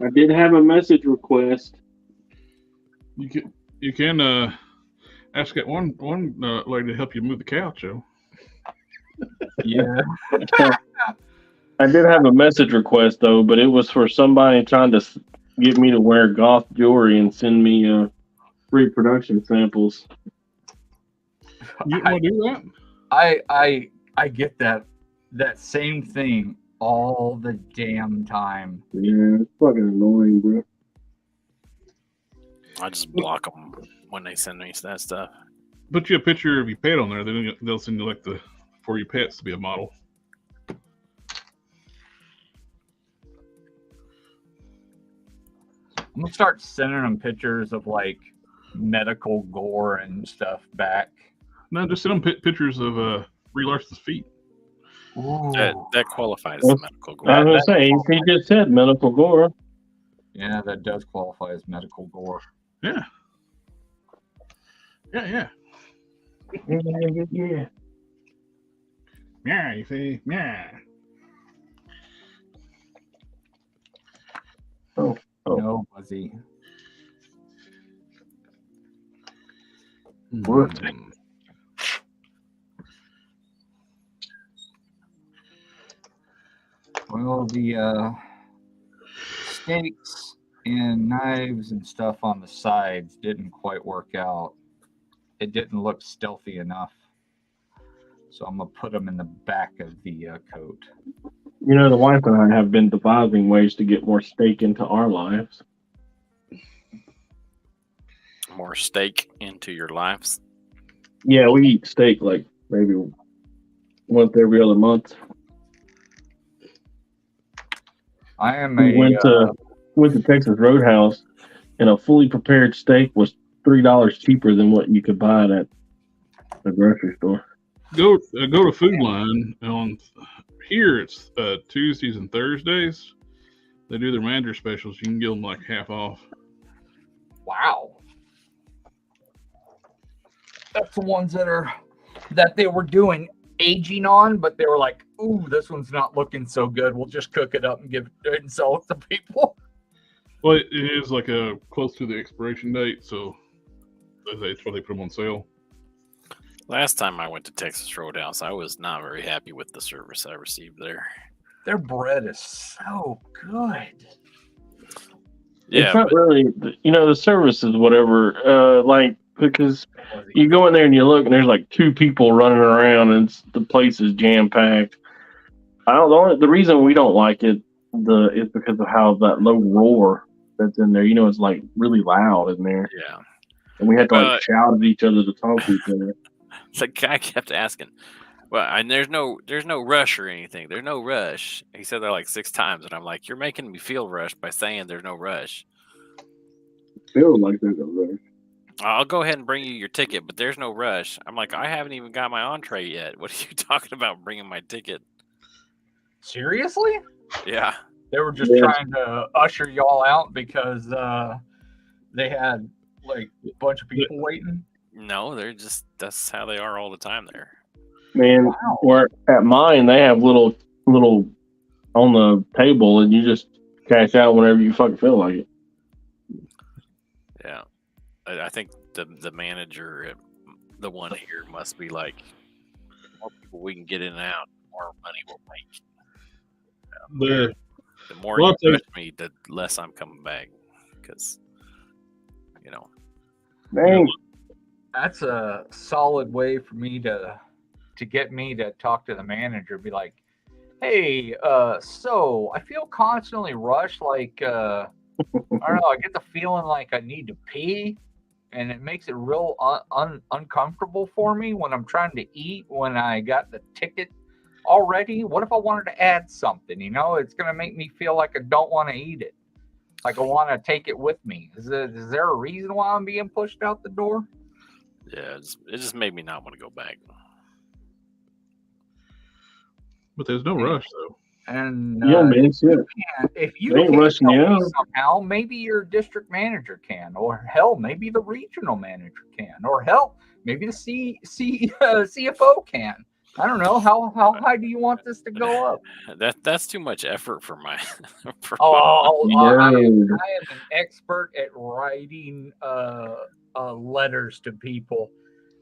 I did have a message request. You can ask that one lady to help you move the couch, Joe. Yeah. I did have a message request though, but it was for somebody trying to get me to wear goth jewelry and send me free production samples. You want to do that? I get that same thing all the damn time. Yeah, it's fucking annoying, bro. I just block them when they send me that stuff. Put you a picture of your pet on there, then they'll send you like for your pets to be a model. I'm gonna start sending them pictures of like medical gore and stuff back. No, just send them pictures of Brie Larson's feet. That qualifies as medical gore. I was gonna say he just said medical gore. Yeah, that does qualify as medical gore. Yeah. Yeah. Yeah. Yeah, you see? Yeah. Oh. No, Buzzy. Birthday. Well, the stakes and knives and stuff on the sides didn't quite work out. It didn't look stealthy enough. So I'm going to put them in the back of the coat. You know, the wife and I have been devising ways to get more steak into our lives. More steak into your lives? Yeah, we eat steak like maybe once every other month. We went to Texas Roadhouse, and a fully prepared steak was $3 cheaper than what you could buy it at the grocery store. Go to Food Line on here. It's Tuesdays and Thursdays. They do their manager specials. You can get them like half off. Wow. That's the ones that they were doing aging on, but they were like, ooh, this one's not looking so good. We'll just cook it up and give it and sell it to people. Well, it is like close to the expiration date, so that's why they put them on sale. Last time I went to Texas Roadhouse, I was not very happy with the service I received there. Their bread is so good. Yeah, it's not really, the service is whatever. Because you go in there and you look, and there's like 2 people running around, and the place is jam packed. The reason we don't like it it's because of how that low roar that's in there. It's like really loud in there. Yeah. And we had to like shout at each other to talk to each other. The guy kept asking, well, and there's no rush or anything. There's no rush. He said that like 6 times, and I'm like, you're making me feel rushed by saying there's no rush. Feel like there's no rush. I'll go ahead and bring you your ticket, but there's no rush. I'm like, I haven't even got my entree yet. What are you talking about bringing my ticket? Seriously? Yeah. They were just trying to usher y'all out because they had like a bunch of people waiting. No, that's how they are all the time there. Man, where at mine they have little on the table, and you just cash out whenever you fucking feel like it. Yeah, I think the manager at the one here must be like, the more people we can get in and out, the more money we'll make. The more you push me, the less I'm coming back, because Dang. That's a solid way for me to get me to talk to the manager. Be like, hey, so I feel constantly rushed. Like, I don't know. I get the feeling like I need to pee, and it makes it real uncomfortable for me when I'm trying to eat. When I got the ticket already, what if I wanted to add something? It's gonna make me feel like I don't want to eat it. Like I want to take it with me. Is there a reason why I'm being pushed out the door? Yeah, it just made me not want to go back. But there's no rush though. And man, if you can help me somehow, maybe your district manager can, or hell, maybe the regional manager can, or hell, maybe the CFO can. I don't know. How high do you want this to go up? That's too much effort for my. I am an expert at writing letters to people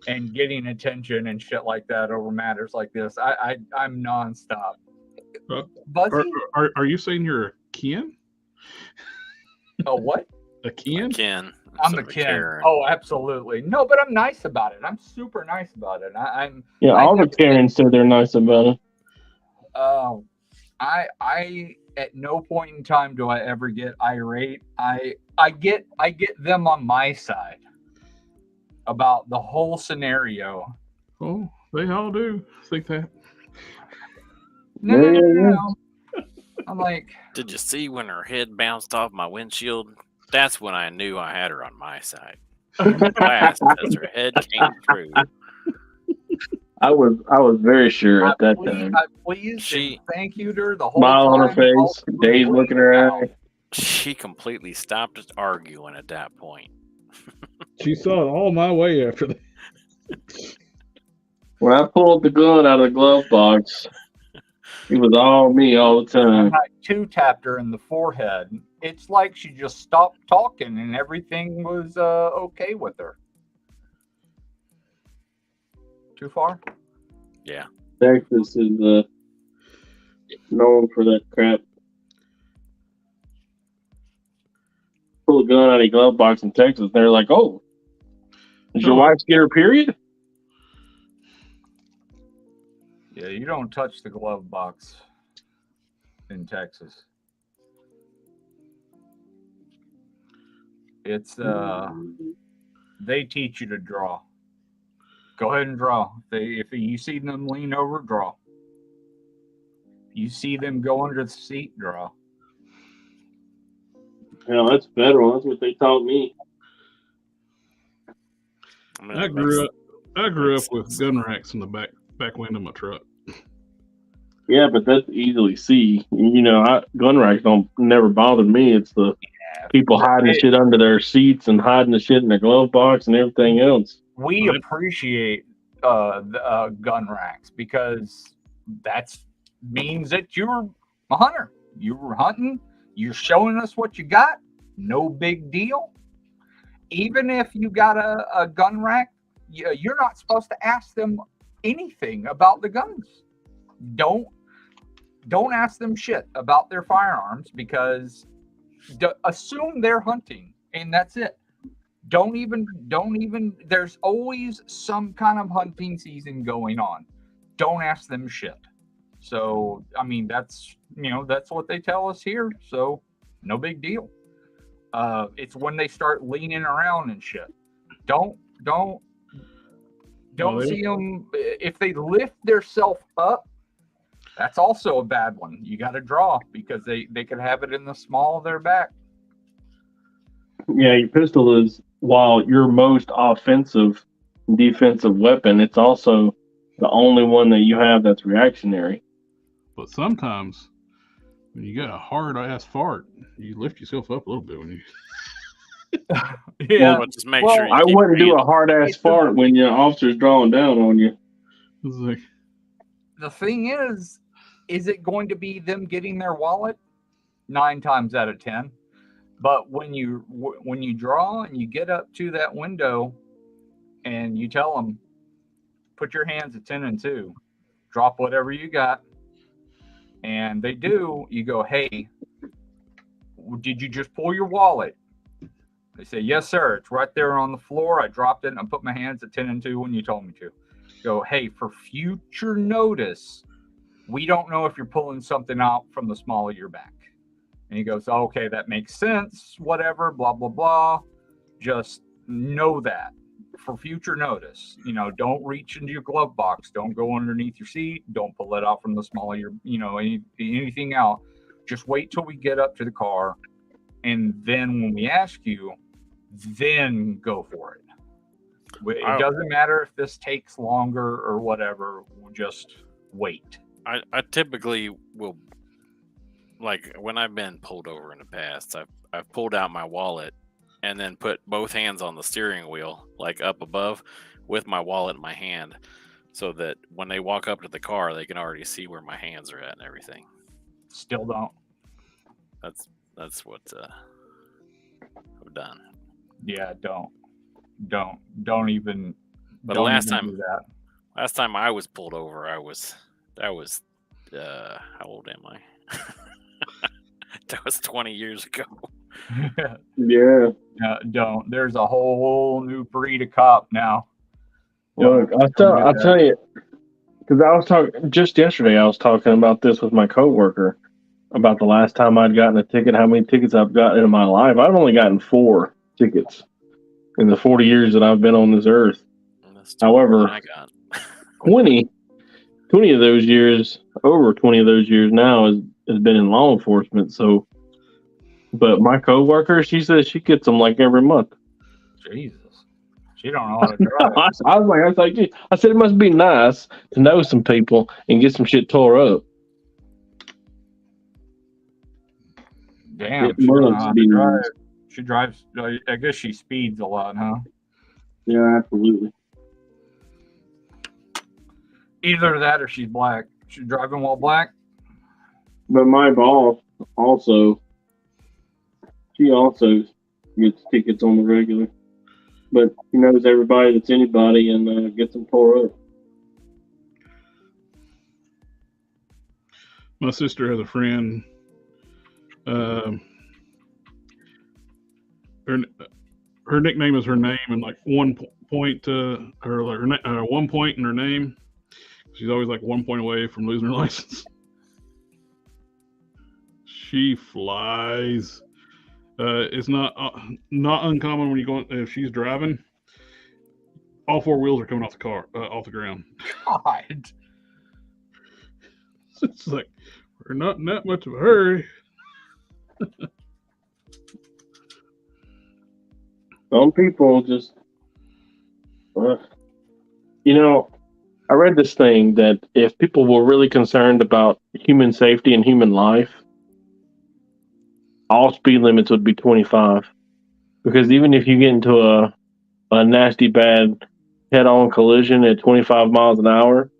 and getting attention and shit like that over matters like this. I'm nonstop. Buzzy? Are you saying you're a Ken? A what? A Ken? Ken. I'm a Ken. Oh, absolutely. No, but I'm nice about it. I'm super nice about it. All the Karens said they're nice about it. I at no point in time do I ever get irate. I get them on my side about the whole scenario. Oh, they all do think that. No. I'm like, did you see when her head bounced off my windshield? That's when I knew I had her on my side. Fast as her head came through. I was very sure at that time. I pleased and thank you to her the whole smile time. on her face, Dave looking her eye. She completely stopped arguing at that point. She saw it all my way after that. When I pulled the gun out of the glove box, it was all me all the time. I two-tapped her in the forehead. It's like she just stopped talking and everything was okay with her. Too far? Yeah. Texas is known for that crap. Pull a gun out of your glove box in Texas, and they're like, "Oh, did your wife get her period?" Yeah, you don't touch the glove box in Texas. It's they teach you to draw. Go ahead and draw. If you see them lean over, draw. If you see them go under the seat, draw. Hell, that's federal. That's what they taught me. I grew up with gun racks in the back window of my truck. Yeah, but that's easily see. Gun racks don't never bother me. It's the people hiding shit under their seats and hiding the shit in their glove box and everything else. We appreciate the gun racks because that means that you're a hunter. You're hunting. You're showing us what you got. No big deal. Even if you got a gun rack, you're not supposed to ask them anything about the guns. Don't ask them shit about their firearms because assume they're hunting and that's it. Don't even, there's always some kind of hunting season going on. Don't ask them shit. So, I mean, that's what they tell us here. So, no big deal. It's when they start leaning around and shit. Don't see them. If they lift themselves up, that's also a bad one. You got to draw because they could have it in the small of their back. Yeah, your pistol is, while your most offensive defensive weapon, it's also the only one that you have that's reactionary. But sometimes when you got a hard ass fart, you lift yourself up a little bit when you. Yeah, Well, just make sure you I keep wouldn't do breathing. a hard ass fart when your officer's drawing down on you. It's like, the thing is it going to be them getting their wallet? 9 times out of 10. But when you draw and you get up to that window and you tell them, put your hands at 10 and 2, drop whatever you got, and they do, you go, hey, did you just pull your wallet? They say, yes, sir. It's right there on the floor. I dropped it and I put my hands at 10 and 2 when you told me to. Go, hey, for future notice, we don't know if you're pulling something out from the small of your back. And he goes, oh, okay, that makes sense, whatever, blah, blah, blah. Just know that for future notice. Don't reach into your glove box. Don't go underneath your seat. Don't pull it out from the small of your, anything out. Just wait till we get up to the car. And then when we ask you, then go for it. It doesn't matter if this takes longer or whatever. We'll just wait. I typically will, like when I've been pulled over in the past, I've pulled out my wallet and then put both hands on the steering wheel, like up above, with my wallet in my hand, so that when they walk up to the car, they can already see where my hands are at and everything. Still don't. That's what I've done. Yeah, don't even. But don't last even time, do that. last time I was pulled over, that was how old am I? That was 20 years ago. Yeah. Don't. There's a whole new breed of cop now. Look, I'll tell you, because I was talking just yesterday. I was talking about this with my coworker about the last time I'd gotten a ticket. How many tickets I've gotten in my life? I've only gotten 4 tickets in the 40 years that I've been on this earth. However, 20 of those years, over 20 of those years now, has been in law enforcement. So, but my coworker, she says she gets them like every month. Jesus, she don't know how to drive. I said it must be nice to know some people and get some shit tore up. Damn, she don't know how to drive. She drives. I guess she speeds a lot, huh? Yeah, absolutely. Either that or she's black. She's driving while black. But my boss she also gets tickets on the regular. But he knows everybody that's anybody and gets them tore up. My sister has a friend. Her nickname is her name, and like 1 point one point in her name. She's always like 1 point away from losing her license. She flies. It's not uncommon when you go if she's driving. All 4 wheels are coming off the car, off the ground. God. It's like we're not in that much of a hurry. Some people just, I read this thing that if people were really concerned about human safety and human life, all speed limits would be 25. Because even if you get into a nasty, bad head-on collision at 25 miles an hour,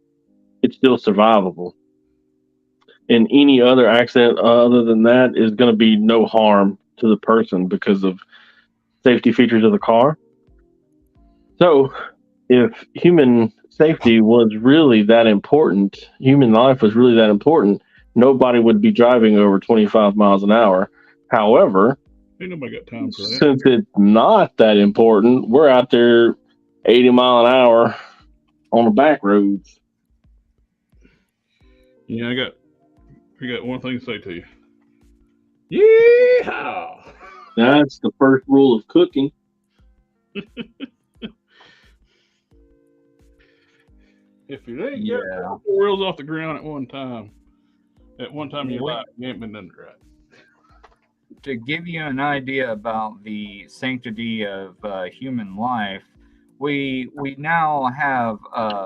it's still survivable. And any other accident other than that is going to be no harm to the person because of safety features of the car. So if human safety was really that important, human life was really that important, nobody would be driving over 25 miles an hour. However, ain't nobody got time for that. Since it's not that important, we're out there 80 mile an hour on the back roads. Yeah, I got one thing to say to you. Yeah. That's the first rule of cooking. If you ain't got 4 wheels off the ground at one time in your life, you ain't been done it right. To give you an idea about the sanctity of human life, we now have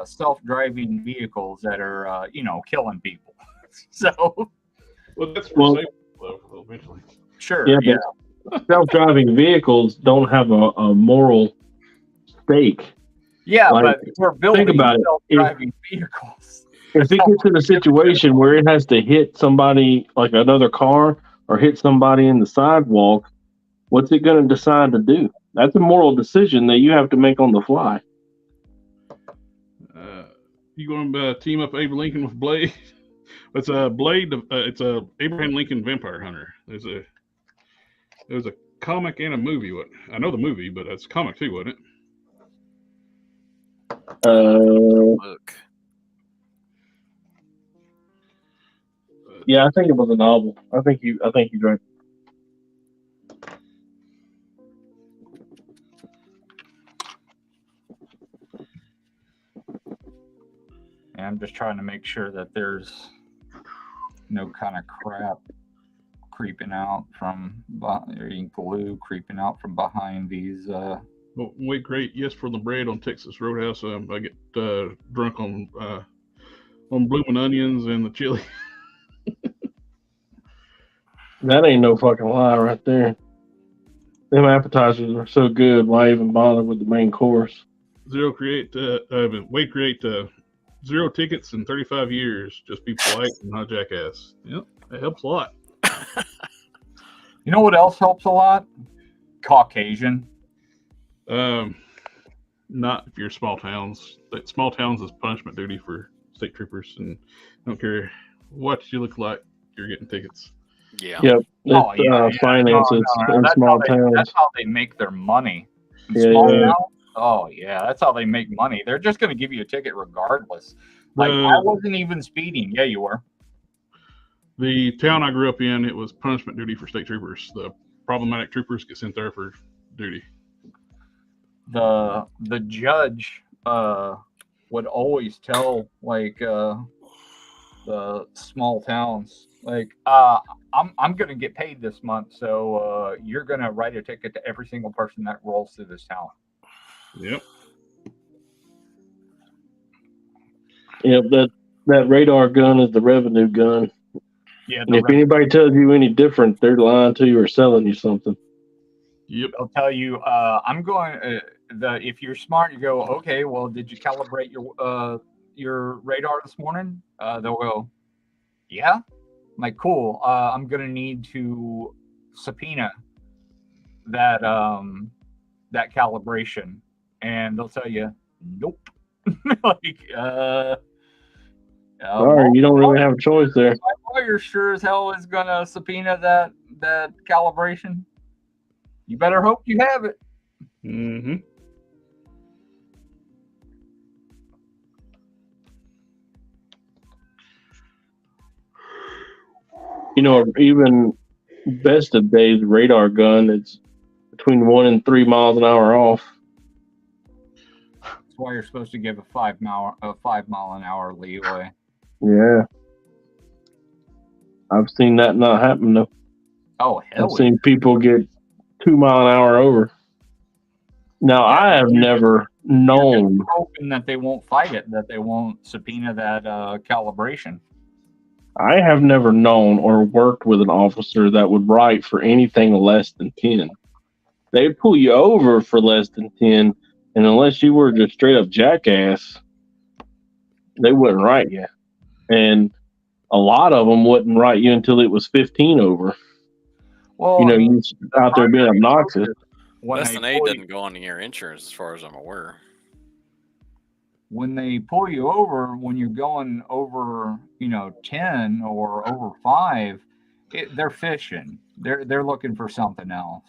self-driving vehicles that are killing people. So, well, that's for safety, though, eventually. Sure. Yeah. But self-driving vehicles don't have a moral stake. Yeah, but we're building self-driving vehicles. If it gets in a situation where it has to hit somebody, like another car, or hit somebody in the sidewalk, what's it going to decide to do? That's a moral decision that you have to make on the fly. You going to team up Abe Lincoln with Blade? It's a Blade. It's a Abraham Lincoln Vampire Hunter. There's a comic and a movie. I know the movie, but it's a comic too, wasn't it? Look. Yeah, I think it was a novel. I think you drank. And I'm just trying to make sure that there's no kind of crap creeping out from glue creeping out from behind these. Well, wait, great. Yes, for the bread on Texas Roadhouse. I get drunk on blooming onions and the chili. That ain't no fucking lie right there. Them appetizers are so good. Why even bother with the main course? Zero tickets in 35 years. Just be polite and not jackass. Yep, that helps a lot. You know what else helps a lot? Caucasian. Not if you're small towns. Small towns is punishment duty for state troopers, and I don't care what you look like, you're getting tickets. Yeah. Yep. Finances in small towns. That's how they make their money. Yeah. Oh yeah, that's how they make money. They're just going to give you a ticket regardless. Like I wasn't even speeding. Yeah, you were. The town I grew up in, it was punishment duty for state troopers. The problematic troopers get sent there for duty. The judge would always tell the small towns I'm going to get paid this month, so you're going to write a ticket to every single person that rolls through this town. Yep. Yep, that radar gun is the revenue gun. Yeah. And if anybody tells you any different, they're lying to you or selling you something. Yep. They'll tell you, I'm going. If you're smart, you go, okay. Well, did you calibrate your radar this morning? They'll go, yeah. I'm like, cool. I'm gonna need to subpoena that calibration, and they'll tell you, nope. Sorry, you don't really have a choice there. My lawyer sure as hell is gonna subpoena that calibration. You better hope you have it. Mm-hmm. You know, even best of days radar gun, it's between 1 and 3 miles an hour off. That's why you're supposed to give a 5 mile an hour leeway. Yeah. I've seen that not happen though. Oh hell! I've seen people get 2 mile an hour over. Now I have never known. Hoping that they won't fight it, that they won't subpoena that calibration. I have never known or worked with an officer that would write for anything less than 10. They'd pull you over for less than 10, and unless you were just straight up jackass, they wouldn't write you. And a lot of them wouldn't write you until it was 15 over. Well, you know, you out there being obnoxious. Less than 8 doesn't go on your insurance, as far as I'm aware. When they pull you over, when you're going over, 10 or over 5, they're fishing. They're looking for something else.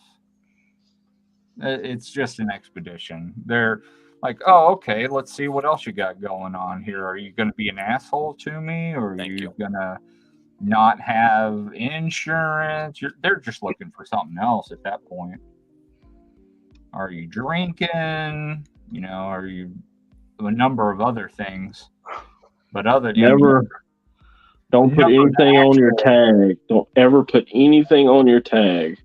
It's just an expedition. They're Like, oh, okay, let's see what else you got going on here. Are you going to be an asshole to me, or are you going to not have insurance? They're just looking for something else at that point. Are you drinking? You know, are you a number of other things? But other never. Don't put anything on your tag. Don't ever put anything on your tag.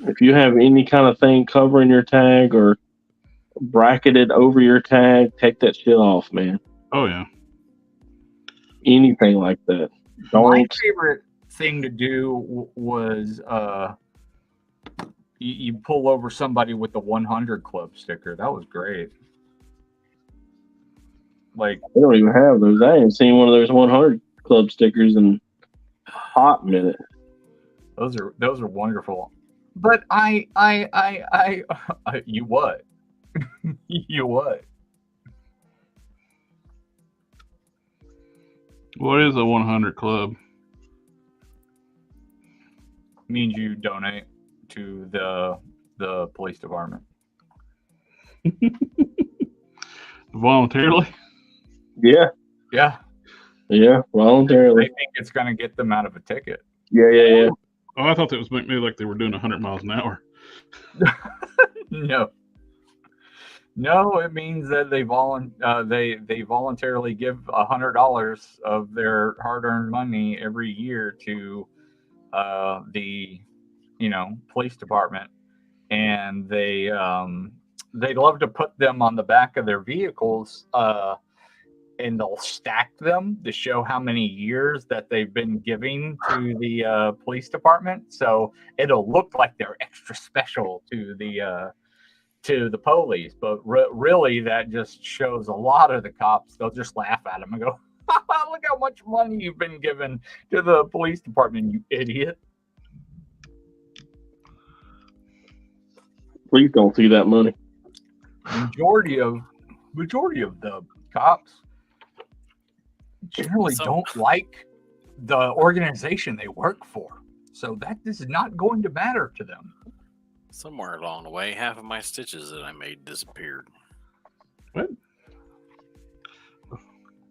If you have any kind of thing covering your tag or bracketed over your tag, take that shit off, man. Oh yeah. Anything like that. My favorite thing to do was you pull over somebody with the 100 Club sticker. That was great. Like, they don't even have those. I ain't seen one of those 100 Club stickers in a hot minute. Those are wonderful. But I you what? You what? What is a 100 Club? Means you donate to the police department. Voluntarily? Yeah. Yeah. Yeah, voluntarily. I think it's going to get them out of a ticket. Yeah. Oh, I thought that was maybe like they were doing 100 miles an hour. No, it means that they voluntarily give $100 of their hard-earned money every year to the police department, and they love to put them on the back of their vehicles, and they'll stack them to show how many years that they've been giving to the police department. So it'll look like they're extra special to the police, but really that just shows a lot of the cops. They'll just laugh at them and go, "Look how much money you've been given to the police department, you idiot." Please don't see that money. Majority of the cops generally don't like the organization they work for, so that is not going to matter to them. Somewhere along the way, half of my stitches that I made disappeared. What?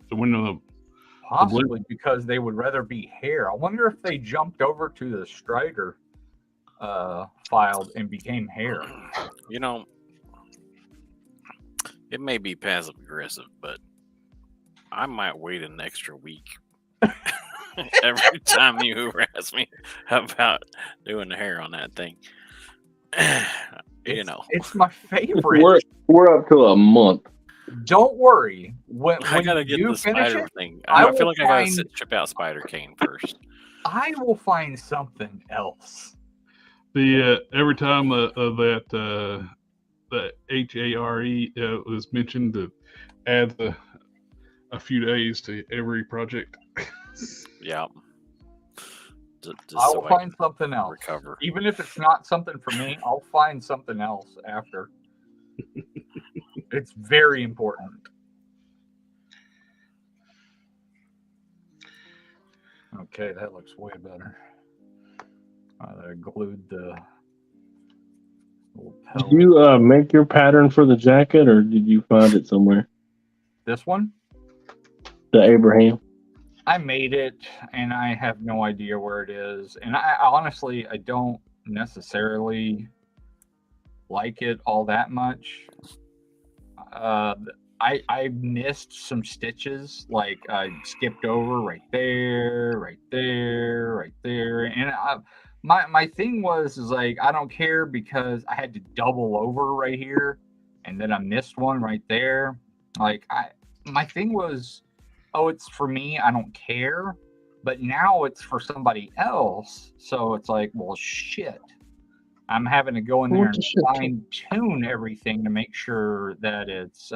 So when the possibly because they would rather be hair. I wonder if they jumped over to the Strider filed and became hair. You know, it may be passive aggressive, but I might wait an extra week every time you harass me about doing the hair on that thing. It's my favorite. We're up to a month. Don't worry. When I gotta get the spider thing. I feel like I gotta chip out Spider Cane first. I will find something else. The every time that the HARE was mentioned, to add a few days to every project. Yeah. I will find something else. Recover. Even if it's not something for me, I'll find something else after. It's very important. Okay, that looks way better. I glued the little Did you make your pattern for the jacket, or did you find it somewhere? This one? The Abraham. I made it, and I have no idea where it is. And I honestly, I don't necessarily like it all that much. I missed some stitches, like I skipped over right there, and my thing was like, I don't care because I had to double over right here, and then I missed one right there. Like my thing was, oh, it's for me, I don't care. But now it's for somebody else, so it's like, well, shit. I'm having to go in there and fine tune everything to make sure that it's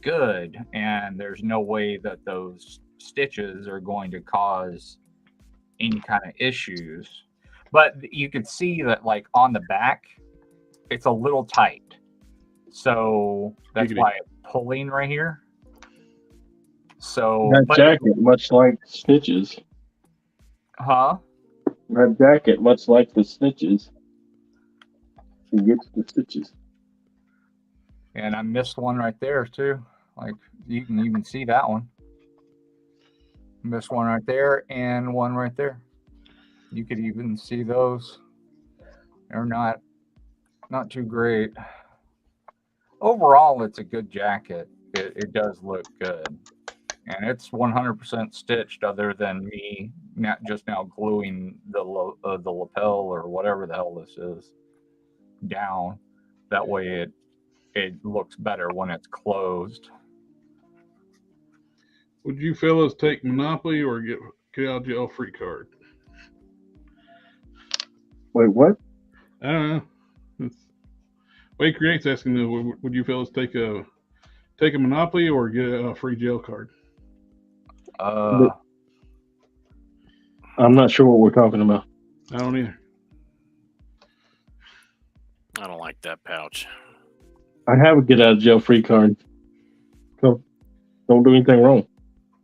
good, and there's no way that those stitches are going to cause any kind of issues. But you can see that, like, on the back, it's a little tight, so that's why it's pulling right here. So that jacket, much like stitches. Huh? That jacket, much like the stitches. It gets the stitches. And I missed one right there too. Like you can even see that one. Missed one right there and one right there. You could even see those. They're not too great. Overall, it's a good jacket. It does look good. And it's 100% stitched, other than me not just now gluing the lapel or whatever the hell this is down. That way it looks better when it's closed. Would you fellas take Monopoly or get out of jail free card? Wait, what? I don't know. Wade Create's asking, would you fellas take a Monopoly or get a free jail card? I'm not sure what we're talking about. I don't either. I don't like that pouch. I have a get out of jail free card. So don't do anything wrong.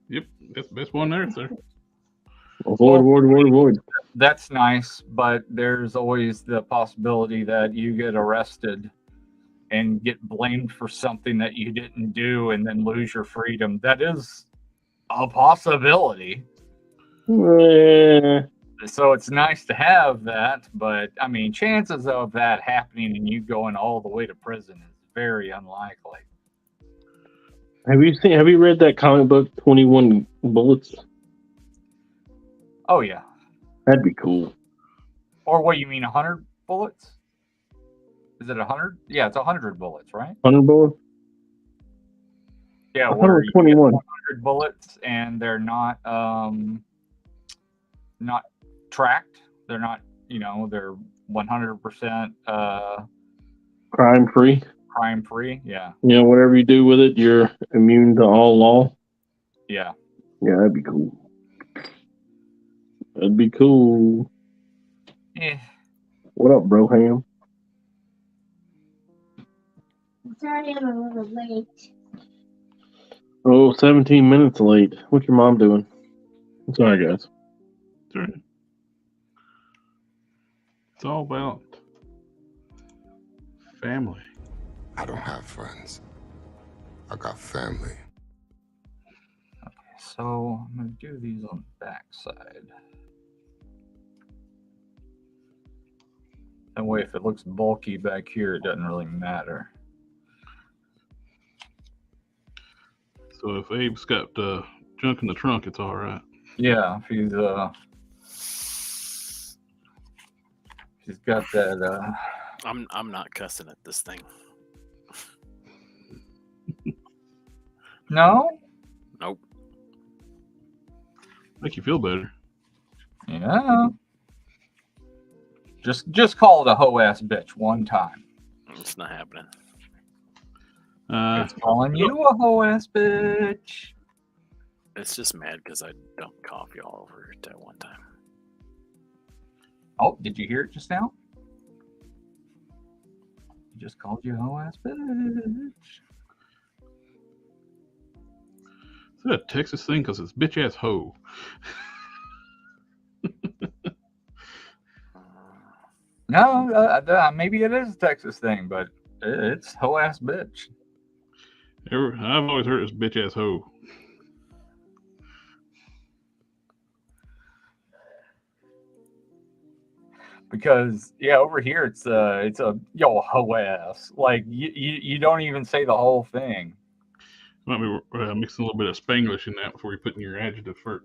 Yep, that's the best one there, sir. Avoid. That's nice, but there's always the possibility that you get arrested and get blamed for something that you didn't do and then lose your freedom. That is a possibility. So it's nice to have that, but I mean, chances of that happening and you going all the way to prison is very unlikely. Have you read that comic book 21 Bullets? Oh yeah. That'd be cool. Or what, you mean 100 bullets? Is it 100? Yeah, it's 100 bullets, right? 100 bullets? Yeah, where you get 121. 100 bullets and they're not tracked. They're not, they're 100% Crime free. crime free. Yeah. Whatever you do with it, you're immune to all law. Yeah. Yeah, that'd be cool. That'd be cool. Eh. What up, bro ham? Sorry, I'm a little late. Oh, 17 minutes late. What's your mom doing? Sorry, guys. Sure. It's all about family. I don't have friends. I got family. Okay, so I'm going to do these on the back side. That way, if it looks bulky back here, it doesn't really matter. So if Abe's got junk in the trunk, it's all right. Yeah, if he's got that. I'm not cussing at this thing. No. Nope. Make you feel better. Yeah. Just call it a hoe ass bitch one time. It's not happening. It's calling you a hoe ass bitch. It's just mad because I dumped coffee all over it at one time. Oh, did you hear it just now? He just called you a hoe ass bitch. Is that a Texas thing? Because it's bitch ass hoe. No, maybe it is a Texas thing, but it's hoe ass bitch. I've always heard it's bitch ass hoe. Because over here it's a yo hoe ass. Like you don't even say the whole thing. Might be mixing a little bit of Spanglish in that before you put in your adjective for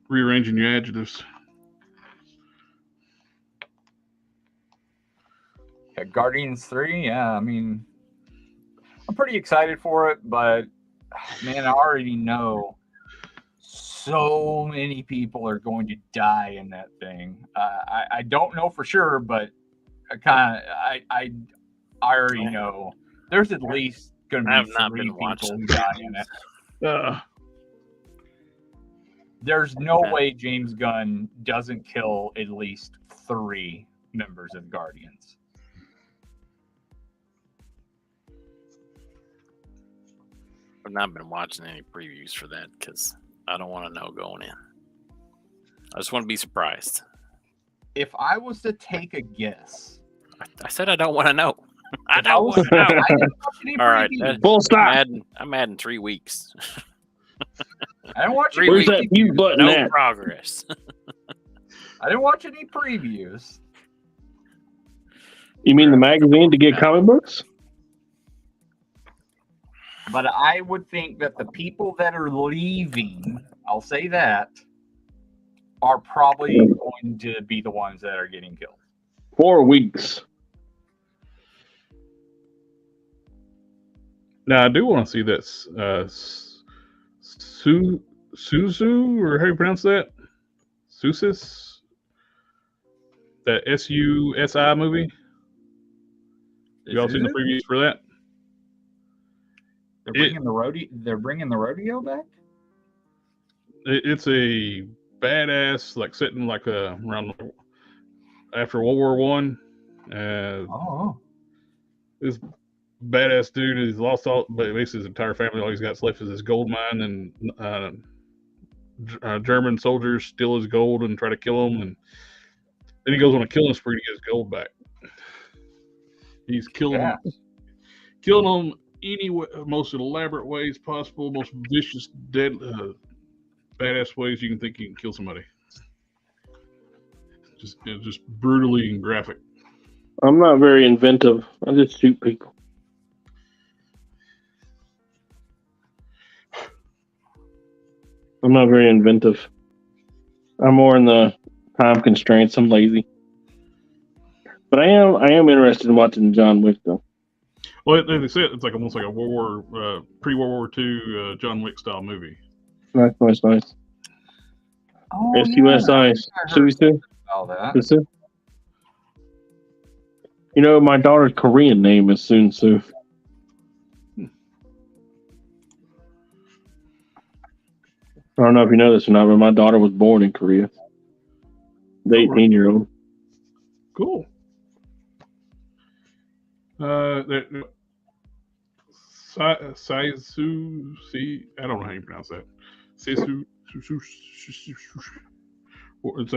rearranging your adjectives. Yeah, Guardians 3, yeah, I mean, I'm pretty excited for it, but man, I already know so many people are going to die in that thing. I don't know for sure, but I already know there's at least going to be 3 people who die in it. There's no way James Gunn doesn't kill at least 3 members of Guardians. I've not been watching any previews for that because I don't want to know going in. I just want to be surprised. If I was to take a guess, I said I don't want to know. I don't want to know. I didn't watch any All right, previews. Full stop. I'm adding 3 weeks. I didn't watch 3 any Where's weeks. that mute button No at? progress. I didn't watch any previews. You mean the magazine to get comic books? But I would think that the people that are leaving, I'll say that, are probably going to be the ones that are getting killed. 4 weeks. Now I do want to see that Suzu, or how you pronounce that? Susis? That SUSI movie? Y'all seen the previews for that? They're bringing the rodeo back. It's a badass, like setting like around after World War One. This badass dude has lost all, basically his entire family. All he's got left is his gold mine, and German soldiers steal his gold and try to kill him, and then he goes on a killing spree to get his gold back. He's killing them any way, most elaborate ways possible, most vicious, badass ways you can think you can kill somebody. Just brutally and graphic. I'm not very inventive. I just shoot people. I'm not very inventive. I'm more in the time constraints. I'm lazy. But I am interested in watching John Wick though. Well, they say it's like almost like a pre-World War II John Wick style movie. Nice. Oh, SUSI. Susu. All that. Susu. You know, my daughter's Korean name is Sun Su. I don't know if you know this or not, but my daughter was born in Korea. The 18-year-old. Cool. Saisu, I don't know how you pronounce that. Saisu, it's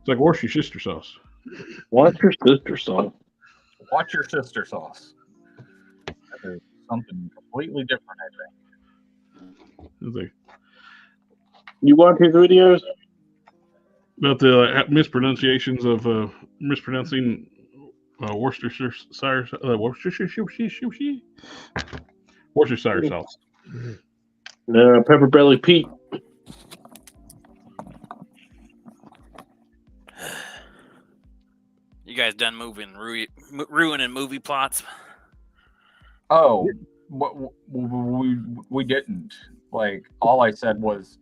like Worcestershire sister sauce. What's your sister sauce? Watch your sister sauce. That is something completely different, I think. You watch his videos? About the mispronouncing Worcestershire sauce. Pepper Belly Pete. You guys done ruining movie plots? Oh, we didn't. Like, all I said was,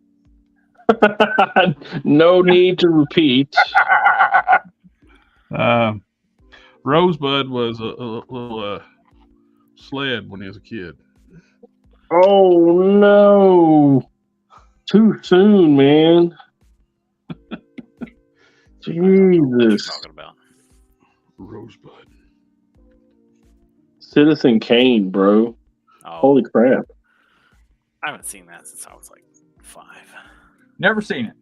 no need to repeat. Rosebud was a little sled when he was a kid. Oh no! Too soon, man. Jesus. Talking about Rosebud. Citizen Kane, bro. Oh, Holy crap. I haven't seen that since I was like 5. Never seen it.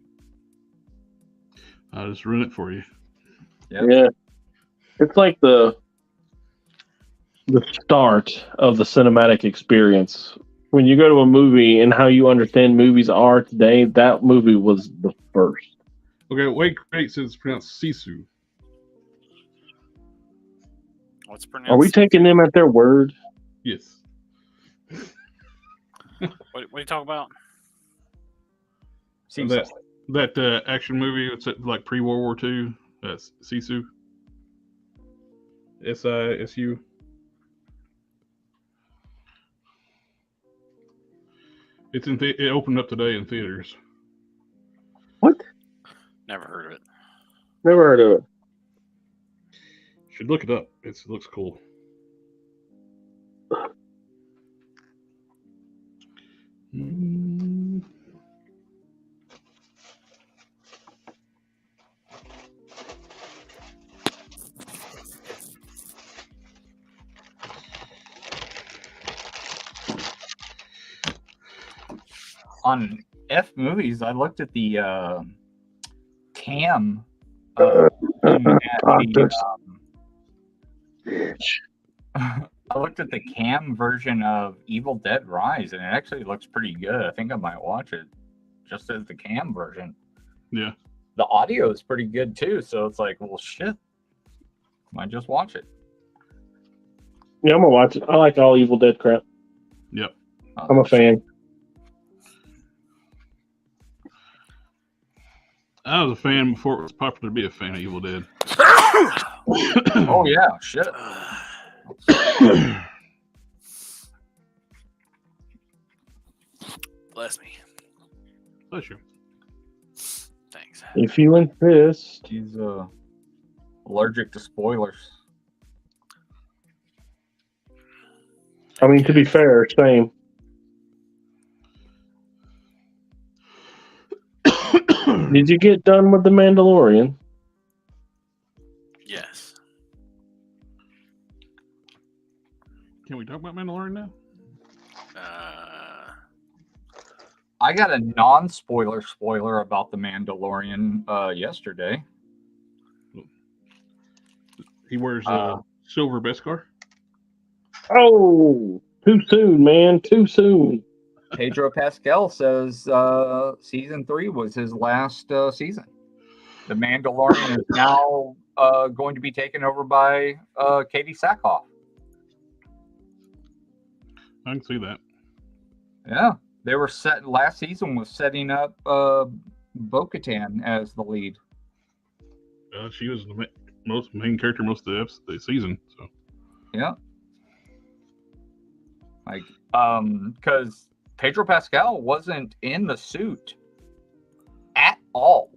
I'll just ruin it for you. Yep. Yeah. It's like the start of the cinematic experience. When you go to a movie and how you understand movies are today, that movie was the first. Okay, wait, great says it's pronounced Sisu. What's pronounced? Are we taking them at their word? Yes. What are you talking about? That action movie, it's like pre-World War II. That's Sisu. SISU. It opened up today in theaters. What? Never heard of it. Never heard of it. Should look it up. It looks cool. On F movies, I looked at the cam I looked at the cam version of Evil Dead Rise, and it actually looks pretty good. I think I might watch it just as the cam version. Yeah. The audio is pretty good too, so it's like, well, shit. Might just watch it. Yeah, I'm gonna watch it. I like all Evil Dead crap. Yep. I'm a fan. I was a fan before it was popular to be a fan of Evil Dead. Oh yeah, shit. Bless me. Bless you. Thanks. You feeling pissed? He's allergic to spoilers. I mean, to be fair, same. Did you get done with The Mandalorian? Yes. Can we talk about Mandalorian now? I got a non-spoiler spoiler about The Mandalorian yesterday. He wears a silver Beskar. Oh, too soon, man. Too soon. Pedro Pascal says season 3 was his last season. The Mandalorian is now going to be taken over by Katie Sackhoff. I can see that. Yeah, they were set. Last season was setting up Bo-Katan as the lead. She was the main character most of the season. So yeah, like because Pedro Pascal wasn't in the suit at all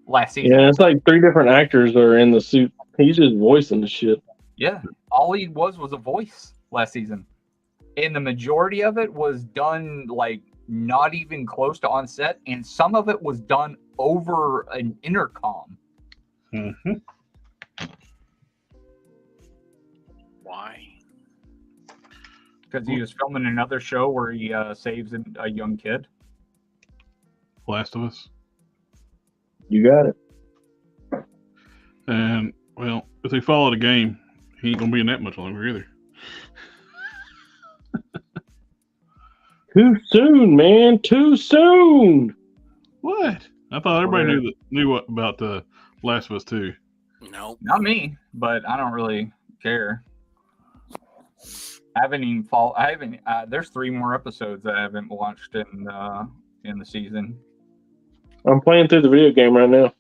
last season. Yeah, it's like 3 different actors are in the suit. He's just voicing the shit. Yeah, all he was a voice last season. And the majority of it was done like not even close to on set, and some of it was done over an intercom. Mm-hmm. Why? Because he was filming another show where he saves a young kid. Last of Us. You got it. And, well, if they follow the game, he ain't going to be in that much longer either. Too soon, man. Too soon. What? I thought everybody knew what about the Last of Us 2. No. Not me, but I don't really care. I haven't even there's 3 more episodes that I haven't watched in the season. I'm playing through the video game right now.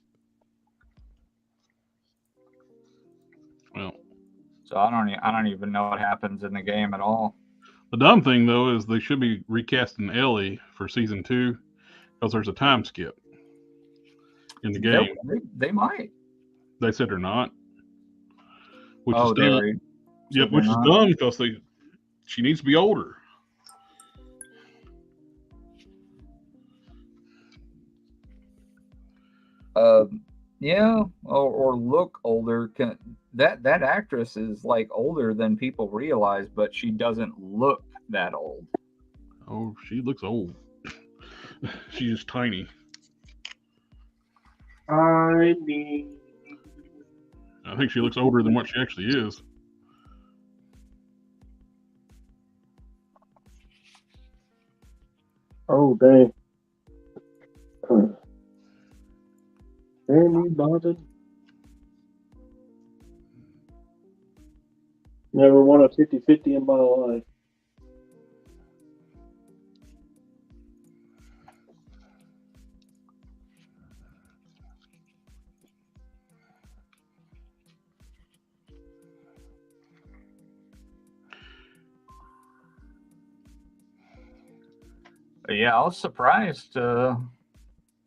Well, so I don't even know what happens in the game at all. The dumb thing though is they should be recasting Ellie for season 2 because there's a time skip in the game. They might. They said they're not. Which is dumb. Yep, which is dumb because she needs to be older. Yeah, or look older. That actress is like older than people realize, but she doesn't look that old. Oh, she looks old. She's just tiny. I think she looks older than what she actually is. Oh, dang. Damn you, bothered. Never won a 50-50 in my life. Yeah, I was surprised to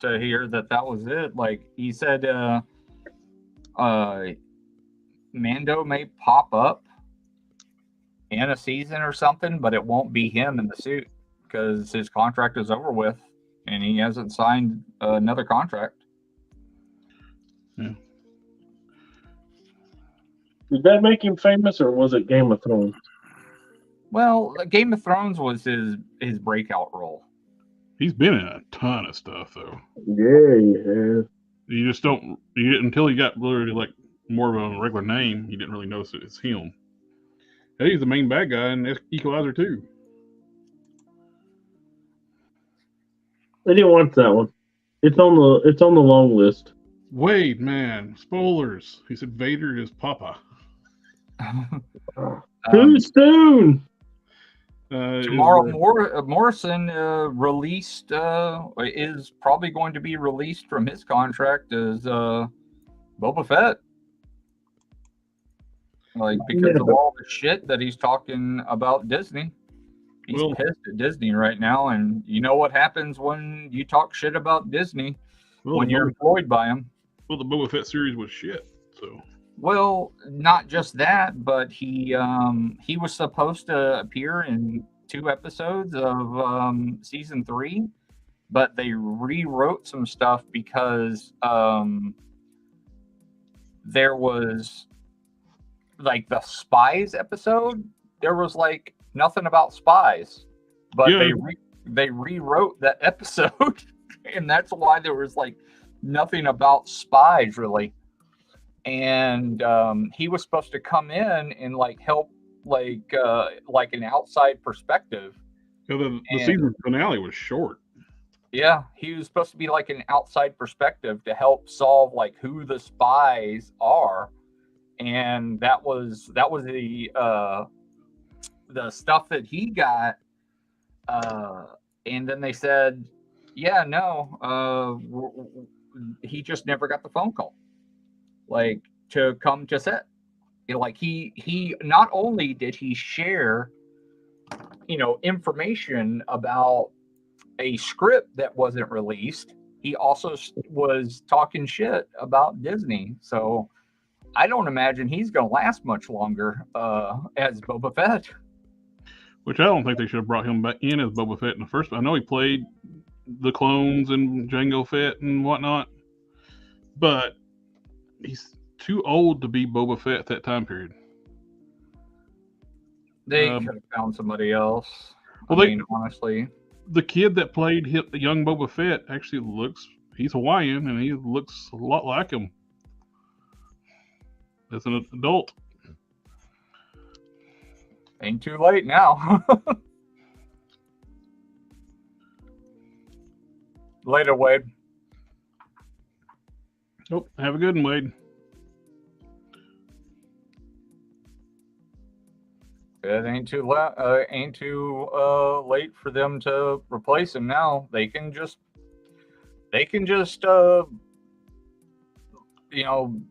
hear that was it. Like he said, Mando may pop up in a season or something, but it won't be him in the suit because his contract is over with and he hasn't signed another contract. Yeah. Did that make him famous, or was it Game of Thrones? Well, Game of Thrones was his breakout role. He's been in a ton of stuff, though. Yeah, he has. You just don't until he got literally like more of a regular name, you didn't really notice it's him. And he's the main bad guy in Equalizer 2. I didn't watch that one. It's on the long list. Wade, man, spoilers. He said Vader is Papa. Too soon. Tomorrow, Morrison released is probably going to be released from his contract as Boba Fett. Like, because of all the shit that he's talking about Disney. He's pissed at Disney right now, and you know what happens when you talk shit about Disney when you're employed by them. Well, the Boba Fett series was shit, so. Well, not just that, but he was supposed to appear in 2 episodes of season 3, but they rewrote some stuff because there was like the spies episode. There was like nothing about spies, but they rewrote that episode, and that's why there was like nothing about spies really. And he was supposed to come in and like help, like an outside perspective. Yeah, the season finale was short. Yeah, he was supposed to be like an outside perspective to help solve like who the spies are, and that was the stuff that he got. And then they said, yeah, no, he just never got the phone call, like, to come to set. You know, like he not only did he share, you know, information about a script that wasn't released, he also was talking shit about Disney. So I don't imagine he's going to last much longer as Boba Fett. Which I don't think they should have brought him back in as Boba Fett in the first. I know he played the clones and Jango Fett and whatnot, but he's too old to be Boba Fett at that time period. They could have found somebody else. Well, I mean, honestly, the kid that played the young Boba Fett actually he's Hawaiian, and he looks a lot like him as an adult. Ain't too late now. Later, Wade. Nope. Have a good one, Wade. It ain't too late for them to replace him now. They can just you know,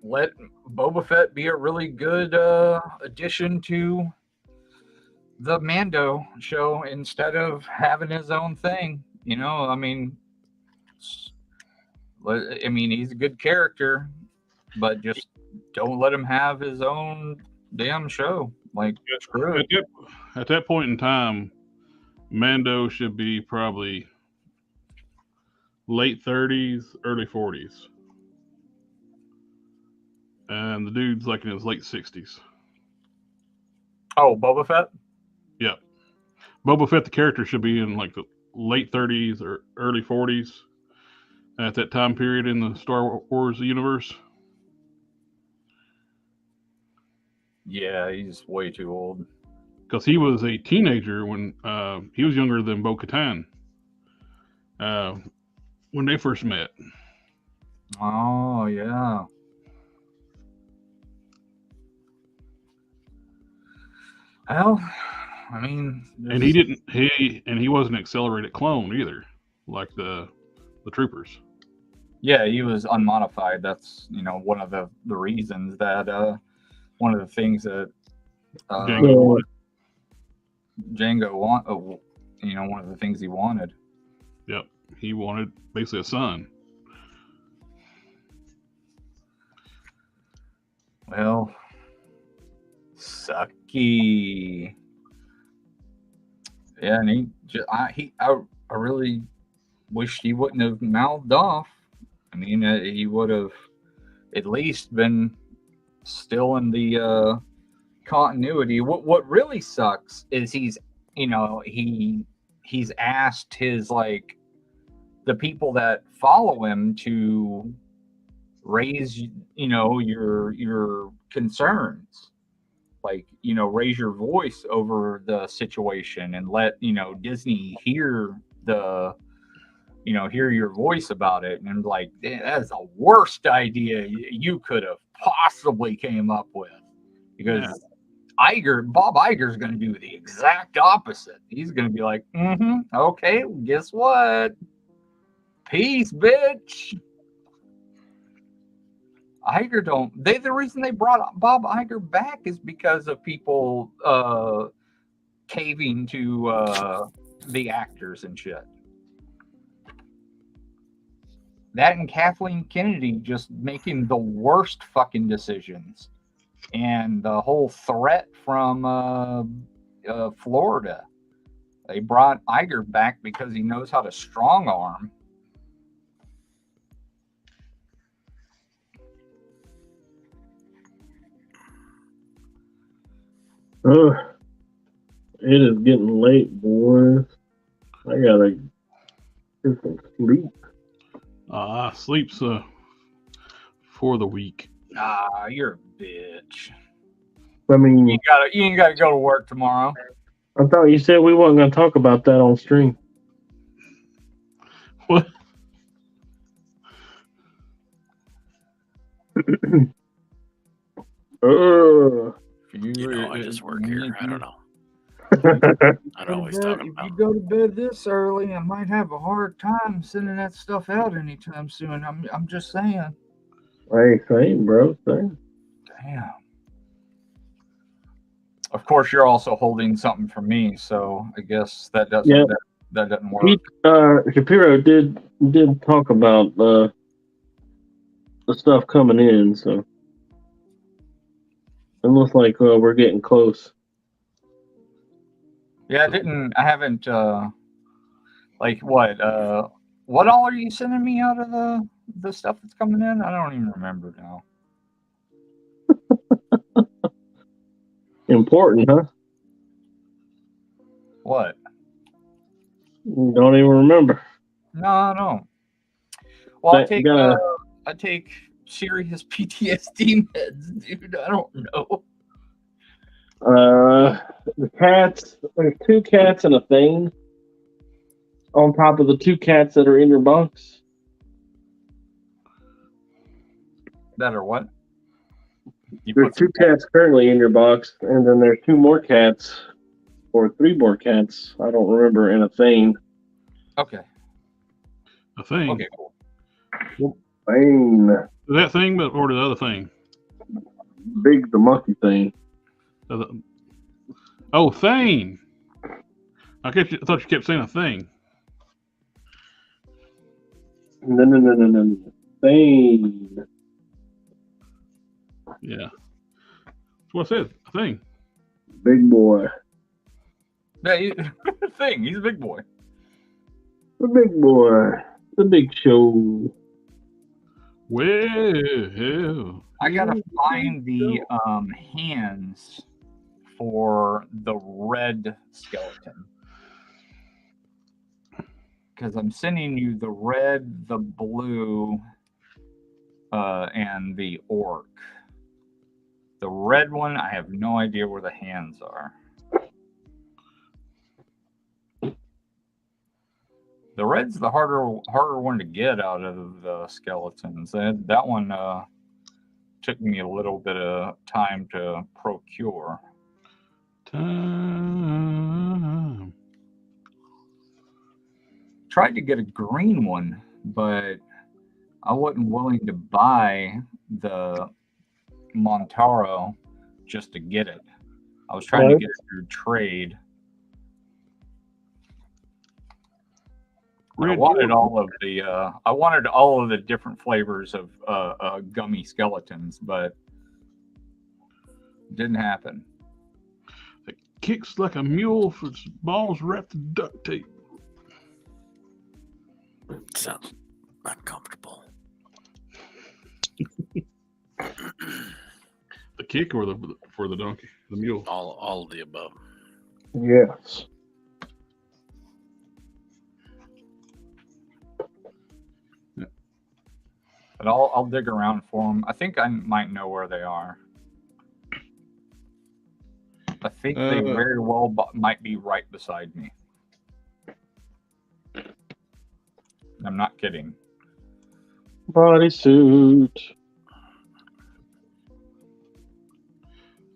let Boba Fett be a really good addition to the Mando show instead of having his own thing. You know, I mean, he's a good character, but just don't let him have his own damn show. Like, screw it. At that point in time, Mando should be probably late 30s, early 40s. And the dude's like in his late 60s. Oh, Boba Fett? Yeah. Boba Fett, the character, should be in like the late 30s or early 40s at that time period in the Star Wars universe. Yeah, he's way too old. Because he was a teenager when he was younger than Bo-Katan when they first met. Oh, yeah. Well, I mean, and he wasn't an accelerated clone either, like the troopers. Yeah, he was unmodified. That's, you know, one of the reasons that one of the things that Jango you know, one of the things he wanted. Yep, he wanted basically a son. Well, sucky. Yeah, and I really wished he wouldn't have mouthed off. I mean, he would have at least been still in the continuity. What really sucks is he's asked his, like, the people that follow him to raise, you know, your concerns. Like, you know, raise your voice over the situation and let, you know, Disney hear hear your voice about it. And like, that's the worst idea you could have possibly came up with. Because Bob Iger's going to do the exact opposite. He's going to be like, okay, well, guess what? Peace, bitch. The reason they brought Bob Iger back is because of people caving to the actors and shit. That and Kathleen Kennedy just making the worst fucking decisions. And the whole threat from Florida. They brought Iger back because he knows how to strong arm. It is getting late, boys. I gotta get some sleep. Sleep's for the week. You're a bitch. I mean, you ain't gotta go to work tomorrow. I thought you said we wasn't gonna talk about that on stream. What? I just work here. I don't know. I don't always talk about. If you go to bed this early, I might have a hard time sending that stuff out anytime soon. I'm just saying. Hey, same, bro. Same. Damn. Of course, you're also holding something for me, so I guess that doesn't that doesn't work. Shapiro did talk about the stuff coming in, so it looks like we're getting close. Yeah, I haven't like what all are you sending me out of the stuff that's coming in? I don't even remember now. Important, huh? What? You don't even remember. No. Well, I take serious PTSD meds, dude. I don't know. The cats. There's 2 cats and a thing on top of the 2 cats that are in your box. That are what? There's 2 cats currently in your box, and then there's 2 more cats, or 3 more cats. I don't remember, in a thing. Okay. A thing. Okay, cool. Thing. That thing, or the other thing? Big, the monkey thing. Oh, thing. I thought you kept saying a thing. No. Thing. Yeah. That's what I said. A thing. Big boy. Yeah, thing. He's a big boy. The big boy. The big show. Well, I gotta find the hands for the red skeleton. Because I'm sending you the red, the blue, and the orc. The red one, I have no idea where the hands are. The red's the harder one to get out of the skeletons. That one took me a little bit of time to procure. Tried to get a green one, but I wasn't willing to buy the Montaro just to get it. I was trying to get it through trade. I wanted all of the different flavors of gummy skeletons, but it didn't happen. It kicks like a mule for its balls wrapped in duct tape. Sounds uncomfortable. The kick or for the donkey, the mule? All of the above. Yes. But I'll dig around for them. I think I might know where they are. I think they very well might be right beside me. I'm not kidding. Bodysuit.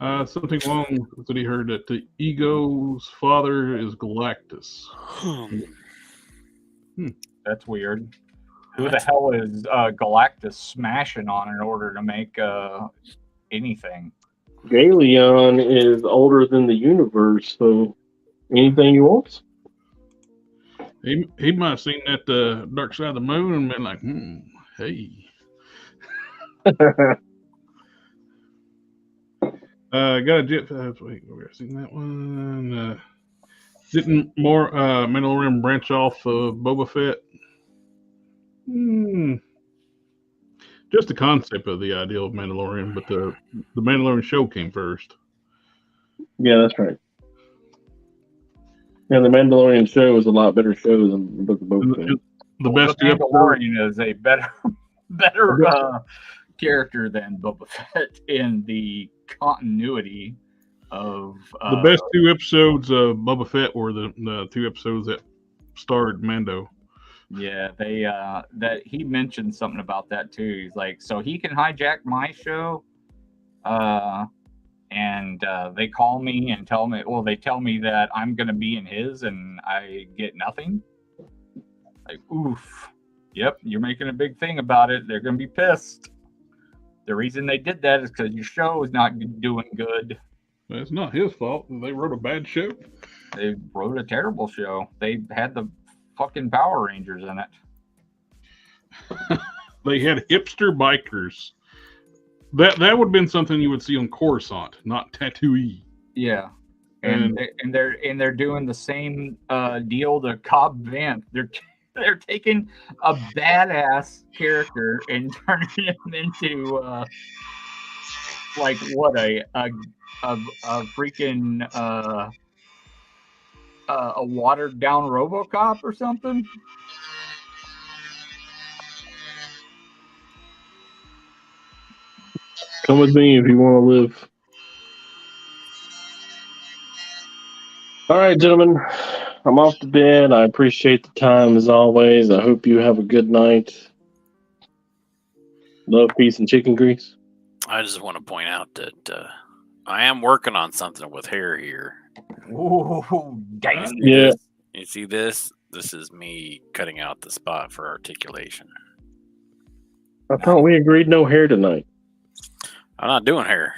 Something wrong that he heard that the ego's father is Galactus. That's weird. Who the hell is Galactus smashing on in order to make anything? Galeon is older than the universe, so anything he wants. He might have seen that Dark Side of the Moon and been like, hey. Got a jet. Wait, we've seen that one. Didn't more Mandalorian branch off Boba Fett? Just the concept of the idea of Mandalorian, but the Mandalorian show came first. Yeah, that's right. Yeah, the Mandalorian show is a lot better show than the Book of Boba Fett. The best Mandalorian is a better character than Boba Fett in the continuity of the best 2 episodes of Boba Fett were the 2 episodes that starred Mando. Yeah, they that he mentioned something about that too. He's like, so he can hijack my show, and they call me and tell me, well, they tell me that I'm gonna be in his, and I get nothing. Like, oof. Yep, you're making a big thing about it. They're gonna be pissed. The reason they did that is because your show is not doing good. It's not his fault. They wrote a bad show. They wrote a terrible show. They had the fucking Power Rangers in it. They had hipster bikers. That would have been something you would see on Coruscant, not Tatooine. Yeah, and they're doing the same deal to Cobb Vanth. They're taking a badass character and turning him into like what a freaking a watered down RoboCop or something. Come with me if you want to live. All right, gentlemen. I'm off to bed. I appreciate the time as always. I hope you have a good night. Love, peace, and chicken grease. I just want to point out that I am working on something with hair here. Ooh, damn. Yeah. You see this? This is me cutting out the spot for articulation. I thought we agreed no hair tonight. I'm not doing hair.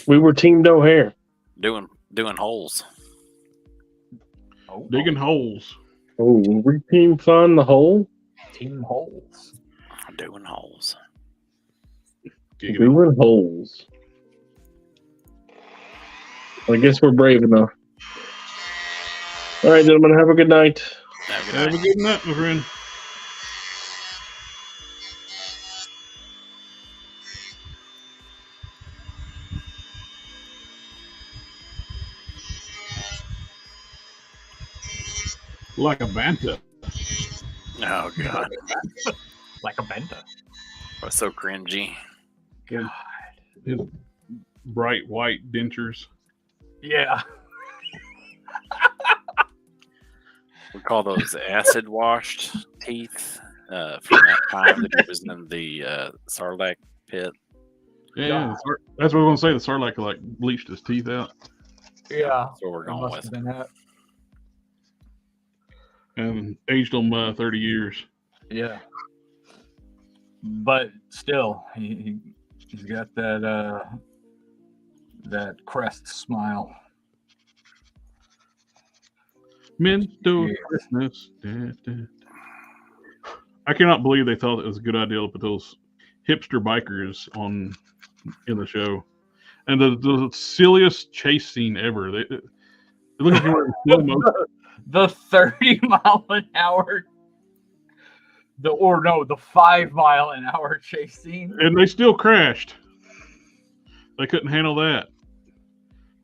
We were team no hair. Doing holes. Digging holes. Oh, we team find the hole? Team holes. I'm doing holes. Doing holes. I guess we're brave enough. All right, gentlemen, have a good night. Have a good night, my friend. Like a banta. Oh god. Like a banta. That's so cringy. God. His bright white dentures. Yeah. We call those acid washed teeth from that time that he was in the Sarlacc pit. Yeah, that's what I was going to say. The Sarlacc like bleached his teeth out. Yeah. That's what we're going with. And aged them 30 years. Yeah. But still, he's got that that crest smile. Mental Christmas. I cannot believe they thought it was a good idea to put those hipster bikers in the show. And the silliest chase scene ever. They look like they were in slow motion. The 30 mile an hour, the 5 mile an hour chase scene. And they still crashed. They couldn't handle that.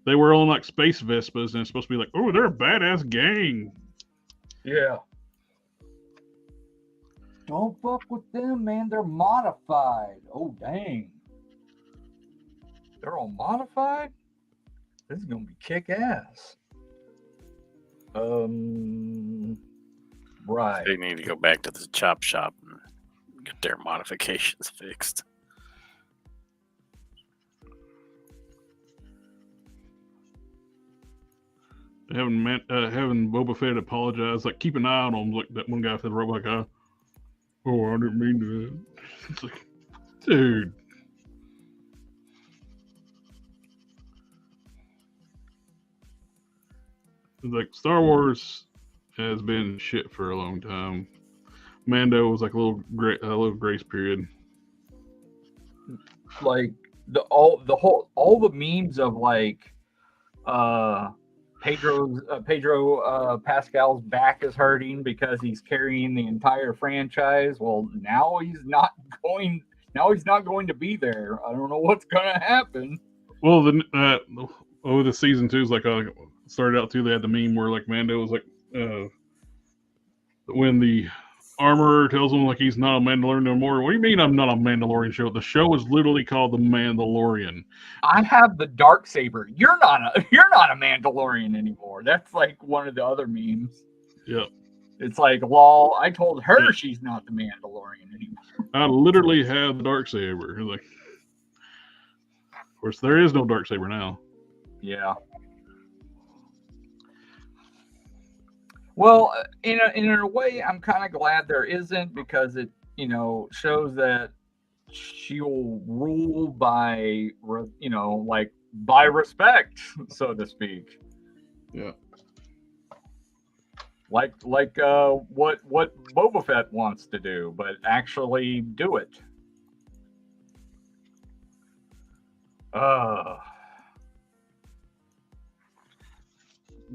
They were on like space Vespas and it's supposed to be like, oh, they're a badass gang. Yeah. Don't fuck with them, man. They're modified. Oh, dang. They're all modified? This is going to be kick-ass. Right. They need to go back to the chop shop and get their modifications fixed. Having Boba Fett apologize, like keep an eye on him, like that one guy said, robot guy. Oh, I didn't mean to. It's like, dude. It's like Star Wars has been shit for a long time. Mando was like a little grace period. Like all the memes of like Pedro Pascal's back is hurting because he's carrying the entire franchise. Well, now he's not going to be there. I don't know what's gonna happen. Well, the season 2 is like started out too. They had the meme where like Mando was like when the armorer tells him like he's not a Mandalorian no more. What do you mean I'm not a Mandalorian show? The show is literally called The Mandalorian. I have the Darksaber. You're not a Mandalorian anymore. That's like one of the other memes. Yep. It's like, lol, I told her she's not the Mandalorian anymore. I literally have the Darksaber. Like, of course, there is no Darksaber now. Yeah. Well, in a way, I'm kind of glad there isn't, because it, shows that she will rule by, by respect, so to speak. Yeah. Like what Boba Fett wants to do, but actually do it.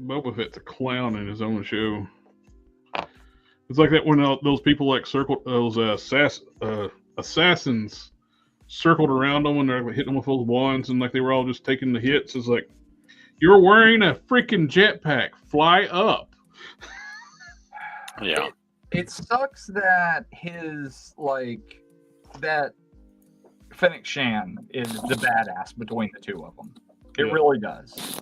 Boba Fett's a clown in his own show. It's like that when those people like circled those assassins circled around them and they're hitting them with those wands, and like they were all just taking the hits. It's like, you're wearing a freaking jetpack. Fly up. Yeah. It sucks that that Fennec Shan is the badass between the two of them. It really does.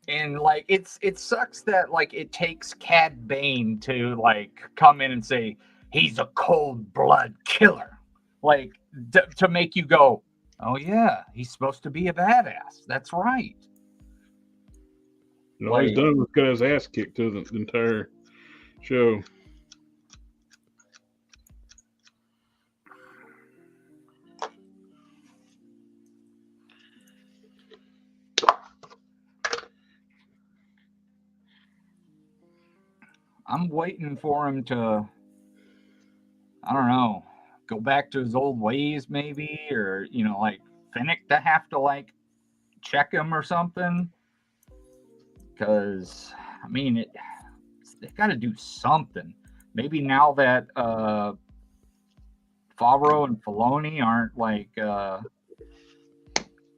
And it sucks that it takes Cad Bane to come in and say he's a cold blood killer, to make you go, oh yeah, he's supposed to be a badass. That's right. All he's done was got his ass kicked to the entire show. I'm waiting for him to, I don't know, go back to his old ways maybe, or, Fennec to have to, check him or something. Because, they've got to do something. Maybe now that Favreau and Filoni aren't,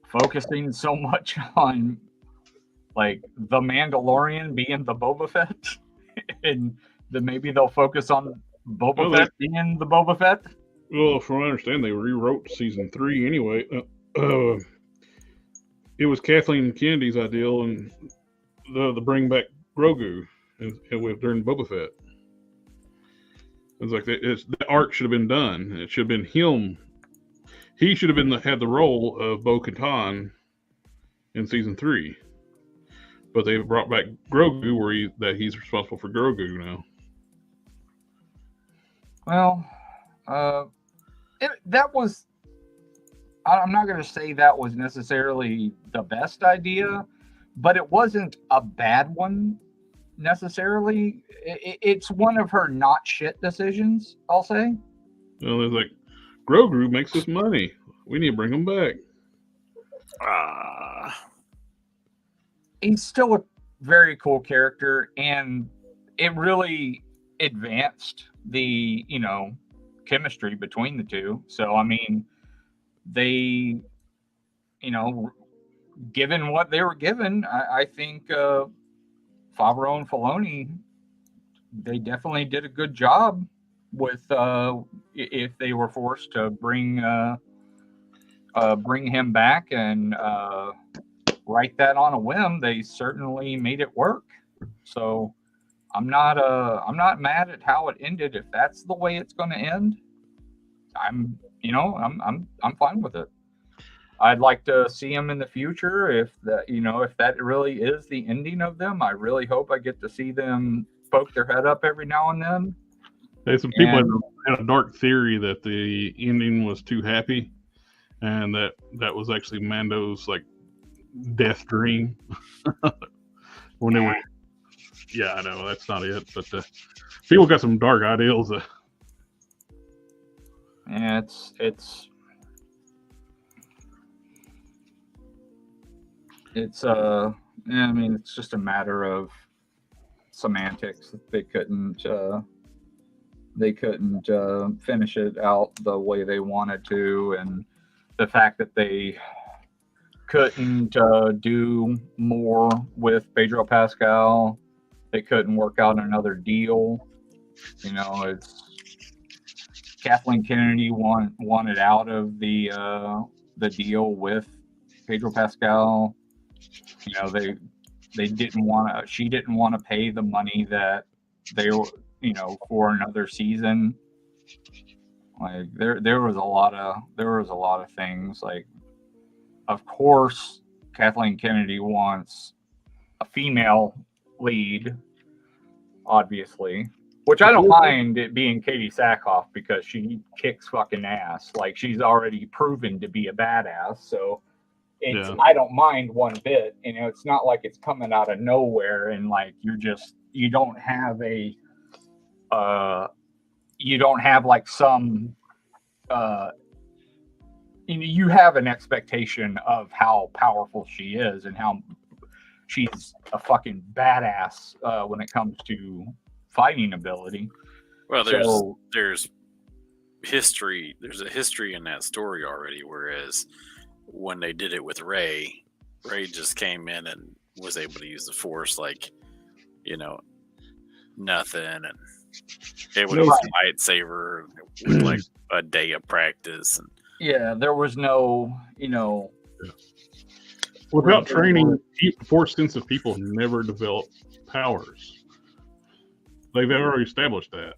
focusing so much on, the Mandalorian being the Boba Fett. And then maybe they'll focus on Boba Fett being the Boba Fett. Well, from what I understand, they rewrote season 3 anyway. It was Kathleen Kennedy's ideal, and the bring back Grogu during Boba Fett. It's like the arc should have been done. It should have been him. He should have had the role of Bo-Katan in season 3. But they brought back Grogu, where he's responsible for Grogu now. Well, that was. I'm not going to say that was necessarily the best idea, but it wasn't a bad one necessarily. It's one of her not shit decisions, I'll say. Well, it's like, Grogu makes us money. We need to bring him back. He's still a very cool character, and it really advanced the, chemistry between the two. So, they, given what they were given, I think Favreau and Filoni they definitely did a good job with if they were forced to bring him back and write that on a whim. They certainly made it work. So I'm not mad at how it ended. If that's the way it's going to end, I'm fine with it. I'd like to see them in the future. If that really is the ending of them, I really hope I get to see them poke their head up every now and then. There's some people had a dark theory that the ending was too happy, and that was actually Mando's like death dream. When they were, yeah, I know that's not it, but people got some dark ideals. Yeah, it's I mean, it's just a matter of semantics. They couldn't finish it out the way they wanted to, and the fact that they couldn't do more with Pedro Pascal, they couldn't work out another deal. It's Kathleen Kennedy wanted out of the deal with Pedro Pascal. They didn't want to. She didn't want to pay the money that they were, for another season. Like there was a lot of things. Like, of course, Kathleen Kennedy wants a female lead, obviously, which I don't mind it being Katie Sackhoff because she kicks fucking ass. Like, she's already proven to be a badass. So I don't mind one bit. It's not like it's coming out of nowhere and like you don't have like some you have an expectation of how powerful she is and how she's a fucking badass when it comes to fighting ability. Well, there's history. There's a history in that story already. Whereas when they did it with Ray just came in and was able to use the Force like, nothing, and it would use a lightsaber with like a day of practice. And yeah, there was no, without training, Force sensitive people never develop powers. They've already established that.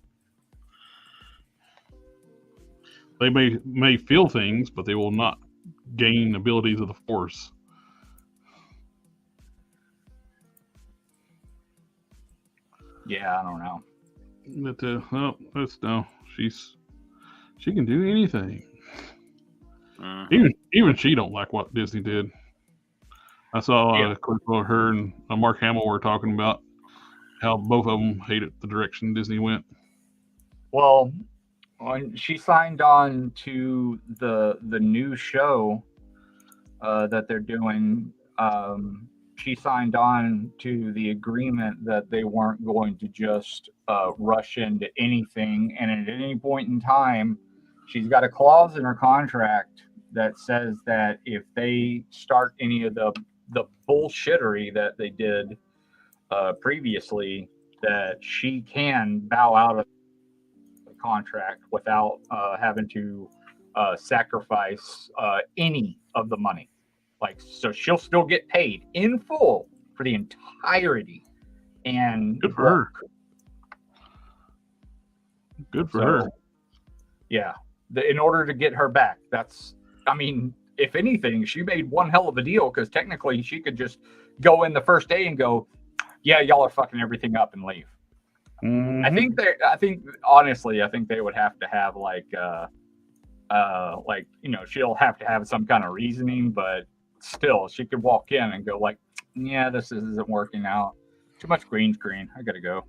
They may feel things, but they will not gain abilities of the Force. Yeah, I don't know. But she can do anything. Even she don't like what Disney did. I saw a clip of her and Mark Hamill were talking about how both of them hated the direction Disney went. Well, when she signed on to the new show that they're doing, she signed on to the agreement that they weren't going to just rush into anything. And at any point in time, she's got a clause in her contract that says that if they start any of the bullshittery that they did previously, that she can bow out of the contract without having to sacrifice any of the money. Like, so she'll still get paid in full for the entirety. And good for her. Good for her. Yeah. In order to get her back, if anything, she made one hell of a deal, because technically she could just go in the first day and go, yeah, y'all are fucking everything up, and leave. Mm-hmm. I think honestly they would have to have she'll have to have some kind of reasoning, but still she could walk in and go like, yeah, this isn't working out. Too much green screen. I gotta go.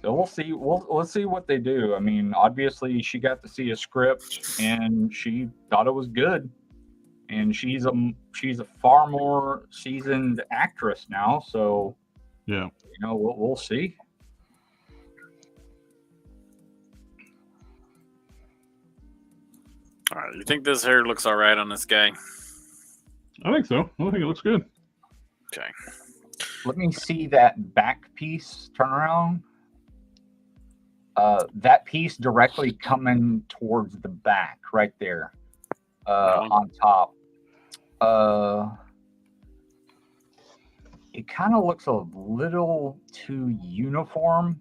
So we'll see. We'll see what they do. I mean, obviously she got to see a script and she thought it was good. And she's a far more seasoned actress now. So yeah, we'll see. All right, you think this hair looks all right on this guy? I think so. I think it looks good. Okay. Let me see that back piece. Turn around. That piece directly coming towards the back, right there, on top. It kind of looks a little too uniform.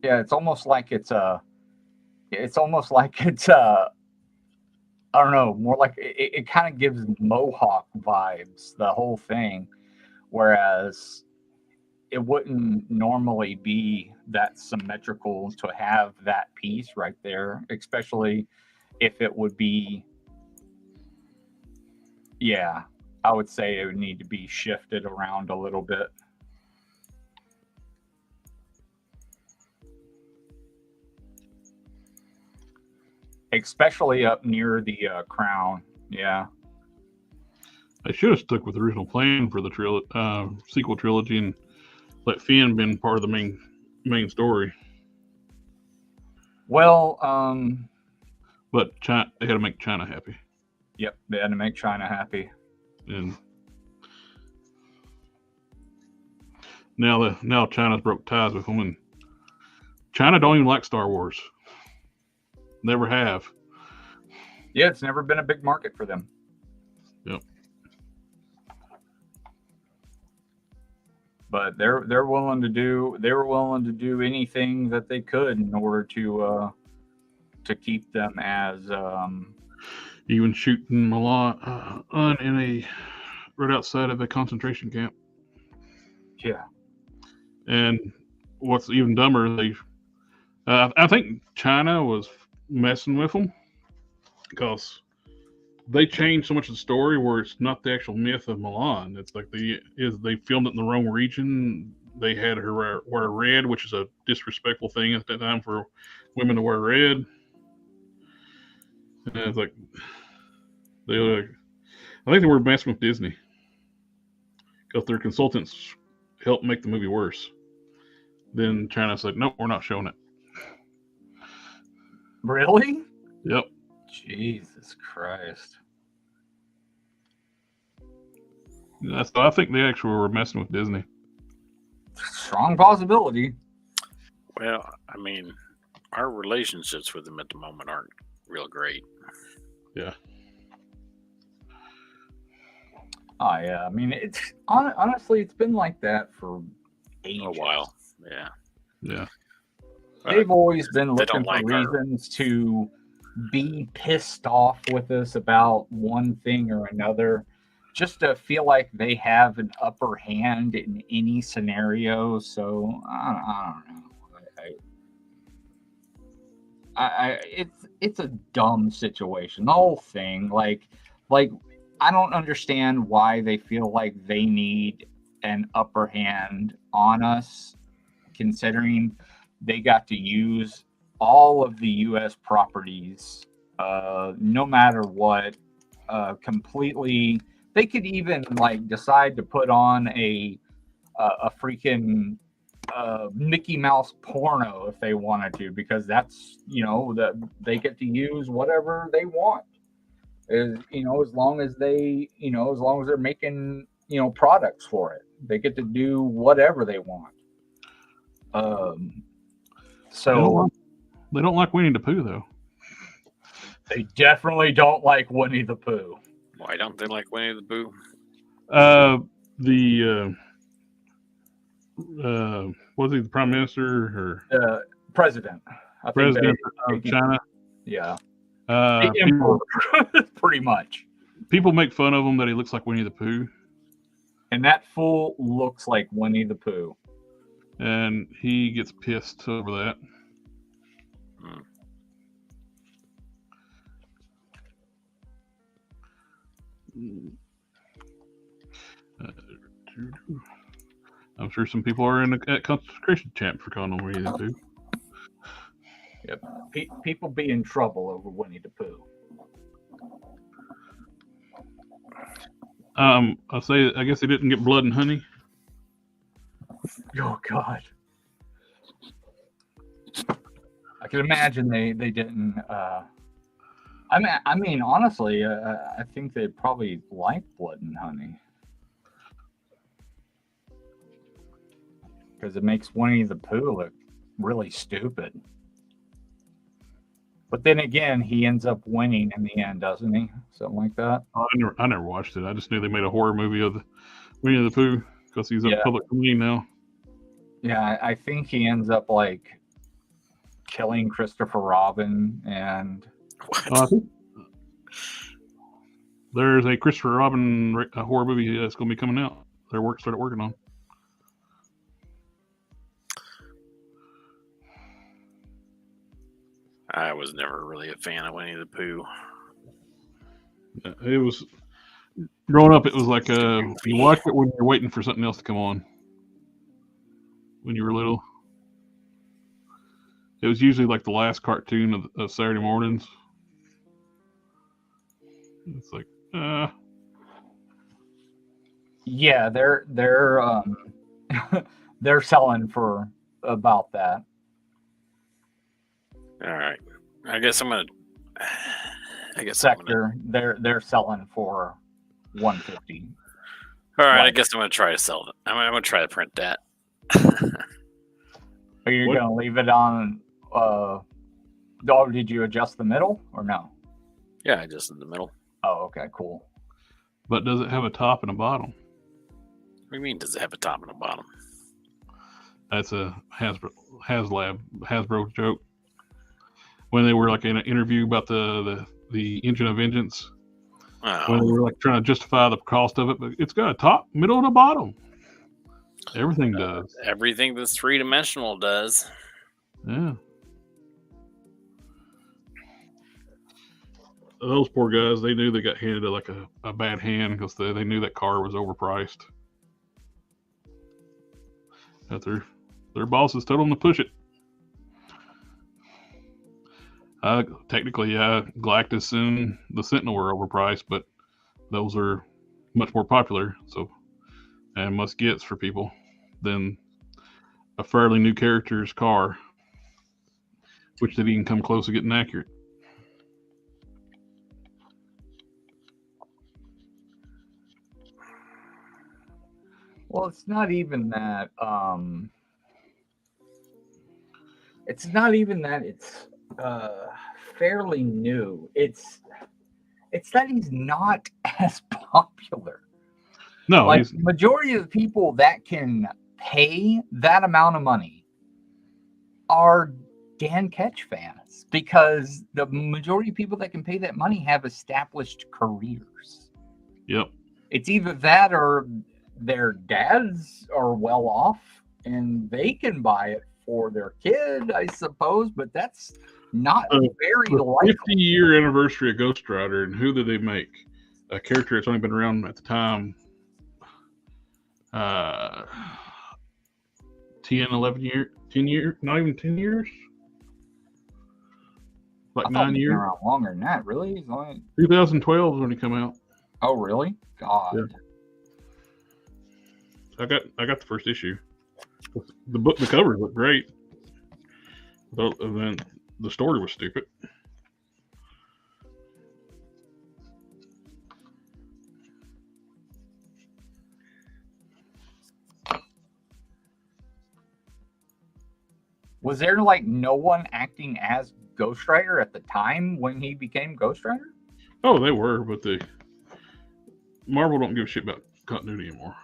Yeah, it's almost like it's I don't know, more like it kind of gives Mohawk vibes, the whole thing. Whereas it wouldn't normally be that symmetrical to have that piece right there, especially if it would be, yeah, I would say it would need to be shifted around a little bit. Especially up near the crown, yeah. I should have stuck with the original plan for the sequel trilogy and let Finn been part of the main story. Well, but China, they had to make China happy. Yep, they had to make China happy. And now China's broke ties with them, and China don't even like Star Wars. Never have. Yeah, it's never been a big market for them. Yep. But they were willing to do anything that they could in order to keep them as even shooting Milan right outside of a concentration camp. Yeah. And what's even dumber, I think China was messing with them because they changed so much of the story where it's not the actual myth of Milan. It's like they filmed it in the wrong region. They had her wear red, which is a disrespectful thing at that time for women to wear red. And it's like I think they were messing with Disney because their consultants helped make the movie worse. Then China said, "Nope, we're not showing it." Really? Yep. Jesus Christ. So I think they actually were messing with Disney. Strong possibility. Well, I mean, our relationships with them at the moment aren't real great. Yeah. Oh yeah. I mean, it's honestly, it's been like that for ages. A while. Yeah. Yeah. They've always been They don't looking for like reasons to be pissed off with us about one thing or another, just to feel like they have an upper hand in any scenario. So I don't know. It's a dumb situation. The whole thing, like I don't understand why they feel like they need an upper hand on us, considering they got to use all of the U.S. properties, no matter what, completely. They could even like decide to put on a freaking Mickey Mouse porno if they wanted to, because that's, that they get to use whatever they want. As long as they're making products for it, they get to do whatever they want. So they don't like Winnie the Pooh, though. They definitely don't like Winnie the Pooh. Why don't they like Winnie the Pooh? Was he the prime minister or president? President of China? Yeah. Pretty much. People make fun of him that he looks like Winnie the Pooh. And that fool looks like Winnie the Pooh. And he gets pissed over that. I'm sure some people are in a concentration camp for calling him Winnie the Pooh. Yep. People be in trouble over Winnie the Pooh. I guess they didn't get blood and honey. Oh God. I can imagine they didn't I mean, honestly, I think they probably like Blood and Honey because it makes Winnie the Pooh look really stupid. But then again, he ends up winning in the end, doesn't he? Something like that. I never watched it. I just knew they made a horror movie of the Winnie the Pooh because he's a public domain now. Yeah, I think he ends up like killing Christopher Robin and. I think there's a Christopher Robin horror movie that's going to be coming out. They started working on. I was never really a fan of Winnie the Pooh. It was growing up. It was like you watch it when you're waiting for something else to come on. When you were little, it was usually like the last cartoon of Saturday mornings. It's like, yeah, they're they're selling for about that. All right, I guess they're selling for $150. All right, I guess I'm gonna try to sell it. I'm gonna try to print that. Are you gonna leave it on? Did you adjust the middle or no? Yeah, I adjusted the middle. Oh, okay, cool. But does it have a top and a bottom? What do you mean? Does it have a top and a bottom? That's a Hasbro joke. When they were like in an interview about the Engine of Vengeance, when they were like trying to justify the cost of it, but it's got a top, middle, and a bottom. Everything does. Everything that's three-dimensional does. Yeah. Those poor guys, they knew they got handed like a bad hand because they knew that car was overpriced. But their bosses told them to push it. Technically, Galactus and the Sentinel were overpriced, but those are much more popular, and must-gets for people than a fairly new character's car, which didn't even come close to getting accurate. Well, it's not even that. It's not even that it's fairly new. It's that he's not as popular. No, like the majority of the people that can pay that amount of money are Dan Ketch fans because the majority of people that can pay that money have established careers. Yep. It's either that or their dads are well off and they can buy it for their kid, I suppose, but that's not very likely. 50-year anniversary of Ghost Rider, and who did they make? A character that's only been around at the time 10 years, not even 10 years, like 9 years. Around longer than that, really. 2012 is when he come out. Oh, really? God. Yeah. I got the first issue. The covers look great, and then the story was stupid. Was there like no one acting as Ghost Rider at the time when he became Ghost Rider? Oh, they were, but Marvel don't give a shit about continuity anymore.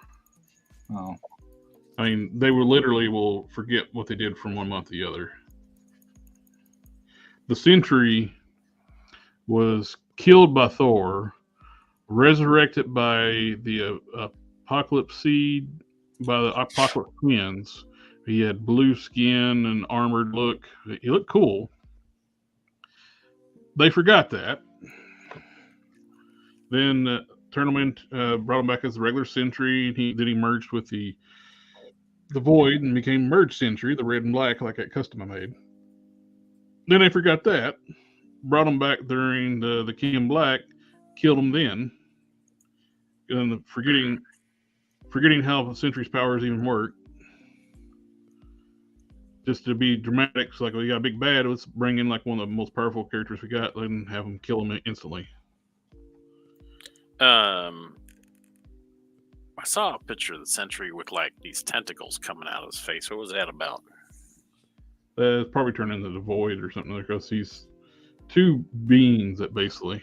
Oh. I mean, they will forget what they did from one month to the other. The Sentry was killed by Thor, resurrected by the Apocalypse Seed, by the Apocalypse Twins. He had blue skin and armored look. He looked cool. They forgot that. Then turned him in, brought him back as the regular Sentry. Then he merged with the Void and became Merge Sentry, the red and black, like that custom I made. Then they forgot that. Brought him back during the King in Black, killed him then. And forgetting how Sentry's powers even work. just to be dramatic, so like we got a big bad, let's bring in like one of the most powerful characters we got and have him kill him instantly. I saw a picture of the Sentry with like these tentacles coming out of his face. What was that about? It's probably turned into the Void or something, because he's two beings that basically.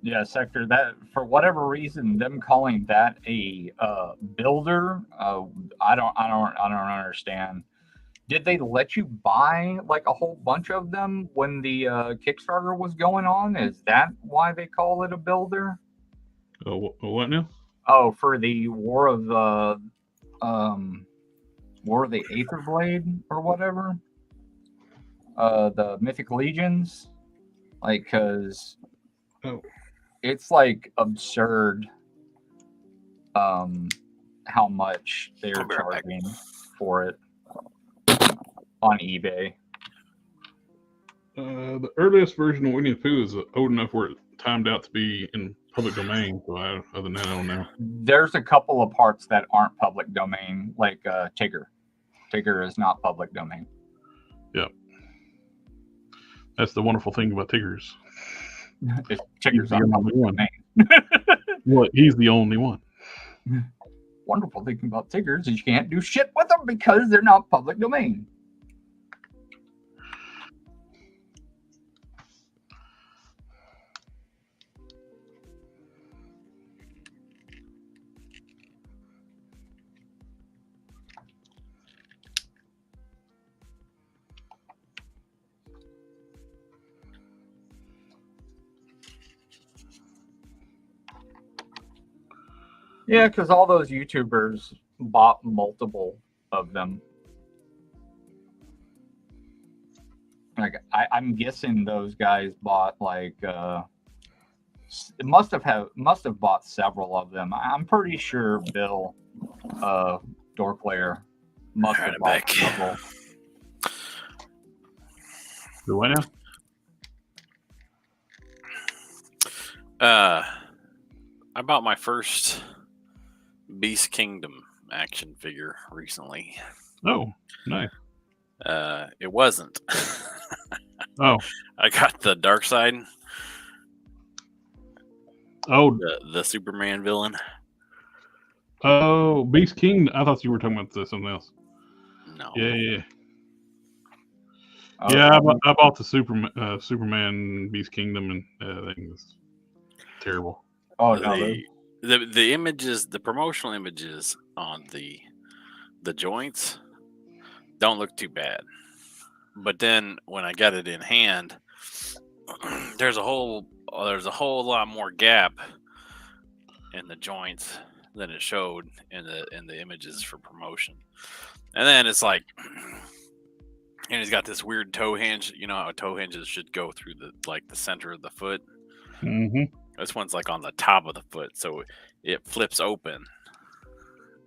Yeah, Sector, that for whatever reason, them calling that a builder, I don't understand. Did they let you buy like a whole bunch of them when the Kickstarter was going on? Is that why they call it a builder? Oh, what now? Oh, for the War of the Aether Blade or whatever. The Mythic Legions, like, because it's like absurd how much they're charging for it on eBay. The earliest version of Winnie the Pooh is old enough where it timed out to be in public domain. So other than that, I don't know. There's a couple of parts that aren't public domain, like Tigger. Tigger is not public domain. Yep. That's the wonderful thing about Tiggers. If Tigger's not public domain. Well, he's the only one. Wonderful thing about Tiggers is you can't do shit with them because they're not public domain. Yeah, because all those YouTubers bought multiple of them. Like I'm guessing those guys bought like must have bought several of them. I'm pretty sure Bill, Door Player, must have bought several. Do I know? I bought my first Beast Kingdom action figure recently. Oh, nice. It wasn't. Oh, I got the Dark Side. Oh, the Superman villain. Oh, Beast King. I thought you were talking about something else. No. Yeah. Yeah, I bought the Superman Beast Kingdom, and I think it's terrible. Oh no. The images, the promotional images on the joints don't look too bad, but then when I got it in hand, there's a whole lot more gap in the joints than it showed in the images for promotion. And then it's like, and he's got this weird toe hinge. You know how toe hinges should go through the center of the foot. Mm-hmm. This one's like on the top of the foot, so it flips open,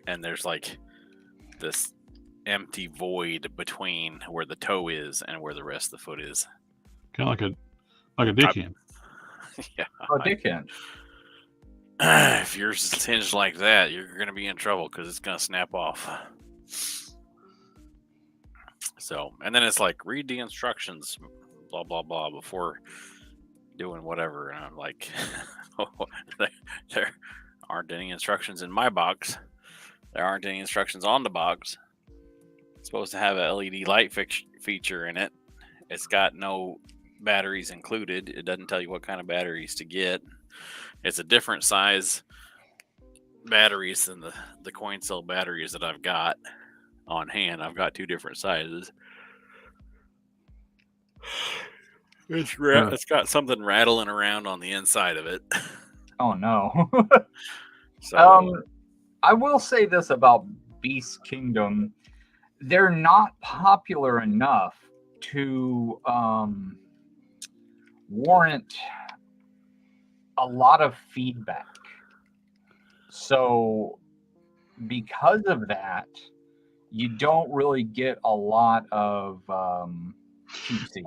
and there's like this empty void between where the toe is and where the rest of the foot is. Kind of like a dick hand. Yeah, a dick hand. If yours is hinged like that, you're gonna be in trouble because it's gonna snap off. So, and then it's like, read the instructions, blah blah blah, before doing whatever. And I'm like, there aren't any instructions in my box. There aren't any instructions on the box. It's supposed to have a LED light feature in it. It's got no batteries included. It doesn't tell you what kind of batteries to get. It's a different size batteries than the coin cell batteries that I've got on hand. I've got two different sizes. It's got something rattling around on the inside of it. Oh no. So I will say this about Beast Kingdom. they're not popular enough to warrant a lot of feedback. So because of that, you don't really get a lot of QC.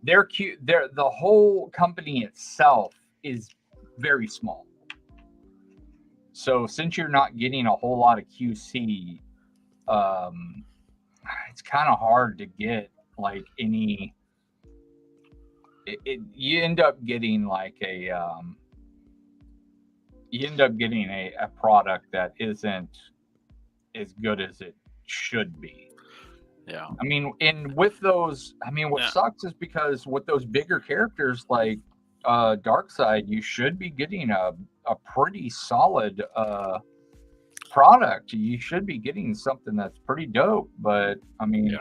The whole company itself is very small. So since you're not getting a whole lot of QC, it's kind of hard to get like any. You end up getting like a product that isn't as good as it should be. Yeah. I mean, and with those, what sucks is because with those bigger characters like Darkseid, you should be getting a pretty solid product. You should be getting something that's pretty dope. But I mean,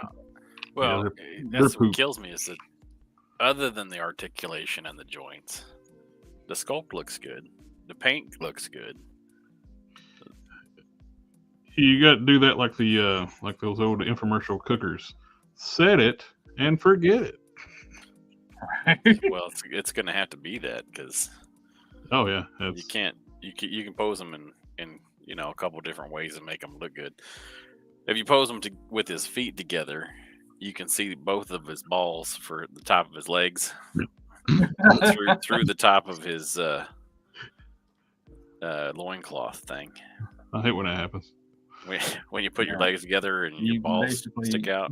well, that's what kills me is that other than the articulation and the joints, the sculpt looks good. The paint looks good. You got to do that like the like those old infomercial cookers. Set it and forget it. Well, it's going to have to be that because you can't you can pose them in a couple different ways and make them look good. If you pose them with his feet together, you can see both of his balls for the top of his legs through the top of his loincloth thing. I hate when that happens. When you put your legs together and your balls stick out.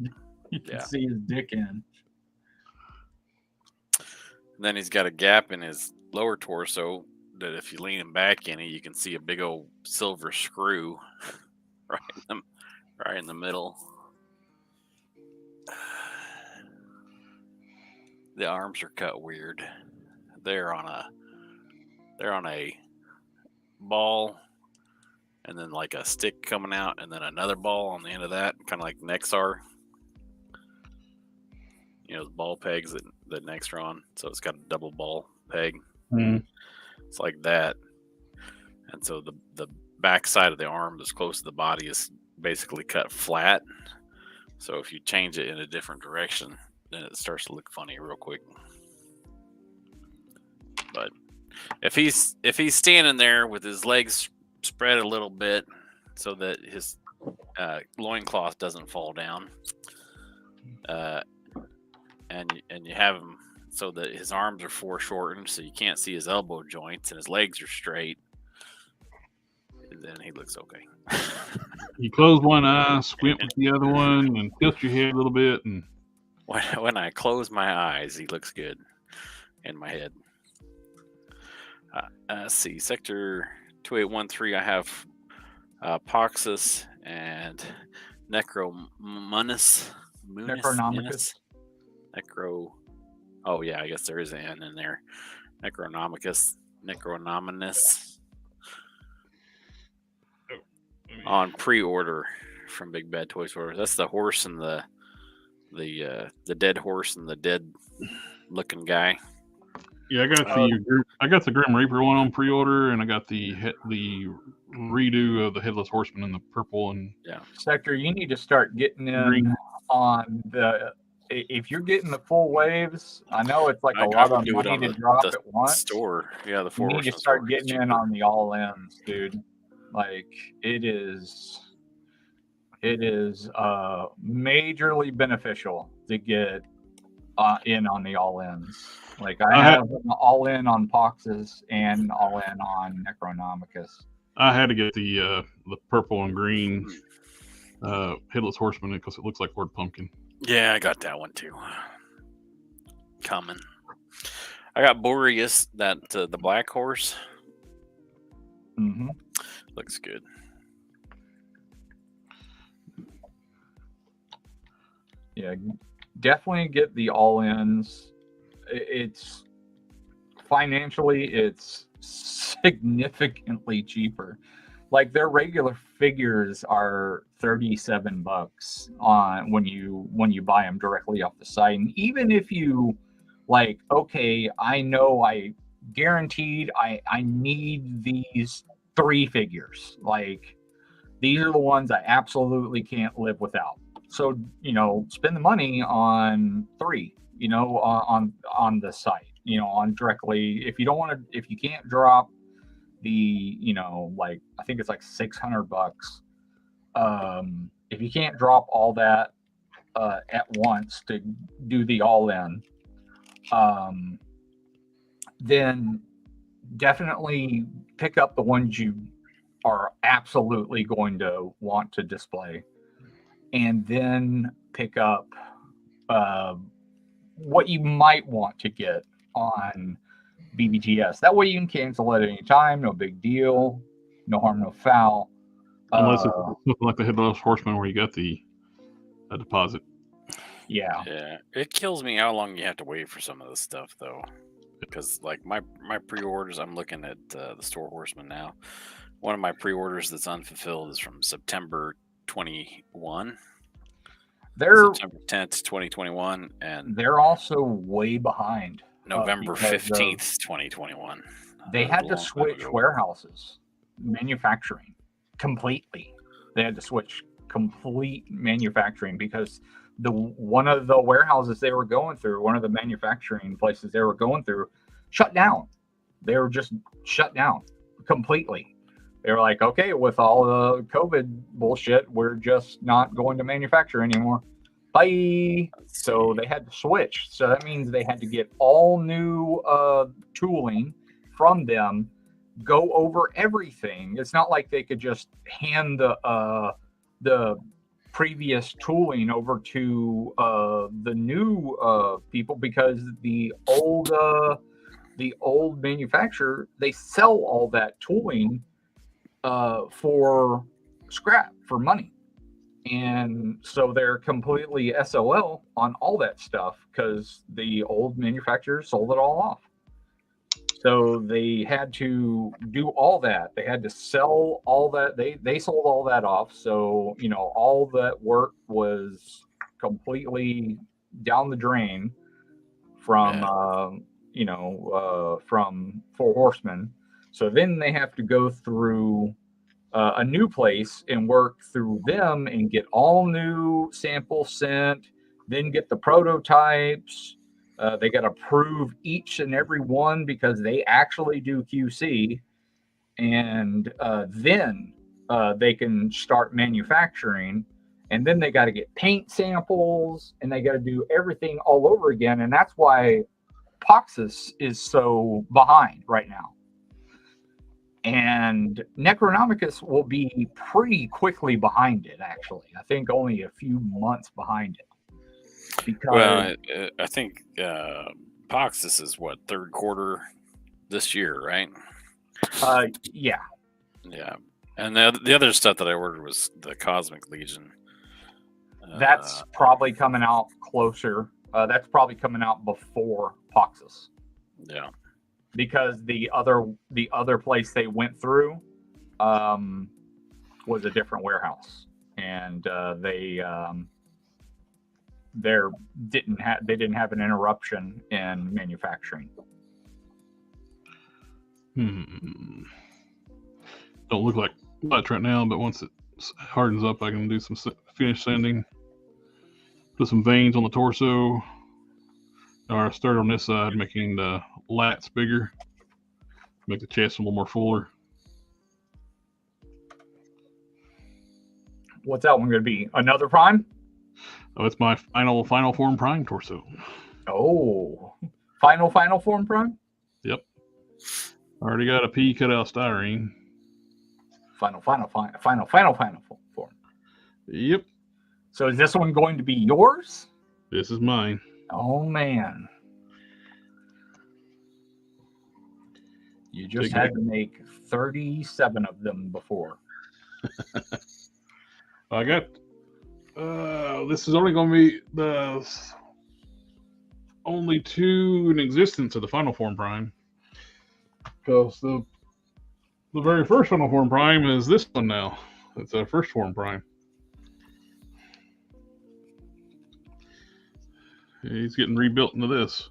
You can see his dick in. And then he's got a gap in his lower torso that if you lean him back in it, you can see a big old silver screw right in the middle. The arms are cut weird. They're on a ball, and then like a stick coming out, and then another ball on the end of that, kind of like necks are. The ball pegs that necks are on. So it's got a double ball peg. Mm. It's like that. And so the back side of the arm that's close to the body is basically cut flat. So if you change it in a different direction, then it starts to look funny real quick. But if he's standing there with his legs spread a little bit so that his loincloth doesn't fall down, and you have him so that his arms are foreshortened so you can't see his elbow joints and his legs are straight, and then he looks okay. You close one eye, squint with the other one, and tilt your head a little bit. And when I close my eyes, he looks good in my head. Let's see, Sector 2813, I have Poxus and Necronomicus. Oh yeah, I guess there is an N in there. Necronomicus. On pre-order from Big Bad Toy Store. That's the horse and the dead horse and the dead looking guy. Yeah, I got the Grim Reaper one on pre-order, and I got the redo of the Headless Horseman in the purple and Sector. You need to start getting in green. On the. If you're getting the full waves, I know it's like a lot of money to drop at once. Store, yeah, the you need to start getting in on the all-ins, dude. Like it is majorly beneficial to get in on the all-ins. Like I have an all-in on Poxes and all-in on Necronomicus. I had to get the purple and green Headless Horseman because it looks like Lord Pumpkin. Yeah, I got that one too. Coming. I got Boreas, that the black horse. Mm-hmm. Looks good. Yeah, definitely get the all-ins. It's financially, it's significantly cheaper. Like their regular figures are $37 on when you buy them directly off the site. And even if you like, okay, I know I guaranteed I need these 3 figures. Like These are the ones I absolutely can't live without. So, spend the money on 3, on the site, on directly. If you don't want to, if you can't drop the, like, I think it's like $600. If you can't drop all that at once to do the all in, then definitely pick up the ones you are absolutely going to want to display, and then pick up what you might want to get on BBTS. That way you can cancel at any time, no big deal, no harm, no foul. Unless it's something like the Headless Horseman where you got the deposit. Yeah. Yeah. It kills me how long you have to wait for some of this stuff, though. Because, like, my pre-orders, I'm looking at the Store Horseman now. One of my pre-orders that's unfulfilled is from September 21. They're September 10th, 2021. And they're also way behind. November 15th, 2021. They had to switch warehouses, manufacturing, completely. They had to switch complete manufacturing because one of the warehouses they were going through, one of the manufacturing places they were going through, shut down. They were just shut down completely. They were like, okay, with all the COVID bullshit, we're just not going to manufacture anymore. Bye. So they had to switch. So that means they had to get all new tooling from them, go over everything. It's not like they could just hand the previous tooling over to the new people, because the old manufacturer, they sell all that tooling for scrap, for money. And so they're completely SOL on all that stuff because the old manufacturer sold it all off. So they had to do all that. They had to sell all that. They sold all that off. So, all that work was completely down the drain from, from Four Horsemen. So then they have to go through a new place and work through them and get all new samples sent, then get the prototypes. They got to prove each and every one because they actually do QC, and then they can start manufacturing, and then they got to get paint samples, and they got to do everything all over again. And that's why Poxus is so behind right now. And Necronomicus will be pretty quickly behind it, actually. I think only a few months behind it. Because I think Poxus is what, third quarter this year, right? Yeah. Yeah. And the other stuff that I ordered was the Cosmic Legion. That's probably coming out closer. That's probably coming out before Poxus. Yeah. Because the other place they went through was a different warehouse, and they didn't have an interruption in manufacturing. Don't look like much right now, but once it hardens up, I can do some finish sanding. Put some veins on the torso. Or start on this side, making the lats bigger. Make the chest a little more fuller. What's that one going to be? Another prime? Oh, it's my final form prime torso. Oh, final form prime? Yep. Already got a P cut out styrene. Final form. Yep. So is this one going to be yours? This is mine. Oh man. You just had to make 37 of them before. I got this is only going to be the only 2 in existence of the final form prime, because the very first final form prime is this one now. It's a first form prime. He's getting rebuilt into this.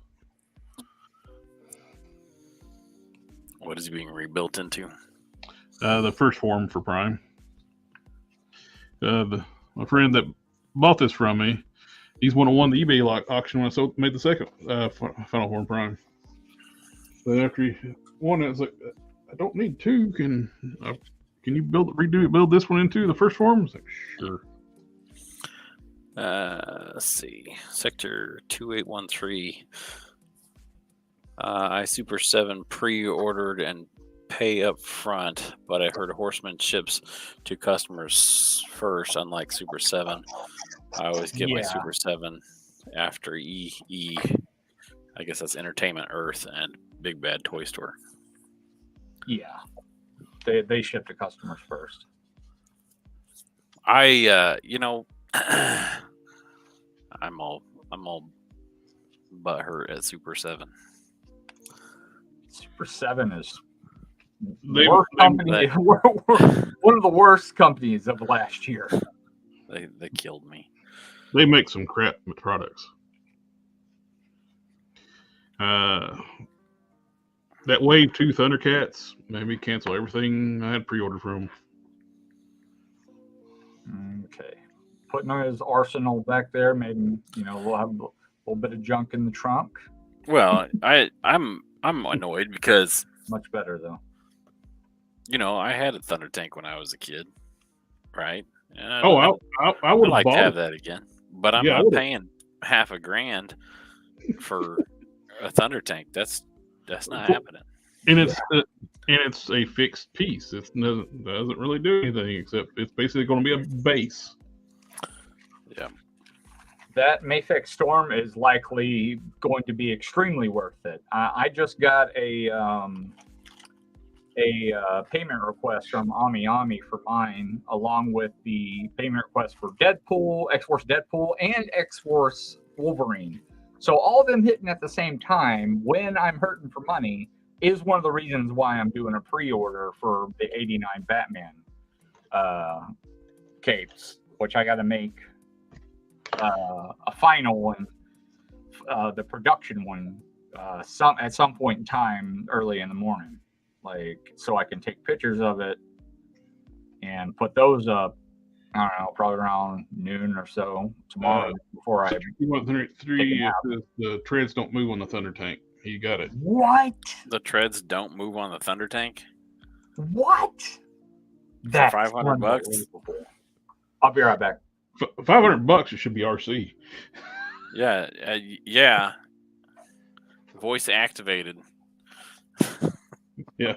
What is he being rebuilt into? The first form for prime. My friend that bought this from me, he's won the eBay auction when I made the second Final Form Prime. Then after he won it, I was like, I don't need two. Can you build this one into the first form? I was like, sure. Let's see. Sector 2813. I Super 7 pre-ordered and pay up front, but I heard Horseman ships to customers first, unlike Super 7. I always get my Super 7 after EE. I guess that's Entertainment Earth and Big Bad Toy Store. Yeah. They ship to customers first. I'm all butthurt at Super 7. Super 7 is one of the worst companies of last year. They killed me. They make some crap products. That Wave 2 Thundercats made me cancel everything I had pre-ordered from them. Okay. Putting his arsenal back there, maybe we'll have a little bit of junk in the trunk. Well, I'm annoyed because much better though. I had a Thunder Tank when I was a kid, right? And I would like to have that again, but I'm not paying $500,000 for a Thunder Tank. That's not happening. And it's a fixed piece. It doesn't really do anything except it's basically going to be a base. Yeah. That Mayfix Storm is likely going to be extremely worth it. I just got a payment request from Ami for mine, along with the payment request for Deadpool, X-Force Deadpool, and X-Force Wolverine. So all of them hitting at the same time when I'm hurting for money is one of the reasons why I'm doing a pre-order for the 89 Batman capes, which I got to make a final one, the production one, at some point in time early in the morning, so I can take pictures of it and put those up. I don't know, probably around noon or so tomorrow before I. 3 the treads don't move on the Thunder Tank. You got it. What? The treads don't move on the Thunder Tank? What? That's $500. I'll be right back. $500. It should be RC. Yeah, yeah. Voice activated. Yeah.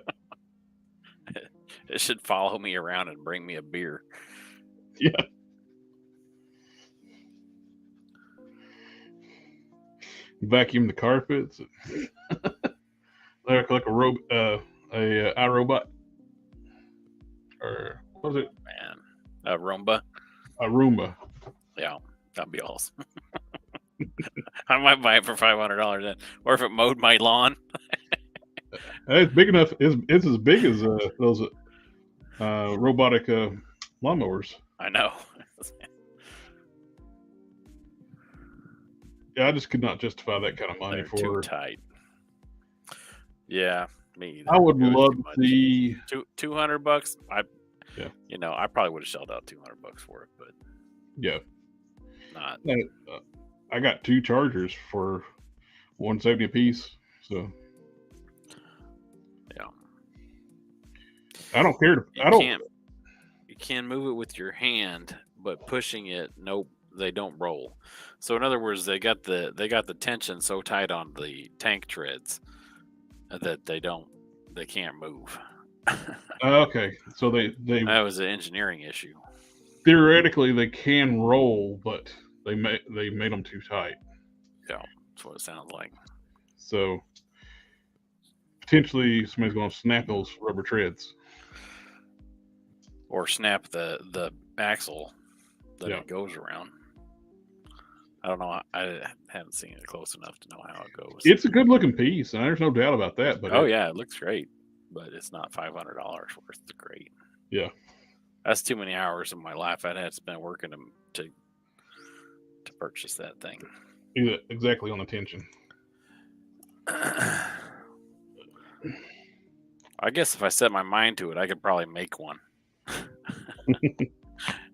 It should follow me around and bring me a beer. Yeah. Vacuum the carpets. Like a iRobot. Or what was it? Man, a Roomba. A Roomba. Yeah, that'd be awesome. I might buy it for $500 then, or if it mowed my lawn. It's big enough. It's as big as those robotic lawnmowers. I know. Yeah, I just could not justify that kind of money for too tight. Yeah, me either. I would love to see $200. I probably would have shelled out $200 for it, but yeah, not. I got 2 chargers for $170 a piece, so yeah. I don't care. You can move it with your hand, but pushing it, nope, they don't roll. So in other words, they got the tension so tight on the tank treads that they can't move. Okay, so they that was an engineering issue. Theoretically, they can roll, but they made them too tight. Yeah, that's what it sounds like. So potentially somebody's going to snap those rubber treads, or snap the axle that it goes around. I don't know. I haven't seen it close enough to know how it goes. It's a good looking piece, and there's no doubt about that. But it looks great, but it's not $500 worth the great. Yeah, that's too many hours of my life I'd have to spend working to purchase that thing. Yeah, exactly on the tension. I guess if I set my mind to it, I could probably make one.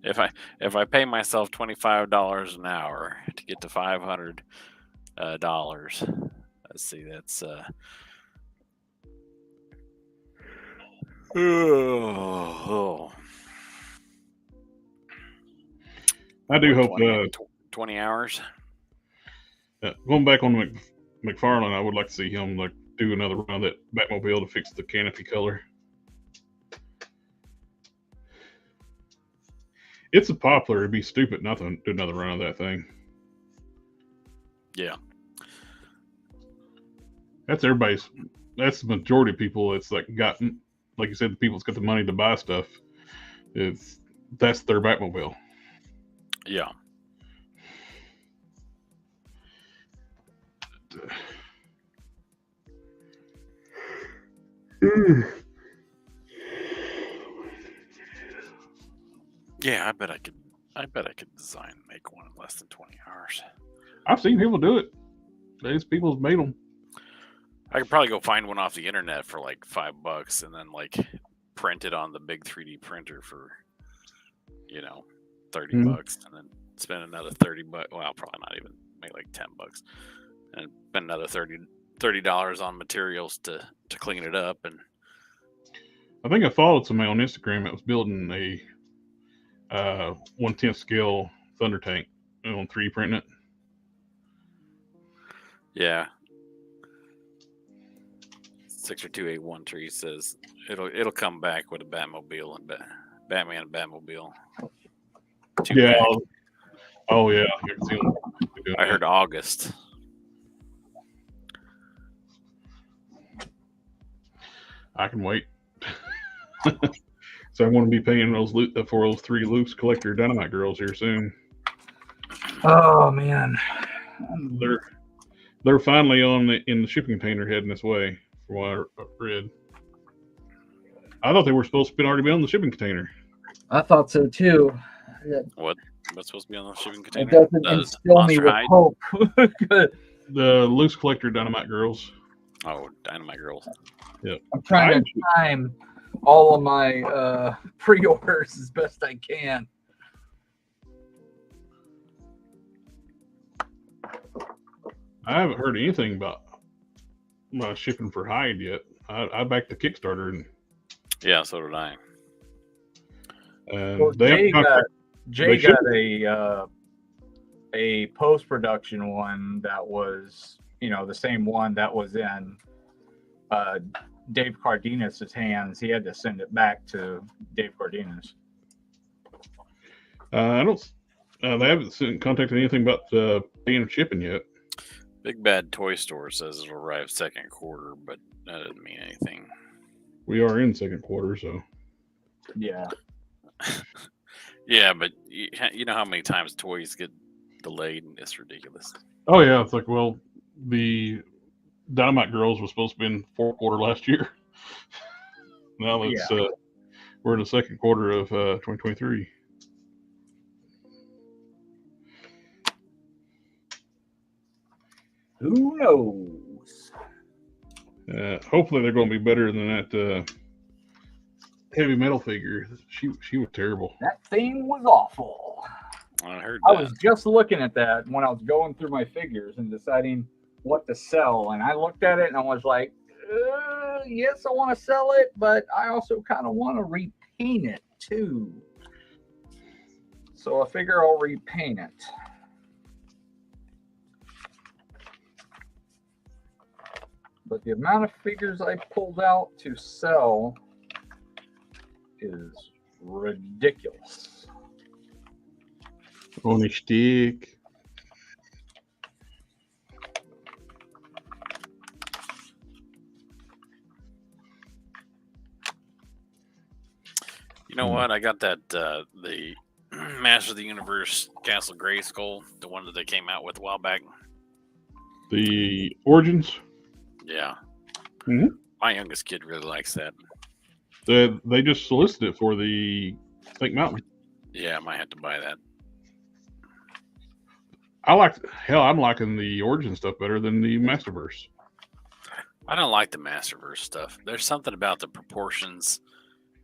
If I pay myself $25 an hour to get to $500, let's see, that's I do hope 20 hours. Going back on McFarlane, I would like to see him like do another run of that Batmobile to fix the canopy color. It's a popular. It'd be stupid not to do another run of that thing. Yeah. That's everybody's. That's the majority of people. It's like gotten, like you said, the people that's got the money to buy stuff. That's their Batmobile. Yeah. Yeah, I bet I could design and make one in less than 20 hours. I've seen people do it. These people have made them. I could probably go find one off the internet for like $5 and then like print it on the big 3D printer for, $30 and then spend another $30. Well, probably not even, maybe like $10 and spend another $30 on materials to clean it up. And I think I followed somebody on Instagram that was building a 1/10 scale Thunder tank on 3D printing it. Yeah. 62813 says it'll come back with a Batmobile and Batman and Batmobile. Yeah. Oh yeah. I heard August. I can wait. So I'm going to be paying for those 3 Luke's Collector Dynamite Girls here soon. Oh man, they're finally in the shipping container heading this way. From what I read, I thought they were supposed to already be on the shipping container. I thought so too. What? What's supposed to be on the shipping container? It doesn't instill me with hope. The Luke's Collector Dynamite Girls. Oh, Dynamite Girls. Yeah. I'm trying to time all of my pre-orders as best I can. I haven't heard anything about shipping for Hyde yet. I backed the Kickstarter and yeah, so did I. Well, Jay got a post-production one that was, the same one that was in Dave Cardenas' hands. He had to send it back to Dave Cardenas. I don't. They haven't contacted anything about paying and shipping yet. Big Bad Toy Store says it'll arrive second quarter, but that doesn't mean anything. We are in second quarter, so. Yeah. Yeah, but you know how many times toys get delayed, and it's ridiculous. Oh yeah, it's like, well, the Dynamite Girls was supposed to be in fourth quarter last year. Now it's we're in the second quarter of 2023. Who knows? Hopefully they're going to be better than that heavy metal figure. She was terrible. That thing was awful. I heard I that. was just looking at that when I was going through my figures and deciding what to sell. And I looked at it and I was like, yes, I want to sell it, but I also kind of want to repaint it too. So I figure I'll repaint it. But the amount of figures I pulled out to sell is ridiculous. On a stick. You know what? I got that the Master of the Universe Castle Grayskull, the one that they came out with a while back. The Origins. Yeah. Mm-hmm. My youngest kid really likes that. They just solicited it for the Snake Mountain. Yeah, I might have to buy that. I'm liking the Origin stuff better than the Masterverse. I don't like the Masterverse stuff. There's something about the proportions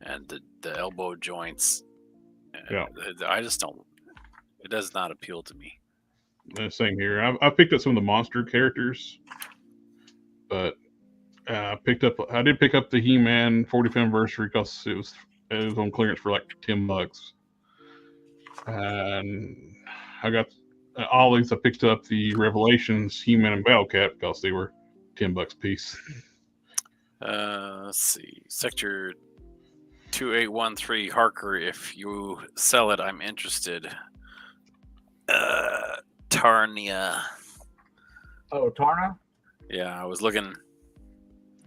and the elbow joints Yeah. I just don't. It does not appeal to me. Same here. I picked up some of the monster characters, but I did pick up the He-Man 45th anniversary because it was on clearance for like $10. And I got all these. I picked up the Revelations He-Man and Battlecat because they were $10 a piece. Let's see. Sector 2813 Harker. If you sell it, I'm interested. Tarnia. Oh, Tarna? Yeah, I was looking.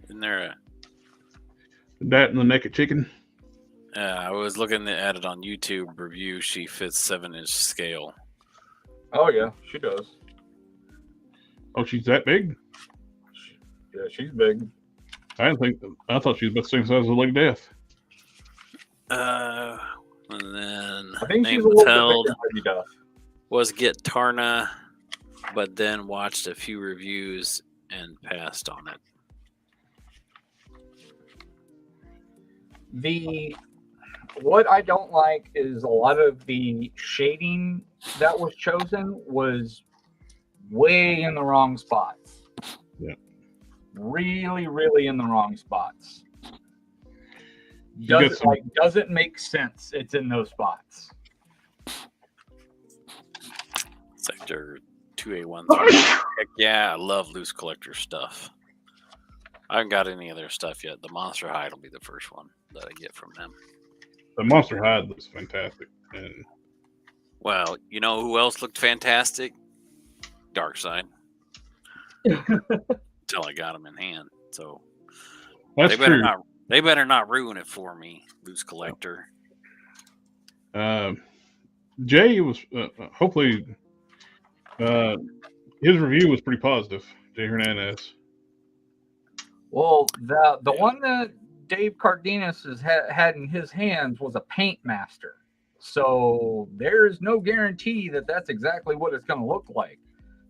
Isn't there That and the Naked Chicken. I was looking at it on YouTube review. She fits 7-inch scale. Oh yeah, she does. Oh, she's that big? Yeah, she's big. I thought she was about the same size as Lady Death. And then I think she's name a little withheld bit bigger than Lady Death. was get Tarna, but then watched a few reviews and passed on it. What I don't like is a lot of the shading that was chosen was way in the wrong spots. Yeah. Really, really in the wrong spots. You Doesn't make sense. It's in those spots. Sector 2813. Heck yeah, I love loose collector stuff. I haven't got any of their stuff yet. The Monster Hide will be the first one that I get from them. The Monster Hide looks fantastic. And well, you know who else looked fantastic? Darkseid. Until I got them in hand. So that's they better true. They better not ruin it for me, loose collector. Jay was hopefully his review was pretty positive. Jay Hernandez. Well, the one that Dave Cardenas had in his hands was a Paint Master. So there's no guarantee that that's exactly what it's going to look like.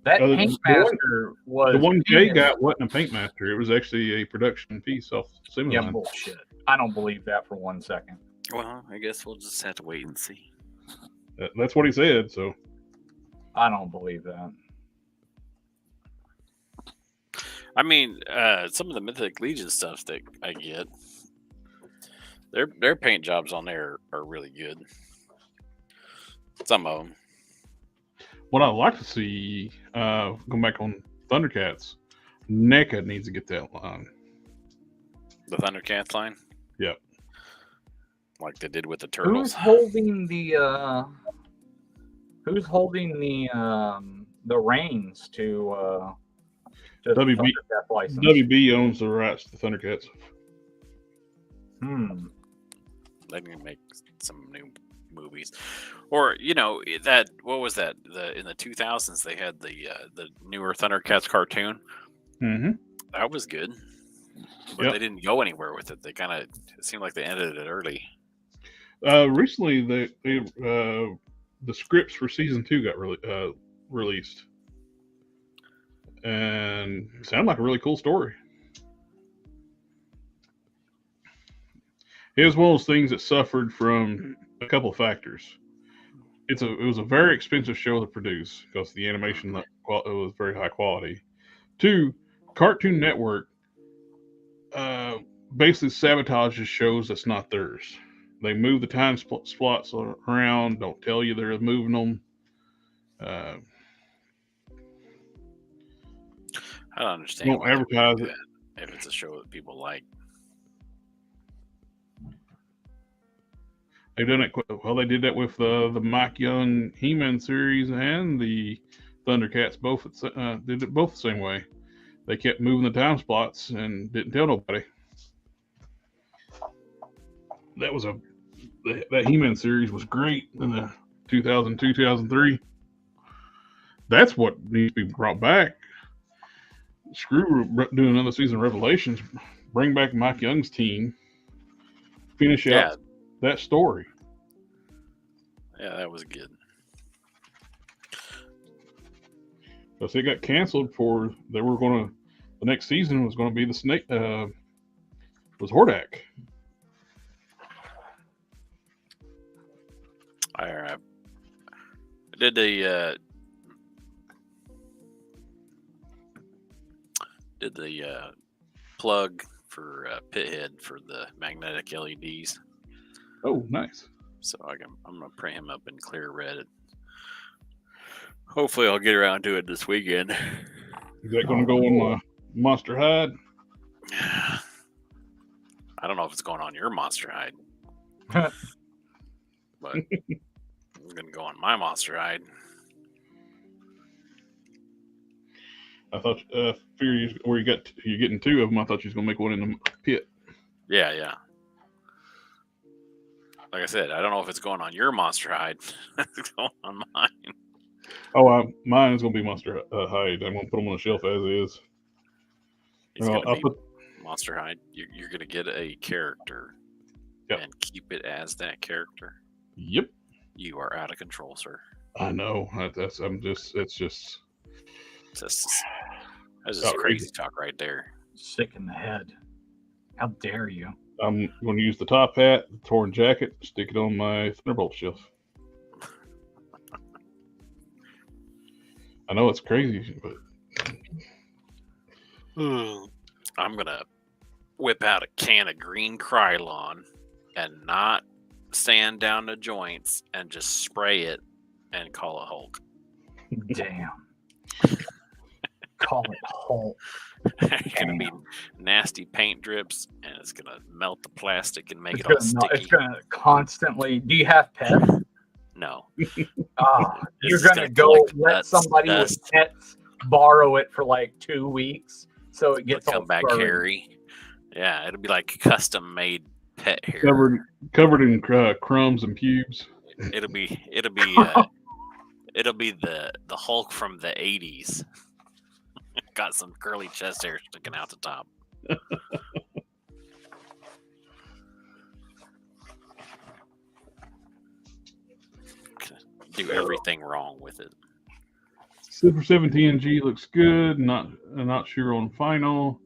That Paint Master was... The one Jay got wasn't a Paint Master. It was actually a production piece off Simon. Yeah, bullshit. I don't believe that for 1 second. Well, I guess we'll just have to wait and see. That's what he said, so... I don't believe that. I mean, some of the Mythic Legion stuff that I get, their paint jobs on there are really good. Some of them. What I'd like to see, going back on Thundercats, NECA needs to get that line. The Thundercats line? Yep. Like they did with the Turtles. Who's holding the reins to WB, Thundercat license? WB owns the rights to the Thundercats. They need to make some new movies, or that what was that? In the 2000s they had the newer Thundercats cartoon. Mm-hmm. That was good, but they didn't go anywhere with it. They it seemed like they ended it early. Recently, the scripts for season 2 got released, and it sounded like a really cool story. It was one of those things that suffered from a couple of factors. It was a very expensive show to produce because the animation was very high quality. 2, Cartoon Network basically sabotages shows that's not theirs. They move the time slots around, don't tell you they're moving them. I don't understand. Don't advertise it if it's a show that people like. They've done it well. They did that with the Mike Young He-Man series and the Thundercats. Both did it both the same way. They kept moving the time slots and didn't tell nobody. That He-Man series was great in the 2002, 2003. That's what needs to be brought back. Screw doing another season of Revelations. Bring back Mike Young's team. Finish out that story. Yeah, that was good. Because it got canceled the next season was going to be the Snake, was Hordak. I did the plug for Pithead for the magnetic LEDs. Oh, nice. So I'm gonna print him up in clear red. Hopefully, I'll get around to it this weekend. Is that going to go on my Monster Hide? I don't know if it's going on your Monster Hide, but it's gonna go on my Monster Hide. I thought, figured where you're getting two of them. I thought you was gonna make one in the pit. Yeah. Like I said, I don't know if it's going on your Monster Hide. It's going on mine. Oh, mine is gonna be Monster Hide. I'm gonna put them on the shelf as is. It's gonna be Monster Hide. You're gonna get a character and keep it as that character. Yep. You are out of control, sir. I know. That's just crazy talk right there. Sick in the head. How dare you? I'm going to use the top hat, the torn jacket, stick it on my Thunderbolt shelf. I know it's crazy, but I'm gonna whip out a can of green Krylon and not sand down the joints and just spray it and call it Hulk. Damn. Call it Hulk. It's gonna be nasty paint drips, and it's gonna melt the plastic and make it all sticky. It's gonna constantly. Do you have pets? No. You're gonna go let somebody with pets borrow it for like 2 weeks, so it gets come back hairy. Yeah, it'll be like custom made pet hair, covered in crumbs and pubes. It'll be the Hulk from the 80s. Got some curly chest hair sticking out the top. Do everything wrong with it. Super 7TNG looks good. Not sure on final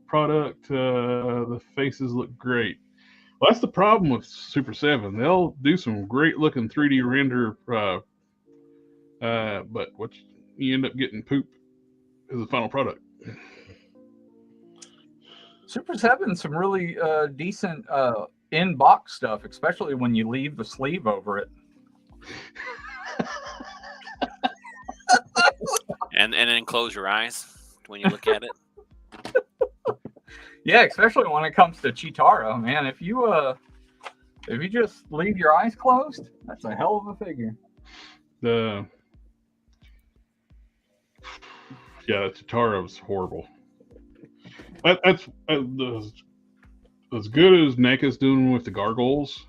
product. The faces look great. Well, that's the problem with Super 7. They'll do some great looking 3D render, but what you end up getting poop is the final product. Super 7, some really decent in-box stuff, especially when you leave the sleeve over it. And then close your eyes when you look at it. Yeah, especially when it comes to Chitara, man. If you just leave your eyes closed, that's a hell of a figure. Chitara was horrible. That's as good as NECA's doing with the gargoyles.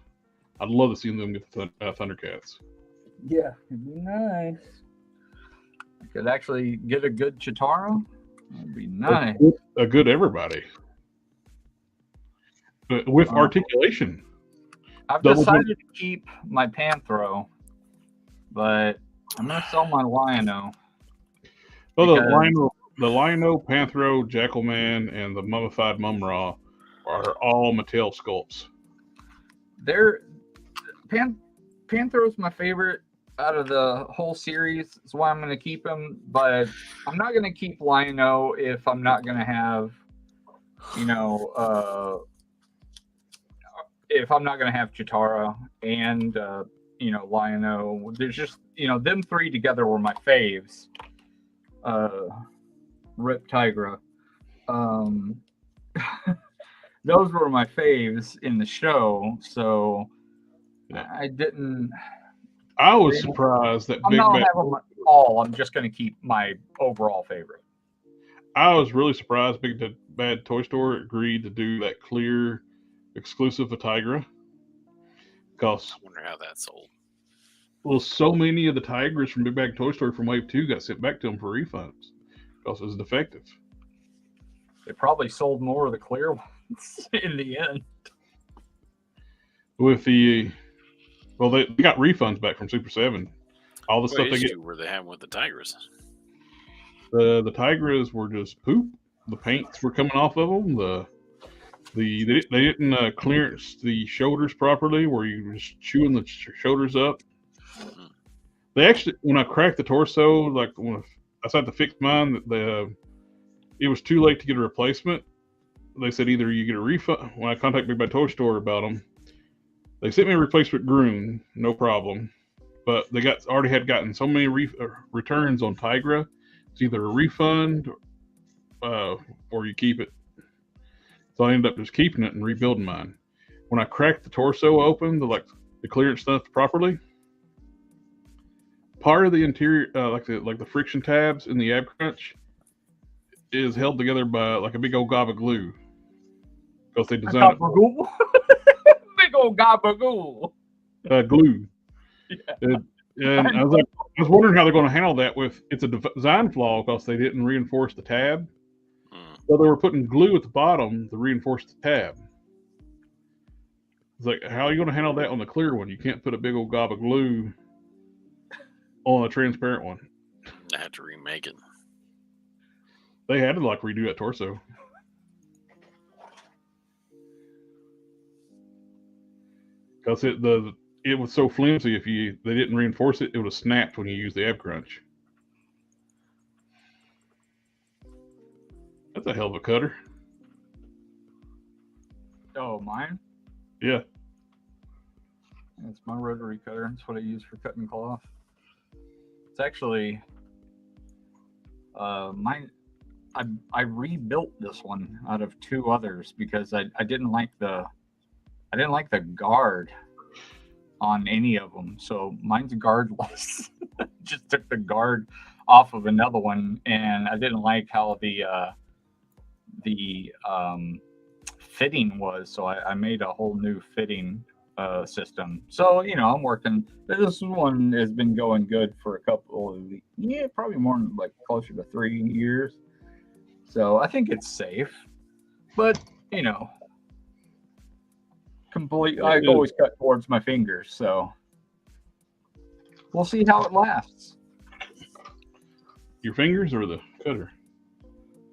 I'd love to see them get the Thundercats. Yeah, it'd be nice. I could actually get a good Chitara. That'd be nice. A good everybody. But with articulation. I've decided to keep my Panthro, but I'm going to sell my Lion-O. Well, the Lion-O, Panthro, Jackalman, and the Mummified Mum-Ra are all Mattel sculpts. Panthro's my favorite out of the whole series. That's why I'm going to keep him. But I'm not going to keep Lion-O if I'm not going to have, if I'm not going to have Chitara and, Lion-O. There's just, them three together were my faves. Rip Tigra. Those were my faves in the show, so I didn't. I was surprised that I'm not having them all. I'm just going to keep my overall favorite. I was really surprised Big Bad Toy Store agreed to do that clear exclusive of Tigra. Because I wonder how that sold. Well, so many of the Tigers from Big Bad Toy Store from Wave 2 got sent back to them for refunds because it was defective. They probably sold more of the clear ones in the end. With they got refunds back from Super 7. All the stuff they get. Were they having with the Tigers? The Tigers were just poop. The paints were coming off of them. They didn't clearance the shoulders properly, where you were just chewing the shoulders up. They actually, when I cracked the torso, like when I tried to fix mine, it was too late to get a replacement. They said either you get a refund. When I contacted Big Bad Toy Store about them, they sent me a replacement groom, no problem. But they already had gotten so many returns on Tigra. It's either a refund or you keep it. So I ended up just keeping it and rebuilding mine. When I cracked the torso open, the clearance stuff properly, part of the interior, like the friction tabs in the ab crunch, is held together by like a big old gob of glue. Because they designed it. Big old gabagool. Glue. Yeah. And I was wondering how they're going to handle that with it's a design flaw because they didn't reinforce the tab. So they were putting glue at the bottom to reinforce the tab. It's like, how are you going to handle that on the clear one? You can't put a big old gob of glue on a transparent one. I had to remake it. They had to redo that torso. Because it was so flimsy. If they didn't reinforce it, it would have snapped when you used the ab crunch. That's a hell of a cutter. Oh, mine? Yeah. It's my rotary cutter. That's what I use for cutting cloth. It's actually mine. I rebuilt this one out of two others because I didn't like the guard on any of them. So mine's guardless. Just took the guard off of another one, and I didn't like how the fitting was. So I made a whole new fitting system. So I'm working. This one has been going good for a couple of probably more than closer to 3 years. So I think it's safe, but I always cut towards my fingers, so we'll see how it lasts. Your fingers or the cutter?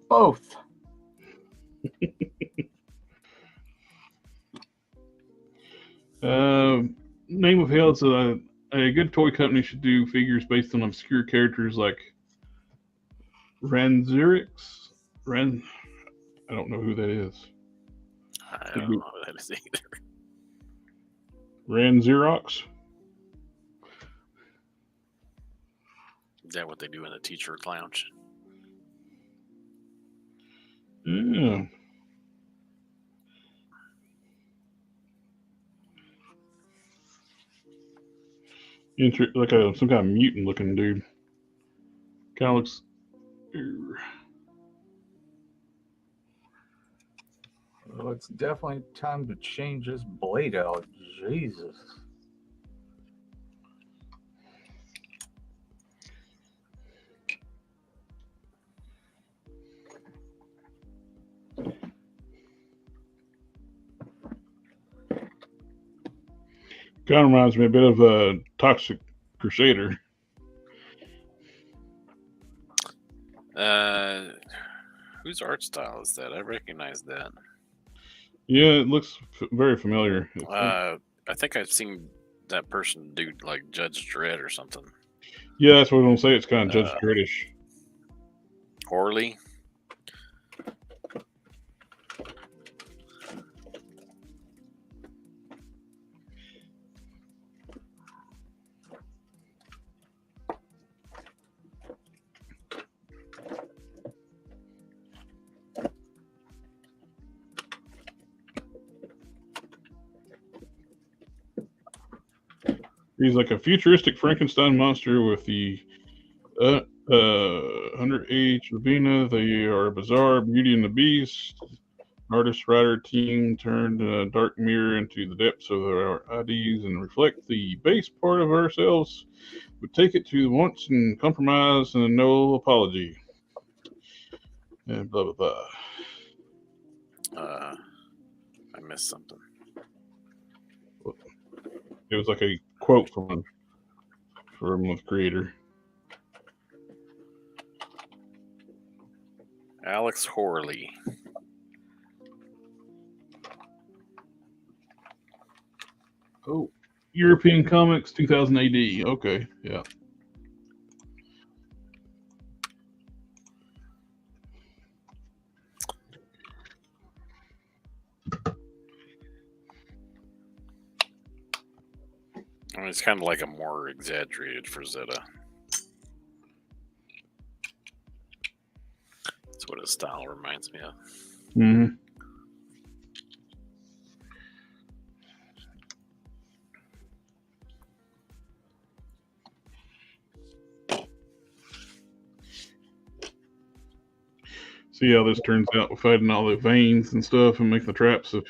Both. Name of Hell is a good toy company should do figures based on obscure characters like Ranzirix. I don't know who that is. I don't know who that is either. Ranzirix. Is that what they do in the T-shirt lounge? Yeah. Like some kind of mutant looking dude. Kind of looks. Well, it's definitely time to change this blade out. Jesus. Kind of reminds me a bit of a Toxic Crusader. Whose art style is that? I recognize that. Yeah, it looks very familiar. I think I've seen that person do like Judge Dredd or something. Yeah, that's what I'm going to say. It's kind of Judge Dreddish. Horley. He's like a futuristic Frankenstein monster with the underage Rabina. They are a bizarre Beauty and the Beast. Artist, writer, team turned a dark mirror into the depths of our IDs and reflect the base part of ourselves, but take it to the once and compromise and no apology. And blah, blah, blah. I missed something. It was like a quote from the creator. Alex Horley. Oh, European Comics 2000 AD. Okay, yeah. I mean, it's kind of like a more exaggerated Frazetta. That's what his style reminds me of. Mm-hmm. See how this turns out with adding all the veins and stuff and making the traps. If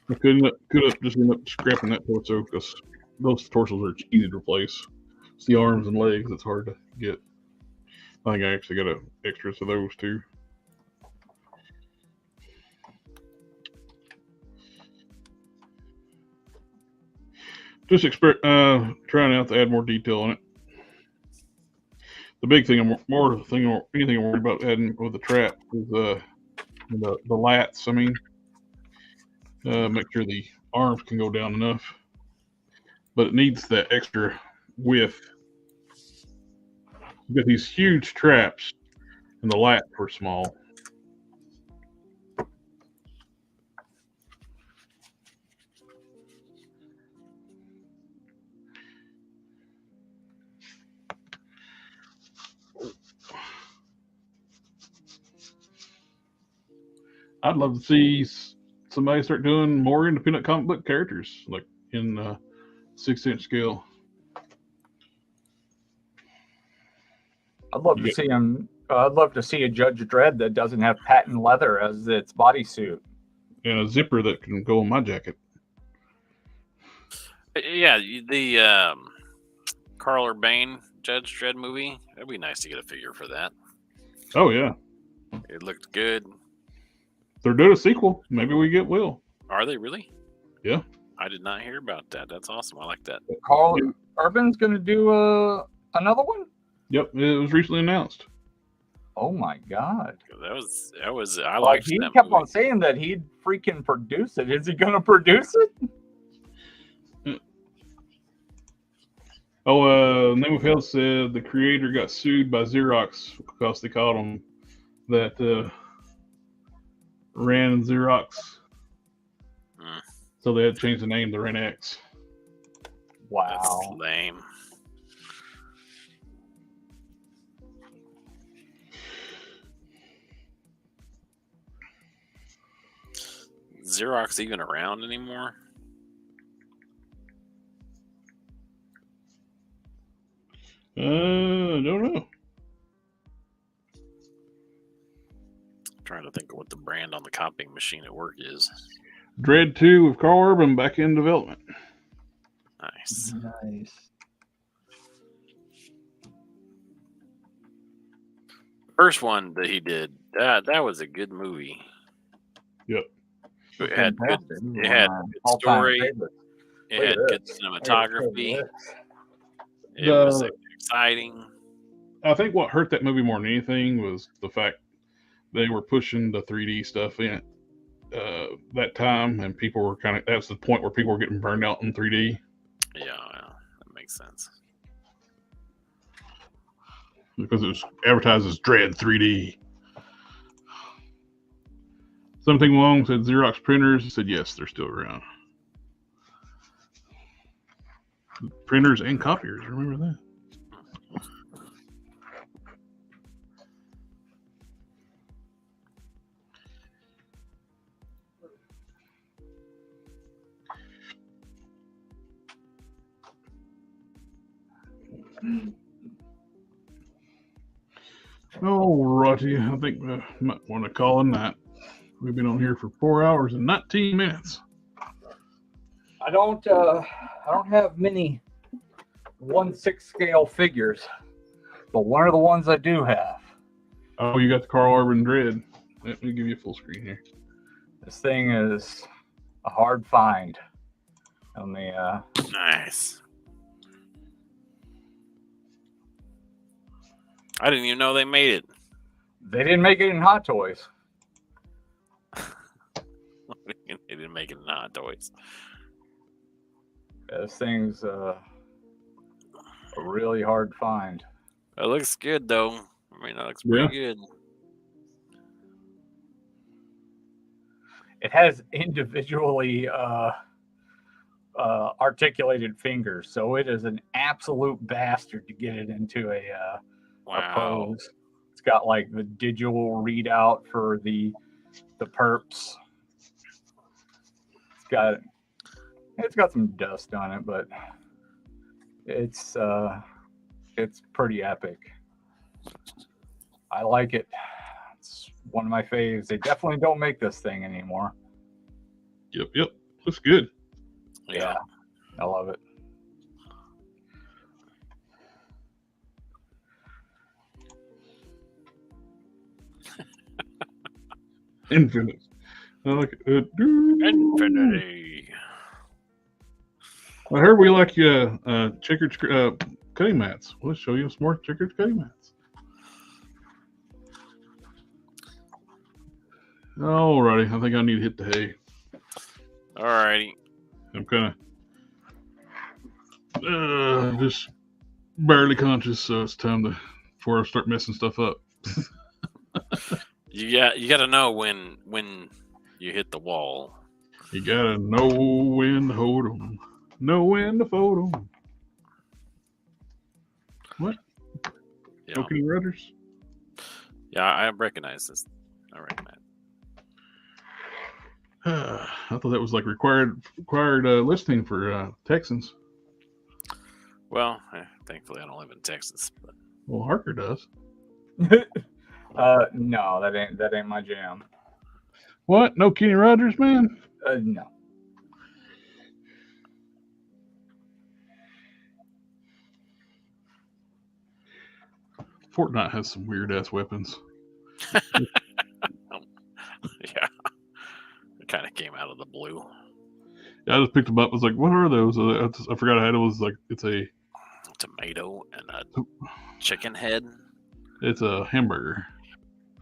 I could have just end up scrapping that torso because those torsos are easy to replace. It's the arms and legs that's hard to get. I think I actually got an extra of those too. Just trying out to add more detail on it. The big thing, anything I'm worried about adding with the trap is the lats. I mean, make sure the arms can go down enough, but it needs that extra width. You got these huge traps, and the lats were small. I'd love to see somebody start doing more independent comic book characters, like in 6-inch scale. I'd love to see him. I'd love to see a Judge Dredd that doesn't have patent leather as its bodysuit. And a zipper that can go on my jacket. Yeah, the Carl Urbane Judge Dredd movie. That'd be nice to get a figure for that. Oh yeah, it looked good. They're doing a sequel. Maybe we get Will. Are they really? Yeah. I did not hear about that. That's awesome. I like that. Carl Urban's going to do another one? Yep, it was recently announced. Oh my God. That was I liked he that kept movie. on saying that he'd freaking produce it. Is he going to produce it? Name of Hell said the creator got sued by Xerox because they caught him that ran Xerox. So they had to change the name to Ren X. Wow. That's lame. Xerox even around anymore? I don't know. I'm trying to think of what the brand on the copying machine at work is. Dread 2 with Carl Urban back in development. Nice. Nice. First one that he did, that was a good movie. Yep. It had good story. It had good cinematography. It was exciting. I think what hurt that movie more than anything was the fact they were pushing the 3D stuff in that time, and people were that's the point where people were getting burned out in 3D. Yeah, that makes sense. Because it was advertised as Dread 3D. Something Long said Xerox printers. He said yes, they're still around. Printers and copiers, remember that? Alrighty, I think we might want to call a night. We've been on here for 4 hours and 19 minutes. I don't have many 1/6 scale figures, but one of the ones I do have. Oh, you got the Carl Urban Dread. Let me give you a full screen here. This thing is a hard find. On the nice. I didn't even know they made it. They didn't make it in Hot Toys. They didn't make it in Hot Toys. This thing's a really hard find. It looks good though. I mean, it looks pretty good. It has individually articulated fingers, so it is an absolute bastard to get it into a pose. It's got like the digital readout for the perps. It's got some dust on it, but it's pretty epic. I like it. It's one of my faves. They definitely don't make this thing anymore. Yep. Looks good. Yeah. I love it. Infinite. I like it. Infinity. I heard we like checkered cutting mats. We'll show you some more checkered cutting mats. Alrighty, I think I need to hit the hay. Alrighty. I'm kind of just barely conscious, so it's time before I start messing stuff up. You got to know when you hit the wall. You gotta know when to hold 'em, know when to fold 'em. What? Yeah. No Kenny Rogers? Yeah, I recognize this. I recognize. I thought that was like required listening for Texans. Well, thankfully I don't live in Texas. But... Well, Harker does. No, that ain't my jam. What? No Kenny Rogers, man? No. Fortnite has some weird ass weapons. Yeah. It kind of came out of the blue. Yeah, I just picked them up. I was like, what are those? I forgot I had it. Was like, it's a tomato and a chicken head. It's a hamburger.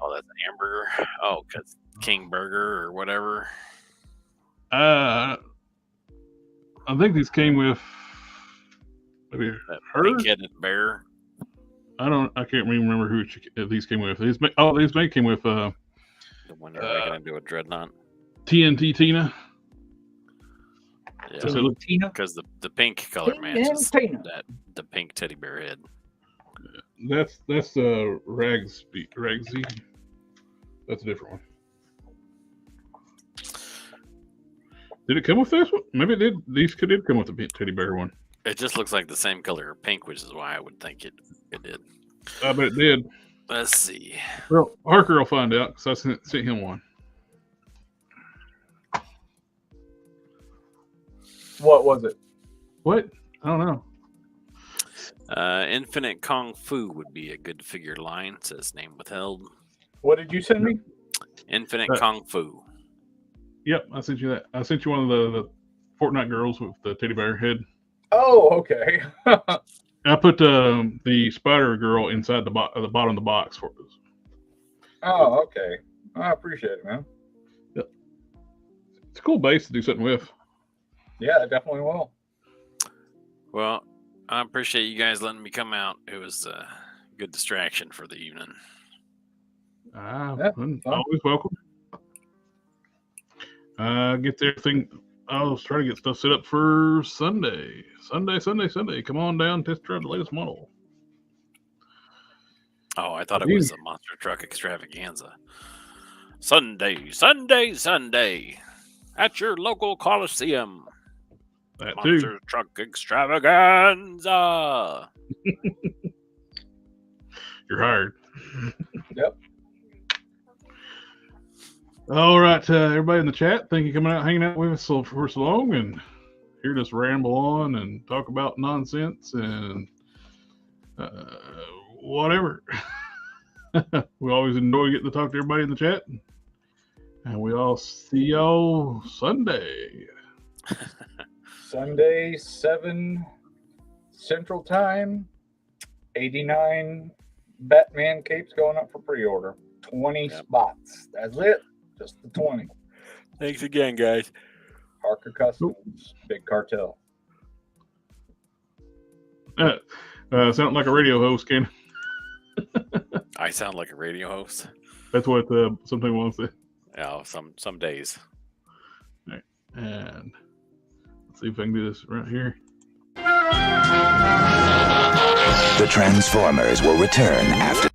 Oh, that's a hamburger. Oh, because King Burger or whatever. I think these came with maybe that her. Pink-headed bear. I can't even remember who these came with. These came with the one they're making into a dreadnought. TNT Tina. Yeah, because the pink color matches the pink teddy bear head. That's Ragsy. That's a different one. Did it come with this one? Maybe it did. These did come with the teddy bear one. It just looks like the same color pink, which is why I would think it did. I bet it did. Let's see. Well, Harker will find out because I sent him one. What was it? What? I don't know. Infinite Kung Fu would be a good figure line. Says name withheld. What did you send me? Infinite Kung Fu. Yep, I sent you that. I sent you one of the Fortnite girls with the teddy bear head. Oh, okay. I put the spider girl inside the bottom of the box for us. Oh, okay. I appreciate it, man. Yep. It's a cool base to do something with. Yeah, it definitely will. Well, I appreciate you guys letting me come out. It was a good distraction for the evening. Always welcome. Get everything. I was trying to get stuff set up for Sunday. Sunday. Come on down, test drive the latest model. Oh, I thought it was a monster truck extravaganza. Sunday at your local Coliseum. That monster too. Truck extravaganza. You're hired. Yep. All right, everybody in the chat, thank you for coming out, hanging out with us for so long, and hear us ramble on and talk about nonsense and whatever. We always enjoy getting to talk to everybody in the chat, and we all see y'all Sunday. Sunday, 7 Central Time. 89 Batman capes going up for pre-order. 20 spots. That's it. Just the 20. Thanks again, guys. Parker Customs, Big Cartel. Sound like a radio host, Ken. I sound like a radio host. That's what something wants to. Yeah, some days. All right, and let's see if I can do this right here. The Transformers will return after.